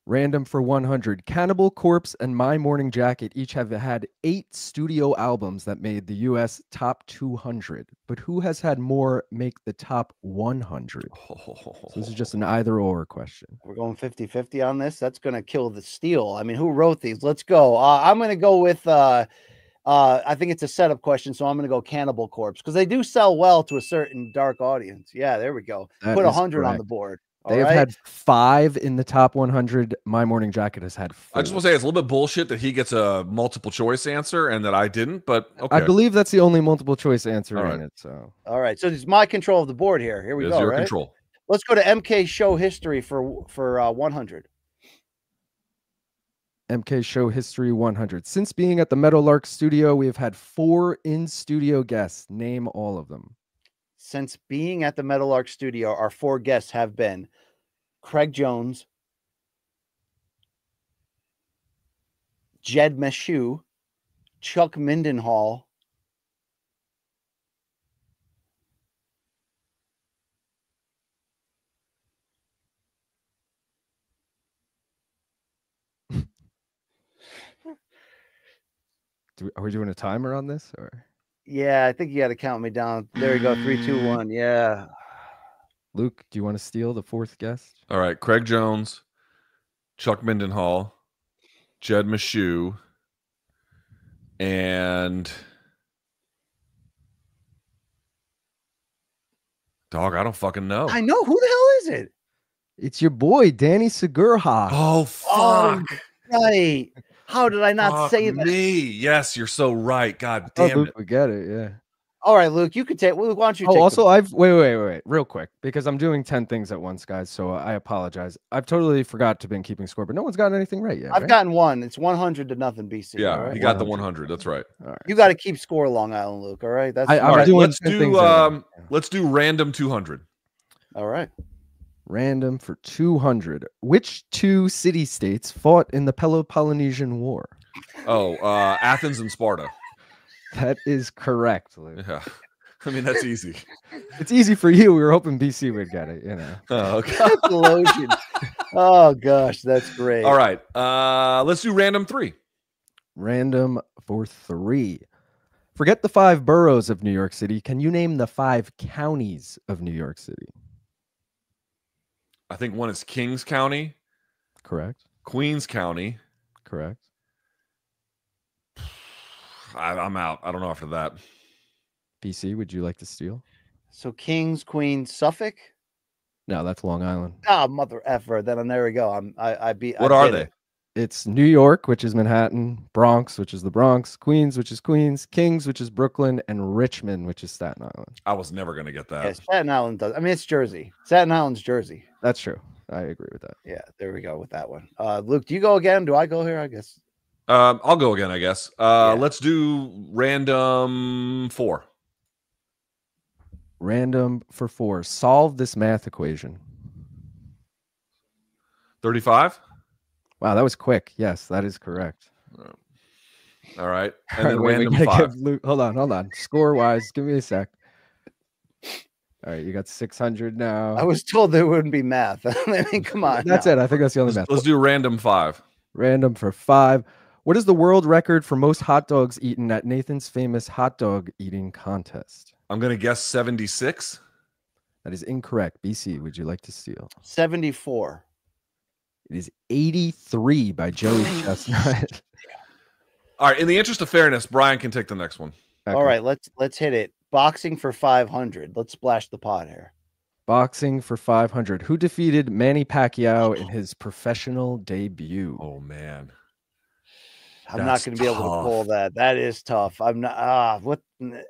Speaker 5: Random for 100. Cannibal Corpse and My Morning Jacket each have had 8 studio albums that made the U.S. top 200. But who has had more make the top 100? So this is just an either-or question.
Speaker 1: We're going 50-50 on this. That's going to kill the steal. I mean, who wrote these? Let's go. I'm going to go with, I think it's a setup question, so I'm going to go Cannibal Corpse, because they do sell well to a certain dark audience. Yeah, there we go. Put 100 on the board.
Speaker 5: They've had 5 in the top 100. My Morning Jacket has had 4.
Speaker 2: I just want to say it's a little bit bullshit that he gets a multiple choice answer and that I didn't, but okay.
Speaker 5: I believe that's the only multiple choice answer in it. So
Speaker 1: all right, so it's my control of the board here. Here we go.
Speaker 2: Your
Speaker 1: right?
Speaker 2: Control.
Speaker 1: Let's go to MK show history for 100.
Speaker 5: MK show history 100. Since being at the Meadowlark studio, we have had 4 in-studio guests. Name all of them.
Speaker 1: Since being at the Meadowlark studio, our 4 guests have been Craig Jones, Jed Meshew, Chuck Mindenhall,
Speaker 5: Are we doing a timer on this, or?
Speaker 1: Yeah, I think you got to count me down. There you go. 3, 2, 1. Yeah.
Speaker 5: Luke, do you want to steal the 4th guest?
Speaker 2: All right. Craig Jones, Chuck Mindenhall, Jed Meshew, and Dog, I don't fucking know.
Speaker 1: I know. Who the hell is it?
Speaker 5: It's your boy, Danny Segura.
Speaker 2: Oh, fuck.
Speaker 1: Right. How did I not say that?
Speaker 2: Me. Yes, you're so right. God damn
Speaker 5: Luke,
Speaker 2: it.
Speaker 5: we get it. Yeah.
Speaker 1: All right, Luke, you could take. Luke, why don't you take?
Speaker 5: Also, wait, real quick, because I'm doing 10 things at once, guys. So I apologize. I've totally forgot to been keeping score, but no one's gotten anything right yet.
Speaker 1: I've gotten one. It's 100-0, BC.
Speaker 2: Yeah,
Speaker 1: right?
Speaker 2: he got the 100. That's right.
Speaker 5: All right.
Speaker 1: You got to keep score, Long Island, Luke. All right. That's
Speaker 5: I'm
Speaker 1: all right.
Speaker 5: doing
Speaker 2: Let's do random 200.
Speaker 1: All right.
Speaker 5: Random for 200. Which two city-states fought in the Peloponnesian War?
Speaker 2: Oh, Athens and Sparta.
Speaker 5: That is correct, Luke.
Speaker 2: Yeah. I mean, that's easy.
Speaker 5: It's easy for you. We were hoping BC would get it, you know.
Speaker 2: Oh, okay.
Speaker 1: Oh, gosh, that's great.
Speaker 2: All right. Let's do random 3.
Speaker 5: Random for 3. Forget the 5 boroughs of New York City. Can you name the 5 counties of New York City?
Speaker 2: I think one is Kings County.
Speaker 5: Correct.
Speaker 2: Queens County.
Speaker 5: Correct.
Speaker 2: I'm out. I don't know after that.
Speaker 5: BC, would you like to steal?
Speaker 1: So Kings, Queens, Suffolk?
Speaker 5: No, that's Long Island.
Speaker 1: Ah, mother effer. Then there we go.
Speaker 2: What are they?
Speaker 5: It's New York, which is Manhattan, Bronx, which is the Bronx, Queens, which is Queens, Kings, which is Brooklyn, and Richmond, which is Staten Island.
Speaker 2: I was never going to get that.
Speaker 1: Yeah, Staten Island does. I mean, it's Jersey. Staten Island's Jersey.
Speaker 5: That's true. I agree with that.
Speaker 1: Yeah, there we go with that one. Luke, do you go again? Do I go here? I guess.
Speaker 2: I'll go again, I guess. Let's do random 4.
Speaker 5: Random for 4. Solve this math equation.
Speaker 2: 35?
Speaker 5: Wow, that was quick. Yes, that is correct.
Speaker 2: All right. And then
Speaker 5: Wait,
Speaker 2: random 5.
Speaker 5: Luke, hold on. Score-wise, give me a sec. All right, you got 600 now.
Speaker 1: I was told there wouldn't be math. I mean, come on.
Speaker 5: That's it. I think that's the only math.
Speaker 2: Let's do random 5.
Speaker 5: Random for 5. What is the world record for most hot dogs eaten at Nathan's famous hot dog eating contest?
Speaker 2: I'm going to guess 76.
Speaker 5: That is incorrect. BC, would you like to steal?
Speaker 1: 74.
Speaker 5: It is 83 by Joey Chestnut.
Speaker 2: All right. In the interest of fairness, Brian can take the next one.
Speaker 5: Okay.
Speaker 1: All right, let's hit it. Boxing for 500. Let's splash the pot here.
Speaker 5: Boxing for 500. Who defeated Manny Pacquiao in his professional debut?
Speaker 2: Oh, man.
Speaker 1: I'm not going to be able to pull that. That is tough. I'm not. What?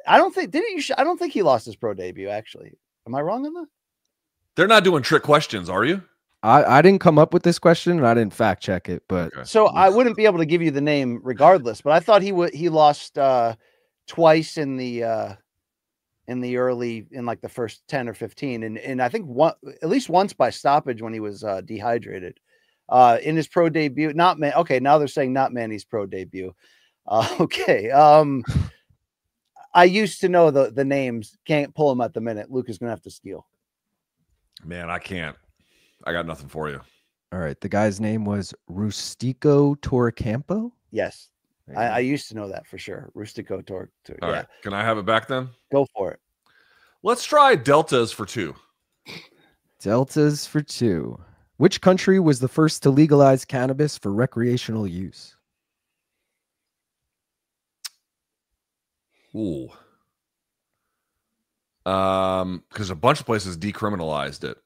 Speaker 1: I don't think. Didn't you? I don't think he lost his pro debut. Actually, am I wrong on that?
Speaker 2: They're not doing trick questions, are you?
Speaker 5: I didn't come up with this question and I didn't fact check it, but
Speaker 1: so I wouldn't be able to give you the name regardless. But I thought he lost twice in the early like the first 10 or 15, and I think at least once by stoppage when he was dehydrated. In his pro debut, not man. Okay, now they're saying not Manny's pro debut. Okay. I used to know the names. Can't pull them at the minute. Luke is gonna have to steal.
Speaker 2: Man, I can't. I got nothing for you.
Speaker 5: All right. The guy's name was Rustico Torrecampo.
Speaker 1: Yes, I used to know that for sure. Rustico
Speaker 2: All right. Can I have it back then?
Speaker 1: Go for it.
Speaker 2: Let's try deltas for 2.
Speaker 5: Deltas for 2. Which country was the first to legalize cannabis for recreational use?
Speaker 2: Ooh. Because a bunch of places decriminalized it.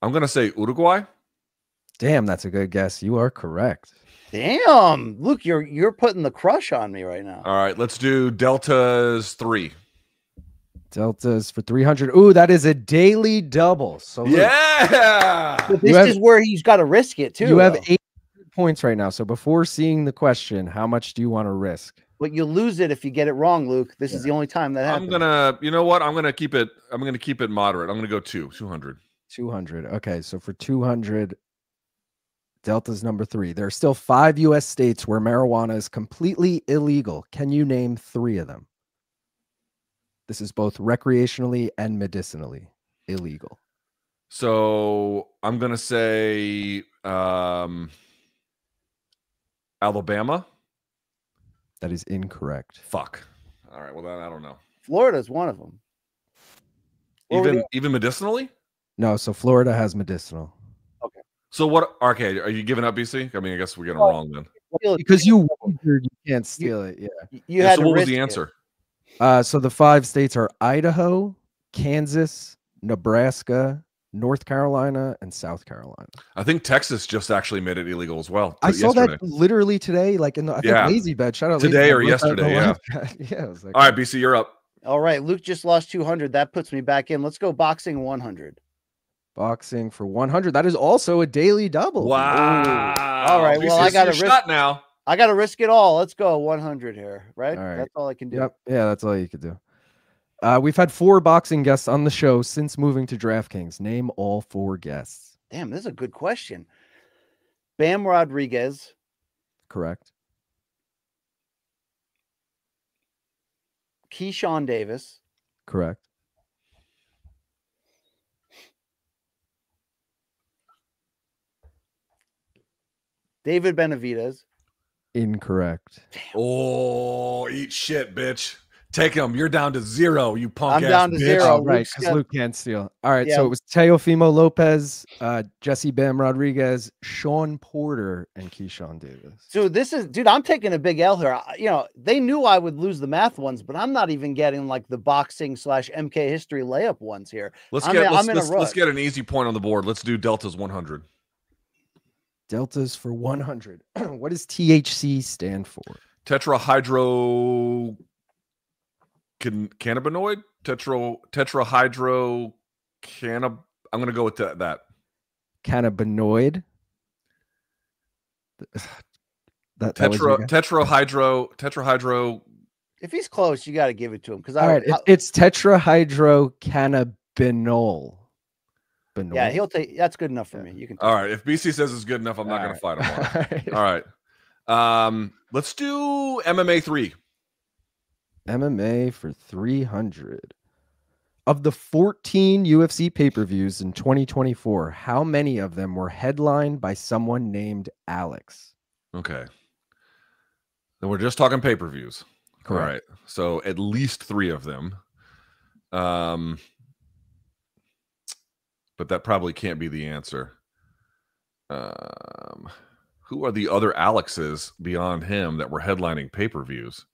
Speaker 2: I'm going to say Uruguay.
Speaker 5: Damn, that's a good guess. You are correct.
Speaker 1: Damn, Luke, you're putting the crush on me right now.
Speaker 2: All right, let's do deltas 3.
Speaker 5: Deltas for 300. Ooh, that is a daily double. So
Speaker 2: yeah,
Speaker 1: but this is where he's got to risk it too.
Speaker 5: You have 8 points right now. So before seeing the question, how much do you want to risk?
Speaker 1: But you lose it if you get it wrong, Luke. This is the only time that happens.
Speaker 2: You know what? I'm gonna keep it moderate. I'm gonna go 200.
Speaker 5: 200. Okay, so for 200, Delta's number 3. There are still 5 U.S. states where marijuana is completely illegal. Can you name 3 of them? This is both recreationally and medicinally illegal.
Speaker 2: So I'm going to say Alabama.
Speaker 5: That is incorrect.
Speaker 2: Fuck. All right. Well, then I don't know.
Speaker 1: Florida's one of them.
Speaker 2: Even medicinally?
Speaker 5: No. So Florida has medicinal.
Speaker 1: Okay.
Speaker 2: So what? Okay. Are you giving up, BC? I mean, I guess we're getting it wrong then.
Speaker 5: Because you can't steal it. Yeah.
Speaker 1: You had
Speaker 2: so what was the answer?
Speaker 5: So the 5 states are Idaho, Kansas, Nebraska, North Carolina, and South Carolina.
Speaker 2: I think Texas just actually made it illegal as well.
Speaker 5: I saw
Speaker 2: yesterday.
Speaker 5: that literally today, like in the I think Lazy Bed. Shout out
Speaker 2: today
Speaker 5: Lazy
Speaker 2: or yesterday. Yeah.
Speaker 5: Yeah. I was like,
Speaker 2: all right, BC, you're up.
Speaker 1: All right, Luke just lost 200. That puts me back in. Let's go boxing 100.
Speaker 5: Boxing for 100. That is also a daily double.
Speaker 2: Wow.
Speaker 1: Ooh. All right.
Speaker 2: BC,
Speaker 1: Well, I got to risk
Speaker 2: shot now.
Speaker 1: I got to risk it all. Let's go 100 here, right?
Speaker 5: All right.
Speaker 1: That's all I can do.
Speaker 5: Yep. Yeah, that's all you could do. We've had 4 boxing guests on the show since moving to DraftKings. Name all 4 guests.
Speaker 1: Damn, this is a good question. Bam Rodriguez.
Speaker 5: Correct.
Speaker 1: Keyshawn Davis.
Speaker 5: Correct.
Speaker 1: David Benavidez.
Speaker 5: Incorrect.
Speaker 2: Oh, eat shit, bitch. Take him. You're down to 0, you punk
Speaker 1: I'm
Speaker 2: ass
Speaker 1: down to
Speaker 2: bitch.
Speaker 1: 0.
Speaker 5: Oh, right, because Luke can't steal. All right, so it was Teofimo Lopez, Jesse Bam Rodriguez, Sean Porter, and Keyshawn Davis.
Speaker 1: So this is, dude, I'm taking a big L here. You know, they knew I would lose the math ones, but I'm not even getting like the boxing / MK history layup ones here.
Speaker 2: Let's
Speaker 1: I'm
Speaker 2: get an easy point on the board. Let's do Deltas 100.
Speaker 5: Deltas for 100. What does THC stand for?
Speaker 2: Tetrahydro cannabinoid? Tetrahydro I'm going to go with that.
Speaker 5: Cannabinoid.
Speaker 2: Tetrahydro.
Speaker 1: If he's close, you got to give it to him. Because
Speaker 5: all right, it's tetrahydrocannabinol.
Speaker 1: Yeah, he'll take. That's good enough for me. You can.
Speaker 2: All right, if BC says it's good enough, I'm not going to fight him on it. All right. Let's do MMA 3.
Speaker 5: MMA for 300. Of the 14 UFC pay-per-views in 2024, how many of them were headlined by someone named Alex?
Speaker 2: Okay. Then we're just talking pay-per-views.
Speaker 5: Correct.
Speaker 2: All right. So at least 3 of them. But that probably can't be the answer. Who are the other Alexes beyond him that were headlining pay-per-views?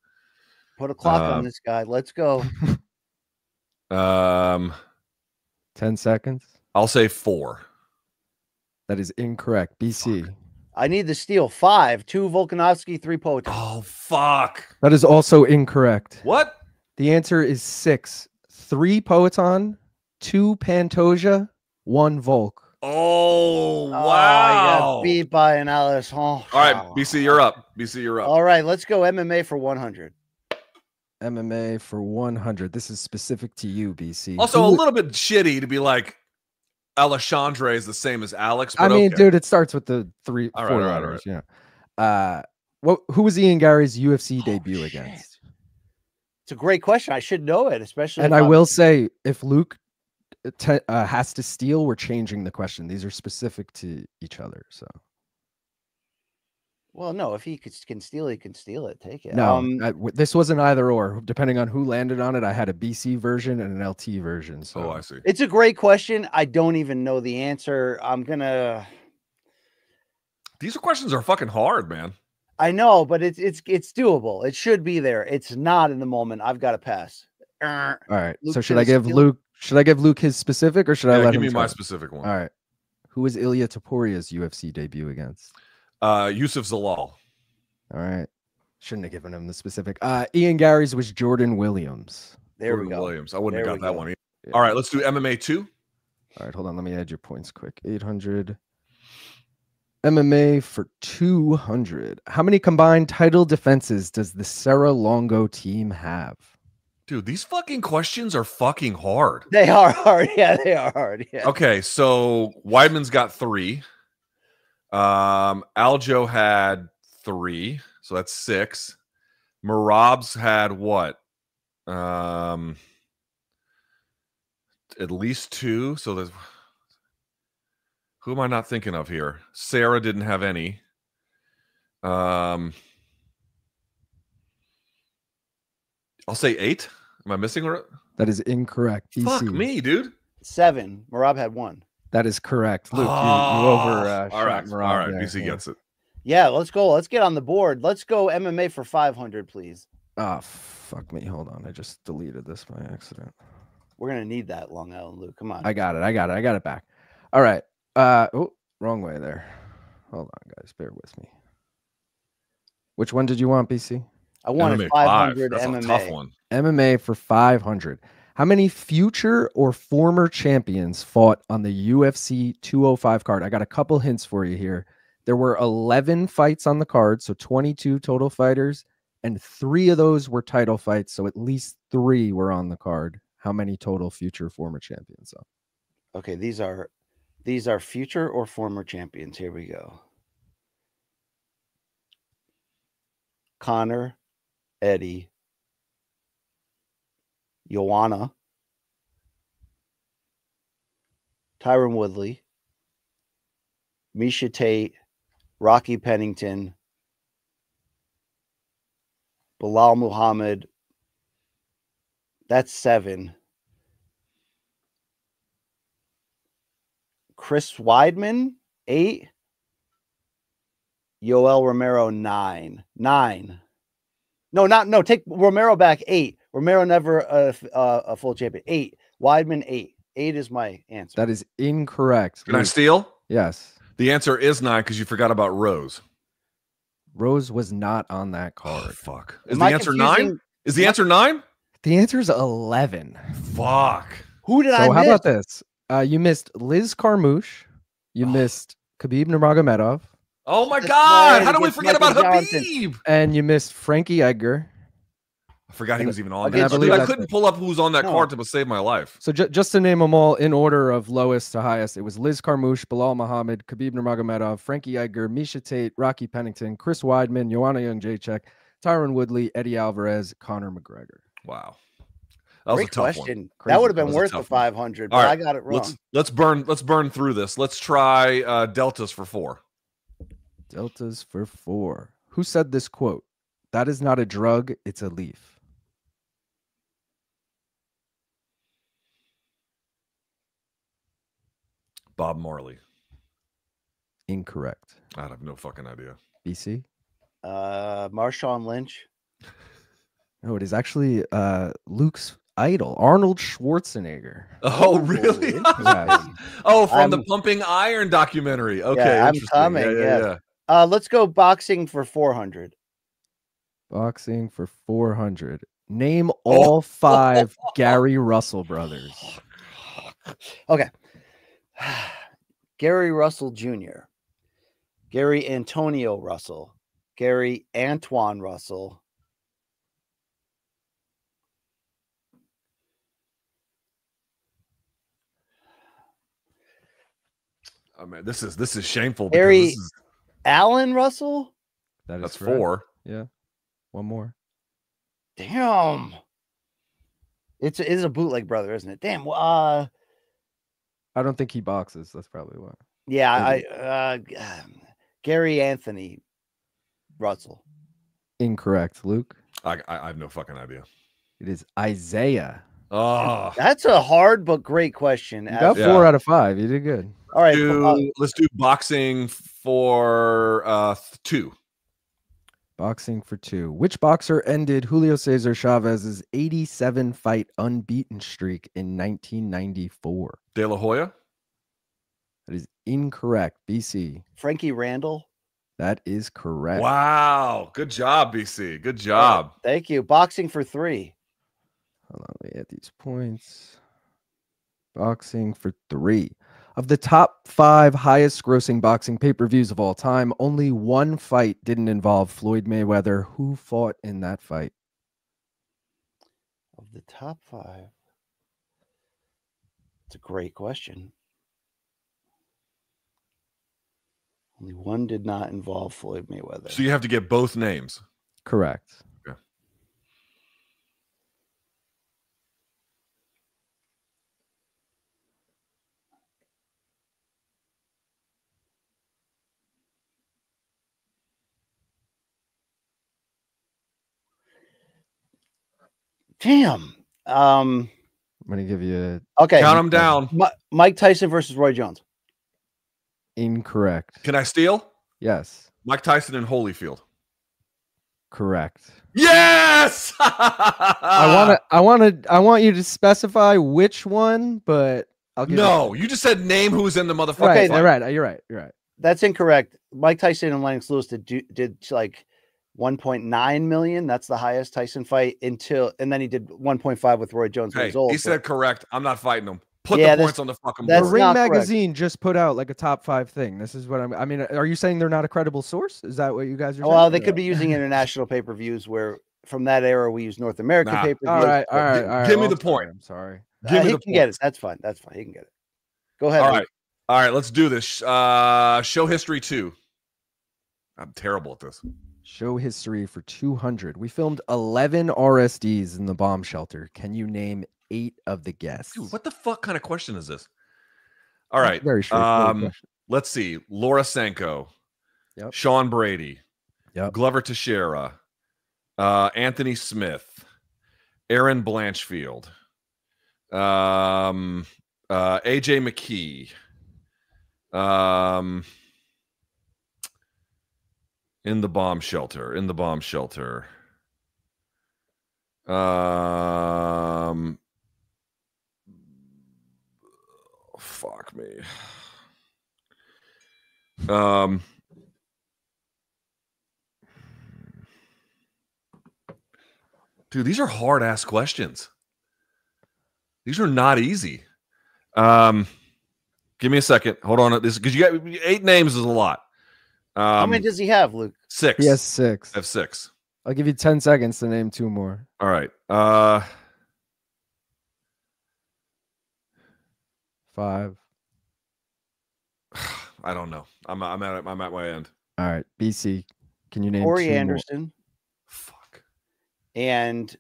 Speaker 1: Put a clock on this guy. Let's go.
Speaker 5: 10 seconds.
Speaker 2: I'll say 4.
Speaker 5: That is incorrect. BC.
Speaker 1: I need the steal. 5. 2 Volkanovski, 3 Poetry.
Speaker 2: Oh, fuck.
Speaker 5: That is also incorrect.
Speaker 2: What?
Speaker 5: The answer is 6. 3 Poeton, 2 Pantoja, 1 Volk.
Speaker 2: Oh, wow.
Speaker 1: I got beat by an Alice. Oh,
Speaker 2: all right, BC, you're up. BC, you're up.
Speaker 1: All right, let's go MMA for 100.
Speaker 5: MMA for 100. This is specific to you, BC.
Speaker 2: Also, a little bit shitty to be like, Alexandre is the same as Alex. But
Speaker 5: I mean,
Speaker 2: okay.
Speaker 5: dude, it starts with the 4 letters. Yeah. Who was Ian Gary's UFC debut against?
Speaker 1: It's a great question. I should know it, especially.
Speaker 5: And I will say, if Luke has to steal, we're changing the question. These are specific to each other. So.
Speaker 1: Well, no, if he can steal, he can steal it. Take it.
Speaker 5: No, this was an either or. Depending on who landed on it, I had a BC version and an LT version. So
Speaker 2: I see.
Speaker 1: It's a great question. I don't even know the answer.
Speaker 2: These questions are fucking hard, man.
Speaker 1: I know, but it's doable. It should be there. It's not in the moment. I've got to pass.
Speaker 5: All right. So should I give Luke? Should I give Luke his specific, or should I let him
Speaker 2: give me
Speaker 5: try?
Speaker 2: my specific one?
Speaker 5: All right. Who was Ilya Toporia's UFC debut against?
Speaker 2: Yusuf Zalal.
Speaker 5: All right. Shouldn't have given him the specific. Ian Gary's was Jordan Williams.
Speaker 1: There we go.
Speaker 2: Williams. I wouldn't have got that one either. Yeah. All right, let's do MMA 2.
Speaker 5: All right, hold on. Let me add your points quick. 800. MMA for 200. How many combined title defenses does the Serra Longo team have?
Speaker 2: Dude, these fucking questions are fucking hard.
Speaker 1: They are hard. Yeah, they are hard. Yeah.
Speaker 2: Okay, so Weidman's got 3. Aljo had 3, so that's 6. Merab's had what? At least 2. So there's, who am I not thinking of here? Sarah didn't have any. I'll say 8. Am I missing her?
Speaker 5: That is incorrect. BC.
Speaker 2: Fuck me, dude.
Speaker 1: 7. Merab had 1.
Speaker 5: That is correct. Luke, you over
Speaker 2: all right.
Speaker 5: Merab
Speaker 2: All right,
Speaker 5: there.
Speaker 2: BC gets it.
Speaker 1: Yeah, let's go. Let's get on the board. Let's go MMA for 500, please.
Speaker 5: Oh, fuck me. Hold on. I just deleted this by accident.
Speaker 1: We're gonna need that, Long Island Luke. Come on.
Speaker 5: I got it back. All right. Oh, wrong way there. Hold on, guys. Bear with me. Which one did you want, BC?
Speaker 1: I wanted
Speaker 2: MMA
Speaker 1: 500
Speaker 2: That's
Speaker 1: MMA.
Speaker 2: a tough one.
Speaker 5: MMA for 500. How many future or former champions fought on the UFC 205 card? I got a couple hints for you here. There were 11 fights on the card, so 22 total fighters, and 3 of those were title fights, so at least 3 were on the card. How many total future former champions? So,
Speaker 1: Okay, these are future or former champions. Here we go. Connor, Eddie, Joanna, Tyron Woodley, Misha Tate, Rocky Pennington, Bilal Muhammad. That's 7. Chris Weidman, 8. Yoel Romero, 9. No, take Romero back, 8. Romero never a full champion. 8. Weidman, 8. 8 is my answer.
Speaker 5: that is incorrect.
Speaker 2: Can I
Speaker 5: Luke.
Speaker 2: steal?
Speaker 5: Yes.
Speaker 2: The answer is 9 because you forgot about Rose.
Speaker 5: Rose was not on that
Speaker 2: Oh,
Speaker 5: card.
Speaker 2: fuck. Is
Speaker 1: Am
Speaker 2: the
Speaker 1: I
Speaker 2: answer
Speaker 1: confusing-
Speaker 2: 9? Is the answer 9?
Speaker 5: The answer is 11.
Speaker 2: Fuck.
Speaker 1: Who did I
Speaker 5: So
Speaker 1: miss?
Speaker 5: how about this? You missed Liz Carmouche. You missed Khabib Nurmagomedov.
Speaker 2: Oh my
Speaker 1: This
Speaker 2: God.
Speaker 1: guy
Speaker 2: How do we
Speaker 1: against
Speaker 2: forget
Speaker 1: Michael
Speaker 2: about
Speaker 1: Johnson.
Speaker 2: Habib?
Speaker 5: And you missed Frankie Edgar.
Speaker 2: I forgot he was even on
Speaker 1: And
Speaker 2: there.
Speaker 1: I believe
Speaker 2: Dude, I
Speaker 5: that's
Speaker 2: couldn't
Speaker 5: it.
Speaker 2: pull up who's on that
Speaker 1: No.
Speaker 2: card to save my life.
Speaker 5: So just to name them all in order of lowest to highest, it was Liz Carmouche, Bilal Muhammad, Khabib Nurmagomedov, Frankie Edgar, Misha Tate, Rocky Pennington, Chris Weidman, Joanna Jędrzejczyk, Tyron Woodley, Eddie Alvarez, Conor McGregor.
Speaker 2: Wow. That was
Speaker 1: Great
Speaker 2: a tough
Speaker 1: question.
Speaker 2: one.
Speaker 1: That would have
Speaker 2: That
Speaker 1: been
Speaker 2: was a
Speaker 1: worth the
Speaker 2: tough one.
Speaker 1: 500, but
Speaker 2: All right,
Speaker 1: I got it wrong.
Speaker 2: Let's burn through this. Let's try deltas for 4.
Speaker 5: Deltas for 4. Who said this quote? That is not a drug, it's a leaf.
Speaker 2: Bob Marley.
Speaker 5: Incorrect.
Speaker 2: I have no fucking idea.
Speaker 5: BC?
Speaker 1: Marshawn Lynch.
Speaker 5: No, it is actually Luke's idol, Arnold Schwarzenegger.
Speaker 2: Oh, really?
Speaker 5: Yes.
Speaker 2: Oh, from the
Speaker 1: I'm-
Speaker 2: Pumping Iron documentary. Okay,
Speaker 1: I'm
Speaker 2: interesting.
Speaker 1: coming,
Speaker 2: Yeah.
Speaker 1: Let's go boxing for 400.
Speaker 5: Boxing for 400. Name all 5 Gary Russell brothers.
Speaker 1: Okay. Gary Russell Jr., Gary Antonio Russell, Gary Antoine Russell,
Speaker 2: Oh man, this is shameful. because
Speaker 1: Gary
Speaker 2: this is-
Speaker 1: Allen Russell.
Speaker 5: That is
Speaker 2: that's
Speaker 5: correct.
Speaker 2: 4.
Speaker 5: Yeah. One more.
Speaker 1: Damn. It is a bootleg brother, isn't it? Damn.
Speaker 5: I don't think he boxes. That's probably why.
Speaker 1: Yeah, Gary Anthony Russell.
Speaker 5: Incorrect, Luke.
Speaker 2: I have no fucking idea.
Speaker 5: It is Isaiah.
Speaker 2: Oh,
Speaker 1: That's a hard but great question.
Speaker 5: You got 4 out of 5. You did good.
Speaker 1: All right.
Speaker 2: let's do boxing for 2.
Speaker 5: Boxing for 2. Which boxer ended Julio Cesar Chavez's 87-fight unbeaten streak in 1994?
Speaker 2: De La Hoya.
Speaker 5: That is incorrect. BC.
Speaker 1: Frankie Randall.
Speaker 5: That is correct.
Speaker 2: Wow, good job, BC. Good job.
Speaker 1: Thank you. Boxing for 3.
Speaker 5: Hold on, let me add these points. Boxing for 3. Of the top 5 highest grossing boxing pay-per-views of all time, only one fight didn't involve Floyd Mayweather. Who fought in that fight?
Speaker 1: Of the top 5. It's a great question. Only one did not involve Floyd Mayweather.
Speaker 2: So you have to get both names.
Speaker 5: Correct.
Speaker 2: Okay.
Speaker 1: Damn.
Speaker 5: I'm going to give you
Speaker 1: Okay.
Speaker 2: Count them down.
Speaker 1: Mike Tyson versus Roy Jones.
Speaker 5: incorrect.
Speaker 2: Can I steal?
Speaker 5: Yes.
Speaker 2: Mike Tyson and Holyfield.
Speaker 5: Correct.
Speaker 2: Yes.
Speaker 5: I want you to specify which one, but I'll give
Speaker 2: No, you just said name who's in the motherfucker.
Speaker 5: Right,
Speaker 2: fight.
Speaker 5: right. You're right.
Speaker 1: That's incorrect. Mike Tyson and Lennox Lewis did like 1.9 million. That's the highest Tyson fight and then he did 1.5 with Roy Jones.
Speaker 2: Hey, he said correct. I'm not fighting him. Put
Speaker 1: Yeah,
Speaker 2: the points on the fucking
Speaker 5: The
Speaker 2: board.
Speaker 5: Ring
Speaker 1: not
Speaker 5: magazine just put out like a top 5 thing. This is what I mean, are you saying they're not a credible source? Is that what you guys are saying?
Speaker 1: Well, they could be using international pay-per-views where from that era we use North American pay-per-views.
Speaker 5: All right.
Speaker 2: Give me the point.
Speaker 5: I'm sorry.
Speaker 2: Give me
Speaker 1: He
Speaker 2: the
Speaker 1: can get
Speaker 2: point.
Speaker 1: it. That's fine. He can get it. Go ahead.
Speaker 2: All right. Let's do this. Show history 2. I'm terrible at this.
Speaker 5: Show history for 200. We filmed 11 RSDs in the bomb shelter. Can you name 8 of the guests?
Speaker 2: Dude, what the fuck kind of question is this? All right.
Speaker 5: Very straightforward question.
Speaker 2: Let's see. Laura Sanko.
Speaker 5: Yep.
Speaker 2: Sean Brady.
Speaker 5: Yep.
Speaker 2: Glover Teixeira. Anthony Smith. Aaron Blanchfield. AJ McKee. In the bomb shelter. Fuck me. Dude, these are hard ass questions. These are not easy. Give me a second. Hold on. This because you got 8 names is a lot.
Speaker 1: How many does he have, Luke?
Speaker 2: 6.
Speaker 5: He has 6.
Speaker 2: I have 6.
Speaker 5: I'll give you 10 seconds to name 2 more.
Speaker 2: All right.
Speaker 5: 5.
Speaker 2: I don't know. I'm at my end.
Speaker 5: All right, BC. Can you name
Speaker 1: Corey
Speaker 5: 2 more?
Speaker 1: Anderson.
Speaker 2: Fuck.
Speaker 1: And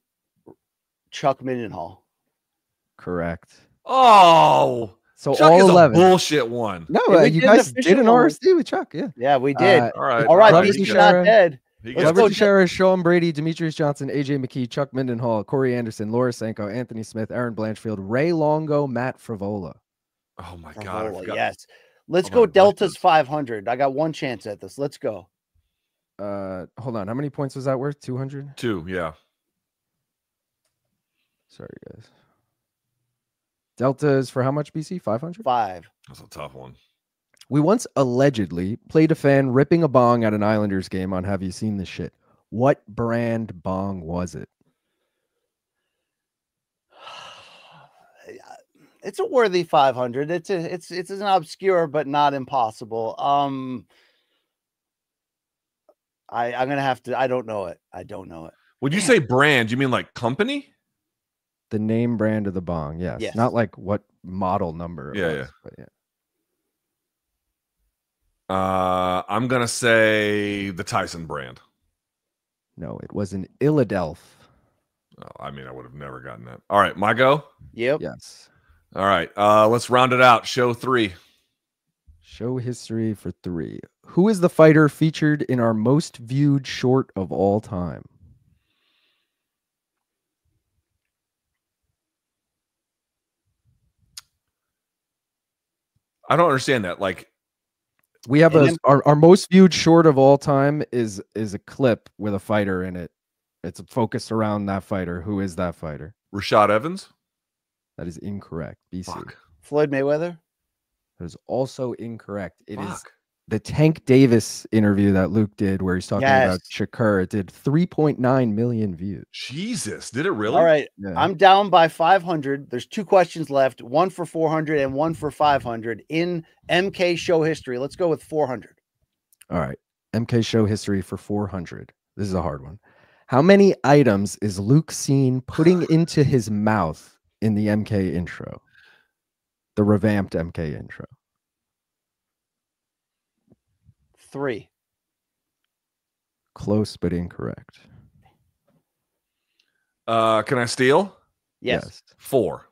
Speaker 1: Chuck Mindenhall.
Speaker 5: Correct.
Speaker 2: Oh,
Speaker 5: so
Speaker 2: Chuck
Speaker 5: all
Speaker 2: is
Speaker 5: 11.
Speaker 2: a bullshit one.
Speaker 5: No,
Speaker 1: Yeah, we
Speaker 5: you
Speaker 1: did an
Speaker 5: guys
Speaker 1: official
Speaker 5: did an
Speaker 1: one.
Speaker 5: RSD with Chuck. Yeah.
Speaker 1: Yeah, we did.
Speaker 2: All right.
Speaker 1: All right,
Speaker 5: Glover
Speaker 1: he's
Speaker 5: Teixeira.
Speaker 1: not dead.
Speaker 2: He
Speaker 1: Let's
Speaker 2: gets
Speaker 1: go.
Speaker 5: Glover Teixeira, Sean Brady, Demetrius Johnson, AJ McKee, Chuck Mindenhall, Corey Anderson, Laura Sanko, Anthony Smith, Aaron Blanchfield, Ray Longo, Matt Frivola.
Speaker 2: Oh my god. I
Speaker 1: Frivola,
Speaker 2: forgot.
Speaker 1: yes. Let's
Speaker 2: Oh
Speaker 1: go
Speaker 2: my
Speaker 1: Delta's
Speaker 2: goodness.
Speaker 1: 500. I got one chance at this. Let's go.
Speaker 5: Hold on. How many points was that worth? 200?
Speaker 2: 2, yeah.
Speaker 5: Sorry, guys. Delta is for how much, BC? 500?
Speaker 1: 5.
Speaker 2: That's a tough one.
Speaker 5: We once allegedly played a fan ripping a bong at an Islanders game on Have You Seen This Shit? What brand bong was it?
Speaker 1: It's a worthy 500. It's an obscure but not impossible. I'm gonna have to. I don't know it.
Speaker 2: When you say brand, you mean like company?
Speaker 5: The name brand of the bong, yes.
Speaker 1: Yes.
Speaker 5: Not like what model number. It was, but yeah.
Speaker 2: I'm gonna say the Tyson brand.
Speaker 5: No, it was an Illadelph.
Speaker 2: Oh, I mean, I would have never gotten that. All right, my go.
Speaker 1: Yep.
Speaker 5: Yes.
Speaker 2: All right, let's round it out. Show 3.
Speaker 5: Show history for 3. Who is the fighter featured in our most viewed short of all time?
Speaker 2: I don't understand that. Like,
Speaker 5: We have our most viewed short of all time is a clip with a fighter in it. It's focused around that fighter. Who is that fighter?
Speaker 2: Rashad Evans.
Speaker 5: That is incorrect. BC.
Speaker 2: Fuck.
Speaker 1: Floyd Mayweather.
Speaker 5: That is also incorrect. It is
Speaker 2: Fuck.
Speaker 5: the Tank Davis interview that Luke did where he's talking about
Speaker 1: Yes.
Speaker 5: Shakur. It did 3.9 million views.
Speaker 2: Jesus, did it really?
Speaker 1: All right.
Speaker 5: Yeah.
Speaker 1: I'm down by 500. There's 2 questions left, one for 400 and one for 500 in MK show history. Let's go with 400.
Speaker 5: All right. MK show history for 400. This is a hard one. How many items is Luke seen putting into his mouth in the MK intro? The revamped MK intro.
Speaker 1: 3.
Speaker 5: Close, but incorrect.
Speaker 2: Can I steal?
Speaker 1: Yes.
Speaker 2: 4.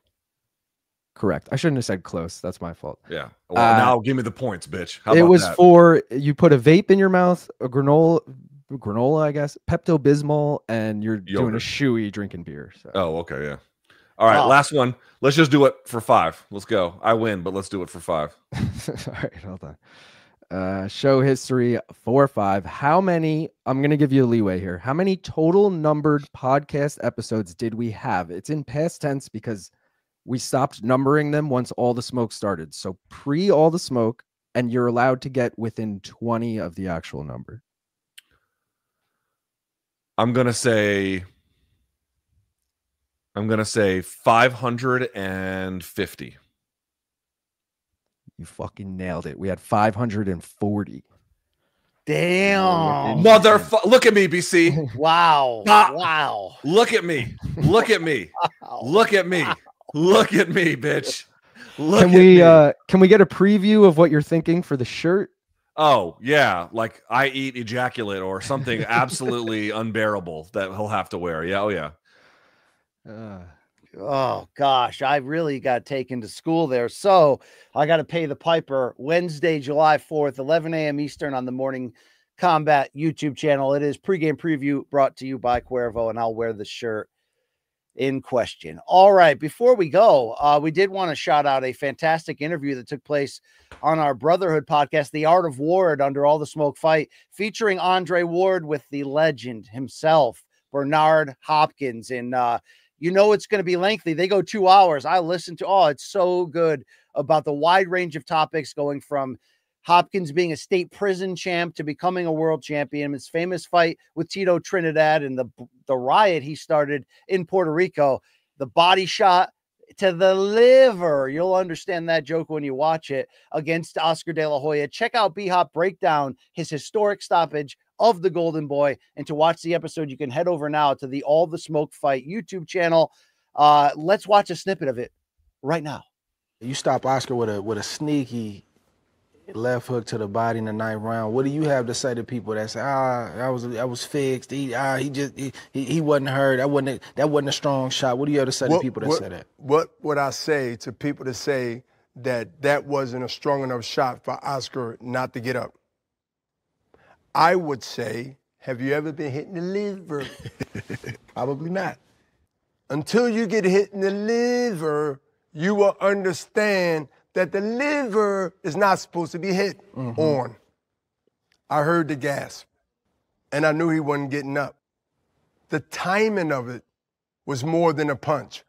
Speaker 5: Correct. I shouldn't have said close. That's my fault.
Speaker 2: Yeah. Well, now give me the points, bitch. How
Speaker 5: It
Speaker 2: about
Speaker 5: was
Speaker 2: that?
Speaker 5: 4. You put a vape in your mouth, a granola, I guess, Pepto Bismol, and you're doing a
Speaker 2: Yogurt.
Speaker 5: shoey drinking beer. So.
Speaker 2: Oh, okay, yeah. All right,
Speaker 1: Wow.
Speaker 2: last one. Let's just do it for 5. Let's go. I win, but let's do it for 5.
Speaker 5: All right, hold on. Show history 4 or 5. How many? I'm going to give you a leeway here. How many total numbered podcast episodes did we have? It's in past tense because we stopped numbering them once All the Smoke started. So pre All the Smoke, and you're allowed to get within 20 of the actual number.
Speaker 2: I'm gonna say 550.
Speaker 5: You fucking nailed it. We had 540.
Speaker 1: Damn.
Speaker 2: Look at me, BC.
Speaker 1: Wow. Wow.
Speaker 2: Look at me. Look at me. Look at me. Look at me, bitch. Look
Speaker 5: Can we get a preview of what you're thinking for the shirt?
Speaker 2: Oh, yeah. Like I eat ejaculate or something absolutely unbearable that he'll have to wear. Yeah. Oh, yeah.
Speaker 1: Oh, gosh. I really got taken to school there. So I got to pay the piper Wednesday, July 4th, 11 a.m. Eastern on the Morning Kombat YouTube channel. It is pregame preview brought to you by Cuervo, and I'll wear the shirt in question. All right. Before we go, we did want to shout out a fantastic interview that took place on our Brotherhood podcast, The Art of Ward Under All the Smoke Fight, featuring Andre Ward with the legend himself, Bernard Hopkins. And you know it's going to be lengthy. They go 2 hours. I listened to, it's so good about the wide range of topics going from Hopkins being a state prison champ to becoming a world champion, his famous fight with Tito Trinidad and the riot he started in Puerto Rico, the body shot to the liver. You'll understand that joke when you watch it against Oscar De La Hoya. Check out B-Hop break down his historic stoppage of the Golden Boy. And to watch the episode, you can head over now to the All the Smoke Fight YouTube channel. Let's watch a snippet of it right now.
Speaker 12: You stop Oscar with a sneaky left hook to the body in the 9th round. What do you have to say to people that say, I was fixed. He wasn't hurt. That wasn't a strong shot. What do you have to say to people that say that?
Speaker 13: What would I say to people that say that wasn't a strong enough shot for Oscar not to get up? I would say, have you ever been hit in the liver?
Speaker 12: Probably not.
Speaker 13: Until you get hit in the liver, you will understand that the liver is not supposed to be hit on. I heard the gasp, and I knew he wasn't getting up. The timing of it was more than a punch.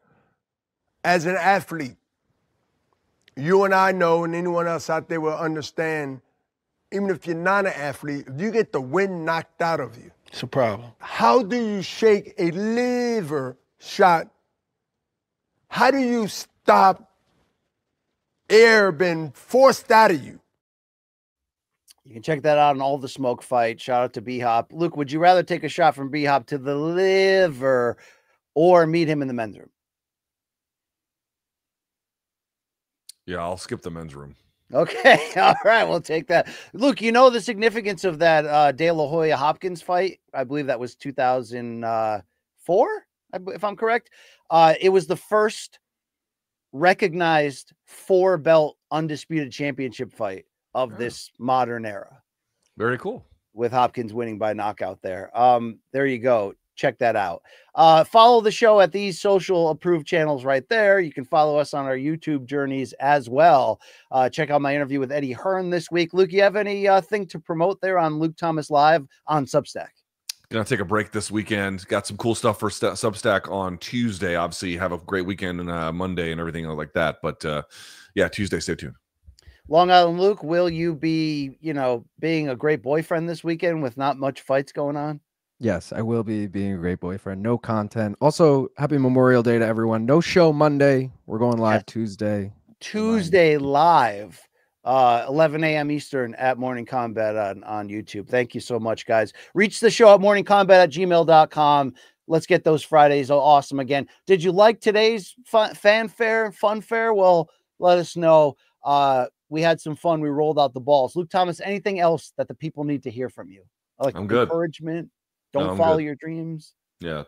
Speaker 13: As an athlete, you and I know, and anyone else out there will understand, even if you're not an athlete, if you get the wind knocked out of you,
Speaker 12: it's a problem.
Speaker 13: How do you shake a liver shot? How do you stop air being forced out of you?
Speaker 1: You can check that out on All the Smoke Fight. Shout out to B-Hop. Luke, would you rather take a shot from B-Hop to the liver or meet him in the men's room?
Speaker 2: Yeah, I'll skip the men's room.
Speaker 1: Okay. All right. We'll take that. Luke, you know the significance of that De La Hoya Hopkins fight? I believe that was 2004, if I'm correct. It was the first recognized 4-belt undisputed championship fight of this modern era.
Speaker 2: Very cool.
Speaker 1: With Hopkins winning by knockout there. There you go. Check that out. Follow the show at these social approved channels right there. You can follow us on our YouTube journeys as well. Check out my interview with Eddie Hearn this week. Luke, you have any thing to promote there on Luke Thomas Live on Substack?
Speaker 2: Gonna take a break this weekend. Got some cool stuff for Substack on Tuesday. Obviously, have a great weekend and Monday and everything like that. But yeah, Tuesday, stay tuned.
Speaker 1: Long Island Luke, will you be, being a great boyfriend this weekend with not much fights going on?
Speaker 5: Yes, I will be being a great boyfriend. No content. Also, happy Memorial Day to everyone. No show Monday. We're going live Tuesday.
Speaker 1: Tuesday live. 11 a.m. Eastern at Morning Kombat on YouTube. Thank you so much, guys. Reach the show at morningkombat@gmail.com. Let's get those Fridays awesome again. Did you like today's fun fair? Well, let us know. We had some fun. We rolled out the balls. Luke Thomas, anything else that the people need to hear from you? Like
Speaker 2: I'm good.
Speaker 1: Encouragement. Don't follow your dreams.
Speaker 2: Yeah.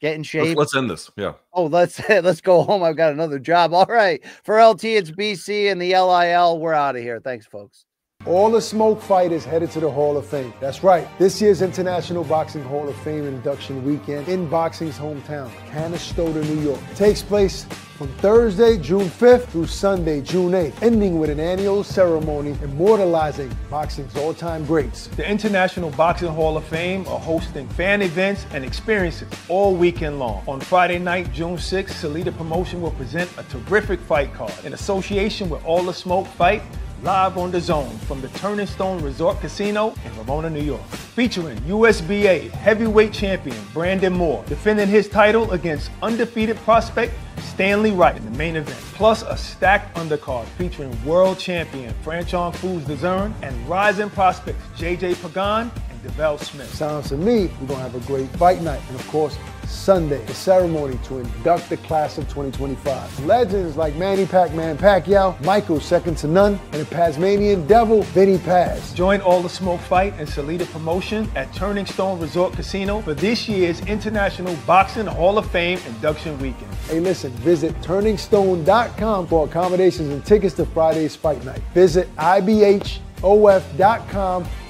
Speaker 1: Get in shape.
Speaker 2: Let's end this. Yeah.
Speaker 1: Oh, let's go home. I've got another job. All right. For LT, it's BC and the LIL. We're out of here. Thanks, folks.
Speaker 13: All the Smoke fight is headed to the Hall of Fame. That's right. This year's International Boxing Hall of Fame induction weekend in boxing's hometown, Canastota, New York, takes place from Thursday, June 5th through Sunday, June 8th, ending with an annual ceremony immortalizing boxing's all-time greats.
Speaker 12: The International Boxing Hall of Fame are hosting fan events and experiences all weekend long. On Friday night, June 6th, Salida Promotion will present a terrific fight card in association with All the Smoke Fight, live on the Zone from the Turning Stone Resort Casino in Ramona, New York. Featuring USBA heavyweight champion Brandon Moore, defending his title against undefeated prospect Stanley Wright in the main event. Plus a stacked undercard featuring world champion Franchon Fools-Dezern and rising prospects JJ Pagan and DeVell Smith.
Speaker 13: Sounds to me we're going to have a great fight night. And of course, Sunday, the ceremony to induct the class of 2025. Legends like Manny Pac-Man Pacquiao, Michael second to none, and the Tasmanian Devil, Vinny Paz.
Speaker 12: Join All the Smoke Fight and Salida Promotion at Turning Stone Resort Casino for this year's International Boxing Hall of Fame induction weekend.
Speaker 13: Hey, listen, visit turningstone.com for accommodations and tickets to Friday's fight night. Visit IBHOF.com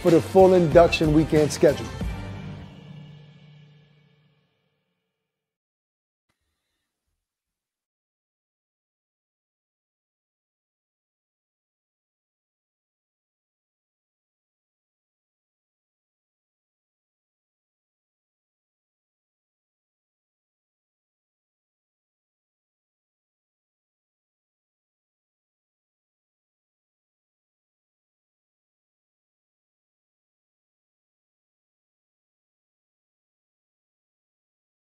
Speaker 13: for the full induction weekend schedule.